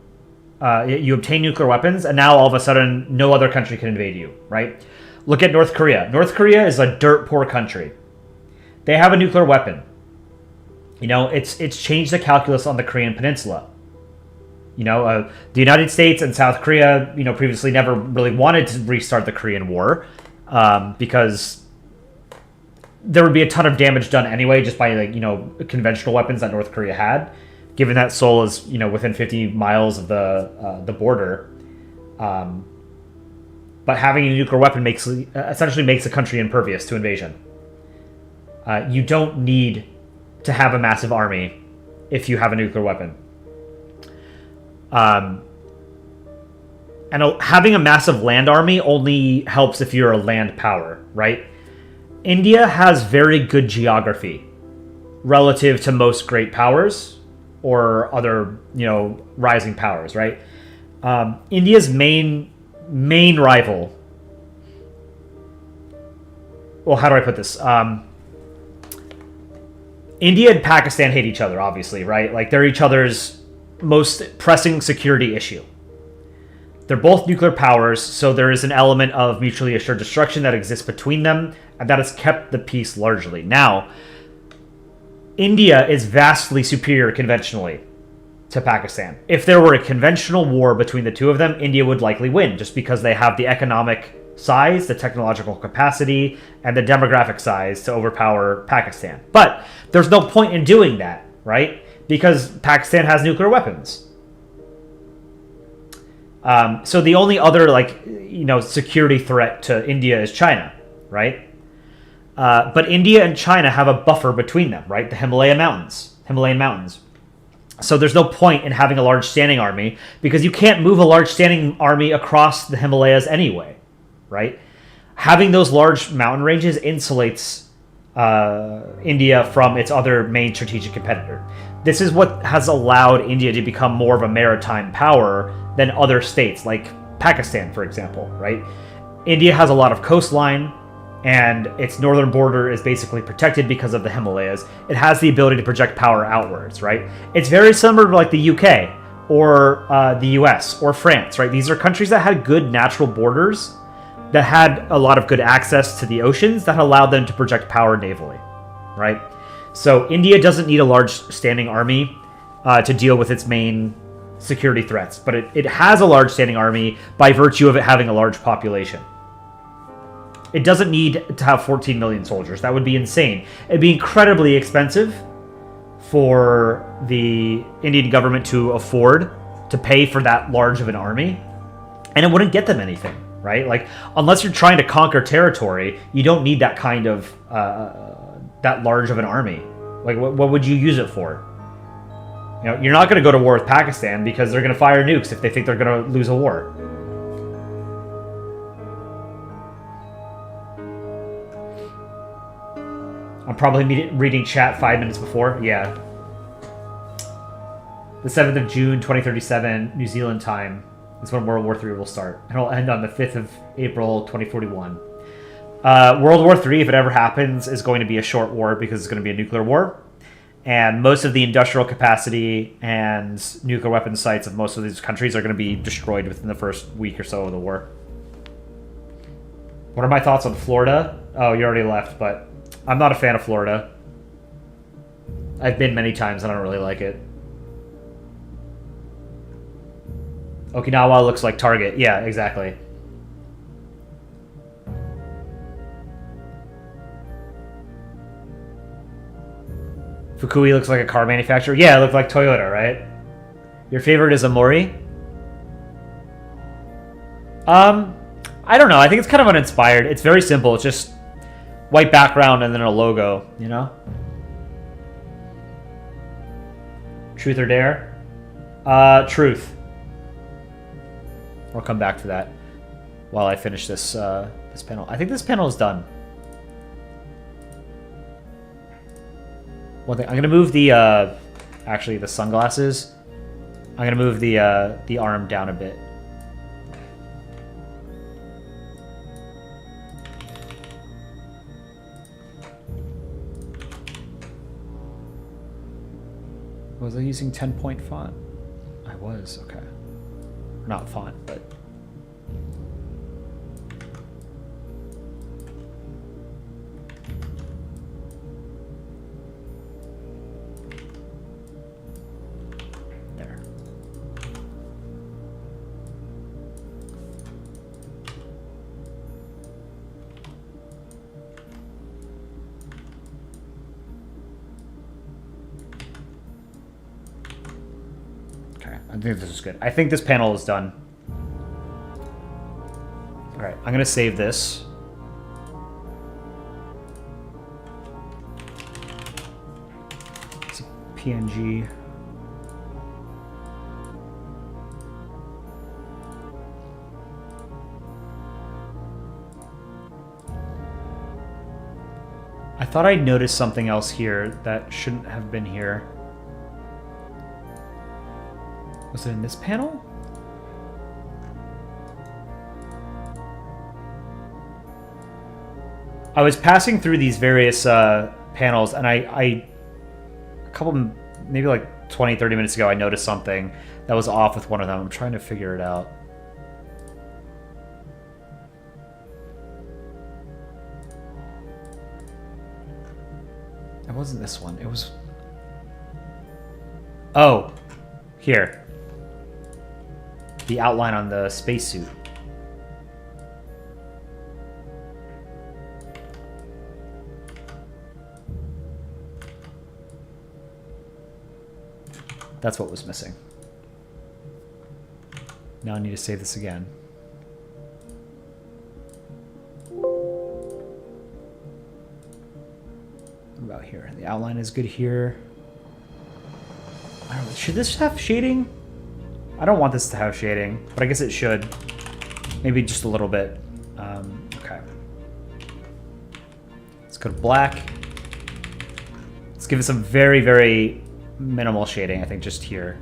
A: you obtain nuclear weapons, and now all of a sudden no other country can invade you, right? Look at North Korea. North Korea is a dirt poor country. They have a nuclear weapon. You know, it's changed the calculus on the Korean Peninsula. You know, the United States and South Korea, you know, previously never really wanted to restart the Korean War because there would be a ton of damage done anyway just by, like, you know, conventional weapons that North Korea had, given that Seoul is, you know, within 50 miles of the border. But having a nuclear weapon essentially makes a country impervious to invasion. You don't need to have a massive army if you have a nuclear weapon. Um, and having a massive land army only helps if you're a land power, right? India has very good geography relative to most great powers or other, rising powers, right? India's main rival. Well, how do I put this? India and Pakistan hate each other, obviously, right? Like, they're each other's most pressing security issue. They're both nuclear powers, so there is an element of mutually assured destruction that exists between them, and that has kept the peace largely. Now, India is vastly superior conventionally to Pakistan. If there were a conventional war between the two of them, India would likely win, just because they have the economic size, the technological capacity, and the demographic size to overpower Pakistan. But there's no point in doing that, right? Because Pakistan has nuclear weapons. So the only other, security threat to India is China, right? But India and China have a buffer between them, right? The Himalayan Mountains. So there's no point in having a large standing army, because you can't move a large standing army across the Himalayas anyway, right? Having those large mountain ranges insulates India from its other main strategic competitor. This is what has allowed India to become more of a maritime power than other states, like Pakistan, for example, right? India has a lot of coastline, and its northern border is basically protected because of the Himalayas. It has the ability to project power outwards, right? It's very similar to like the UK or the US or France, right? These are countries that had good natural borders, that had a lot of good access to the oceans, that allowed them to project power navally, right? So India doesn't need a large standing army to deal with its main security threats, but it has a large standing army by virtue of it having a large population. It doesn't need to have 14 million soldiers. That would be insane. It'd be incredibly expensive for the Indian government to afford to pay for that large of an army, and it wouldn't get them anything, right? Like, unless you're trying to conquer territory, you don't need that kind of that large of an army. Like, what would you use it for? You're not going to go to war with Pakistan because they're going to fire nukes if they think they're going to lose a war. I'm probably reading chat 5 minutes before. Yeah. The 7th of June, 2037, New Zealand time is when World War III will start. And it'll end on the 5th of April, 2041. World War III, if it ever happens, is going to be a short war because it's going to be a nuclear war. And most of the industrial capacity and nuclear weapon sites of most of these countries are going to be destroyed within the first week or so of the war. What are my thoughts on Florida? Oh, you already left, but I'm not a fan of Florida. I've been many times and I don't really like it. Okinawa looks like Target. Yeah, exactly. Fukui looks like a car manufacturer. Yeah, it looked like Toyota, right? Your favorite is Amori? I don't know. I think it's kind of uninspired. It's very simple. It's just white background and then a logo, Truth or dare? Truth. I'll come back to that while I finish this this panel. I think this panel is done. One thing, I'm gonna move the actually the sunglasses. I'm gonna move the arm down a bit. Was I using 10-point font? I was, okay. Not font, but... There. I think this is good. I think this panel is done. Alright, I'm going to save this. It's a PNG. thought I noticed something else here that shouldn't have been here. Was it in this panel? I was passing through these various panels, and a couple, maybe like 20, 30 minutes ago, I noticed something that was off with one of them. I'm trying to figure it out. It wasn't this one. It was... Oh, here. The outline on the spacesuit. That's what was missing. Now I need to save this again. What about here? The outline is good here. I don't know, should this have shading? I don't want this to have shading, but I guess it should. Maybe just a little bit. Okay. Let's go to black. Let's give it some very, very minimal shading, I think, just here.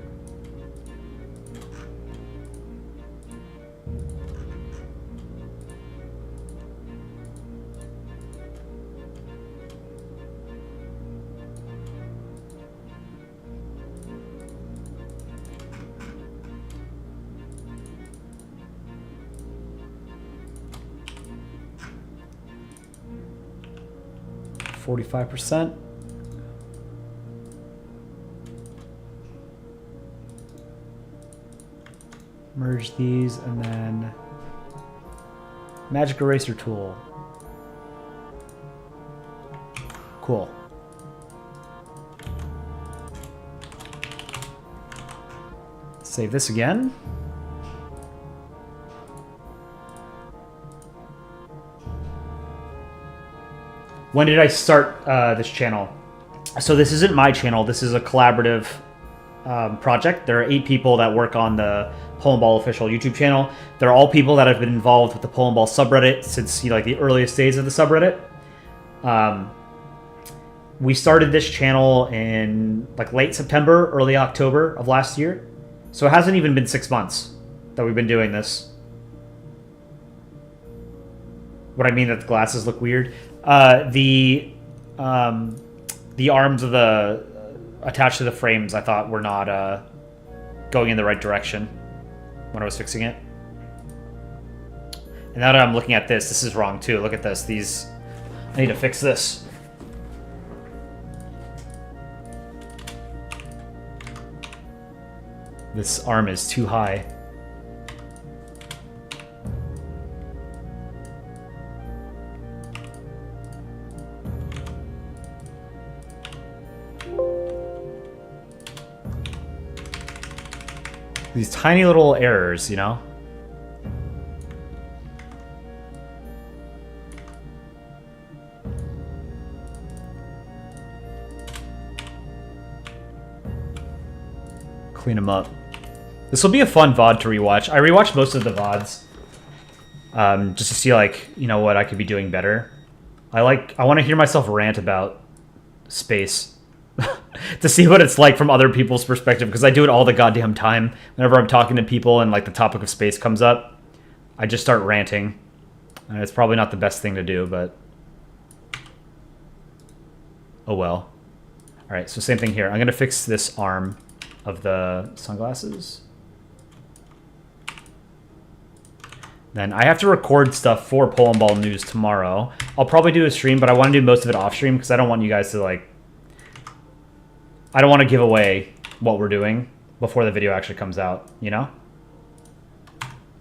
A: %. Merge these, and then magic eraser tool. Cool. Save this again. When did I start this channel? So this isn't my channel. This is a collaborative project. There are 8 people that work on the Polandball official YouTube channel. They're all people that have been involved with the Polandball subreddit since like the earliest days of the subreddit. We started this channel in like late September, early October of last year. So it hasn't even been 6 months that we've been doing this. What I mean that the glasses look weird. The arms of the attached to the frames I thought were not going in the right direction when I was fixing it. And now that I'm looking at this is wrong too. Look at this. These, I need to fix this. This arm is too high. These tiny little errors, you know? Clean them up. This will be a fun VOD to rewatch. I rewatched most of the VODs. Just to see, like, you know, what I could be doing better. I want to hear myself rant about space. To see what it's like from other people's perspective, because I do it all the goddamn time. Whenever I'm talking to people and like the topic of space comes up, I just start ranting. And it's probably not the best thing to do, but oh well. Alright, so same thing here. I'm going to fix this arm of the sunglasses. Then I have to record stuff for Polandball News tomorrow. I'll probably do a stream, but I want to do most of it off stream because I don't want you guys to like... I don't want to give away what we're doing before the video actually comes out, you know?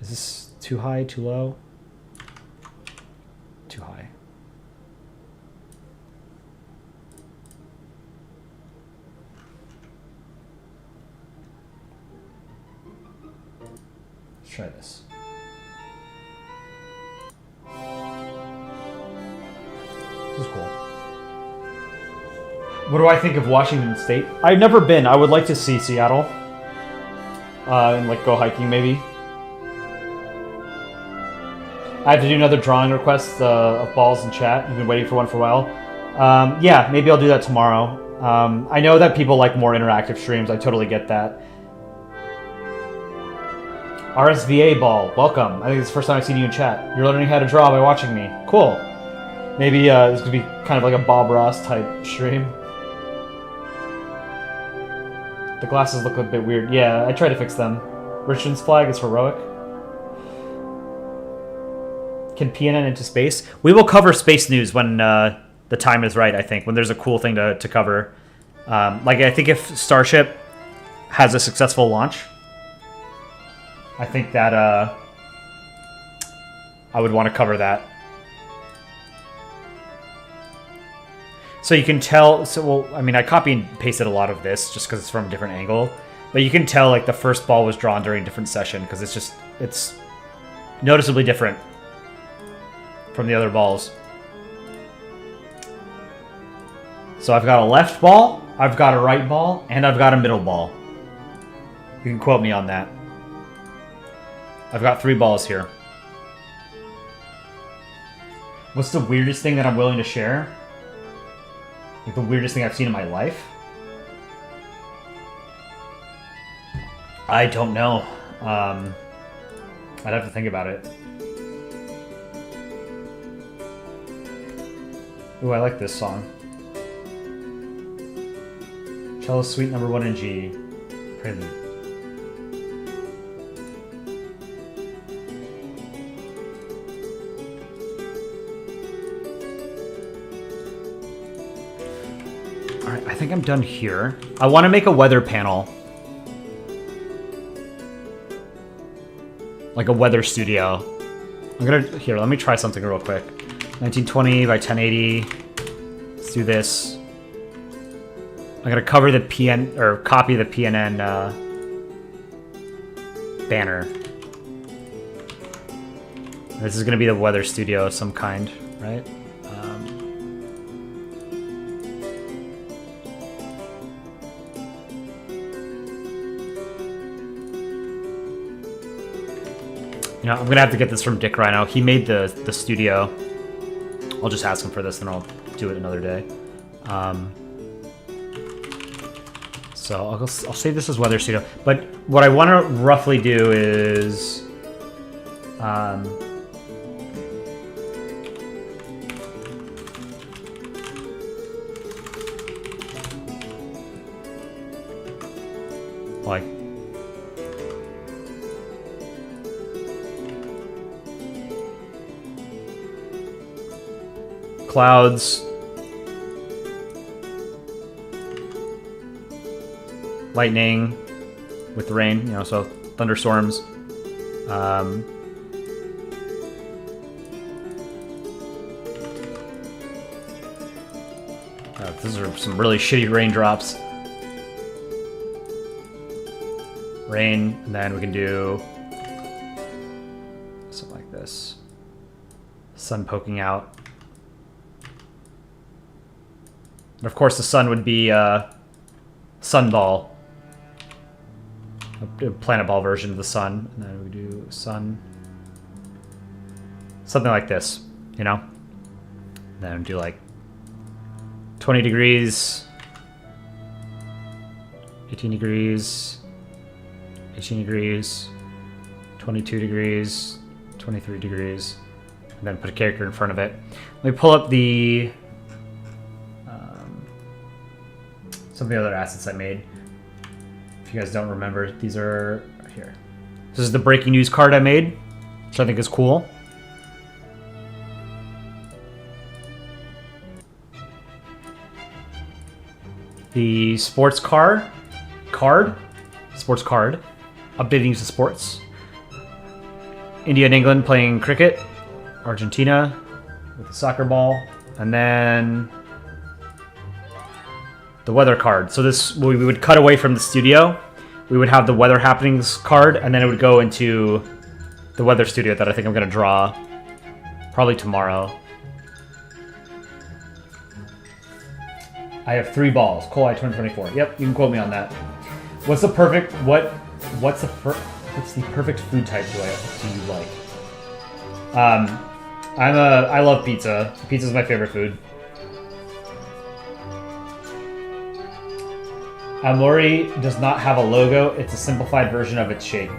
A: Is this too high, too low? Too high. Let's try this. This is cool. What do I think of Washington State? I've never been. I would like to see Seattle. And like go hiking maybe. I have to do another drawing request of balls in chat. You've been waiting for one for a while. Yeah, maybe I'll do that tomorrow. I know that people like more interactive streams. I totally get that. RSVA Ball, welcome. I think it's the first time I've seen you in chat. You're learning how to draw by watching me. Cool. Maybe this could be kind of like a Bob Ross type stream. The glasses look a bit weird. Yeah, I tried to fix them. Richmond's flag is heroic. Can PNN into space? We will cover space news when the time is right, I think. When there's a cool thing to cover. Like, I think if Starship has a successful launch, I think that I would want to cover that. So you can tell, well, I mean, I copy and pasted a lot of this just because it's from a different angle. But you can tell, like, the first ball was drawn during a different session because it's noticeably different from the other balls. So I've got a left ball, I've got a right ball, and I've got a middle ball. You can quote me on that. I've got 3 balls here. What's the weirdest thing that I'm willing to share? Like the weirdest thing I've seen in my life? I don't know. I'd have to think about it. Ooh, I like this song. Cello Suite No. 1 in G. Prelude. Alright, I think I'm done here. I want to make a weather panel. Like a weather studio. Here, let me try something real quick. 1920 by 1080. Let's do this. I'm gonna cover the PN, or copy the PNN banner. This is gonna be the weather studio of some kind, right? You know, I'm gonna have to get this from Dick Rhino. He made the studio. I'll just ask him for this, and I'll do it another day. So I'll save this as weather studio. But what I want to roughly do is, like, clouds, lightning with rain, you know, so thunderstorms. These are some really shitty raindrops. Rain, and then we can do something like this. Sun poking out. And of course the sun would be Sunball. A planet ball version of the sun. And then we do sun. Something like this, you know? And then do like 20 degrees, 18 degrees, 18 degrees, 22 degrees, 23 degrees, and then put a character in front of it. Let me pull up some of the other assets I made. If you guys don't remember, these are here. This is the breaking news card I made, which I think is cool. The sports card, updating to sports. India and England playing cricket. Argentina with the soccer ball. And then the weather card. So this, we would cut away from the studio. We would have the weather happenings card, and then it would go into the weather studio that I think I'm going to draw probably tomorrow. I have 3 balls. Koi 2024. Yep, you can quote me on that. What's the perfect food type do you like? I love pizza. Pizza is my favorite food. Amori does not have a logo. It's a simplified version of its shape.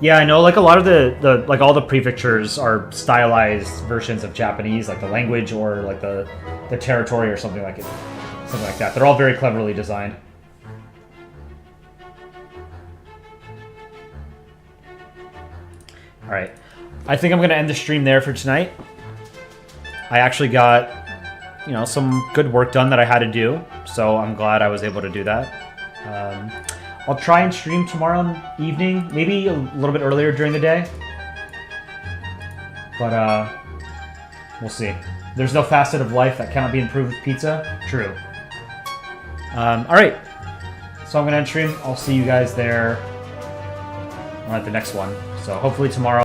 A: Yeah, I know. Like a lot of the like all the prefectures are stylized versions of Japanese, like the language or like the territory or something like that. They're all very cleverly designed. All right, I think I'm gonna end the stream there for tonight. I actually got, you know, some good work done that I had to do, so I'm glad I was able to do that. I'll try and stream tomorrow evening, maybe a little bit earlier during the day. But, we'll see. There's no facet of life that cannot be improved with pizza. True. Alright. So I'm going to end stream. I'll see you guys there at the next one. So hopefully tomorrow.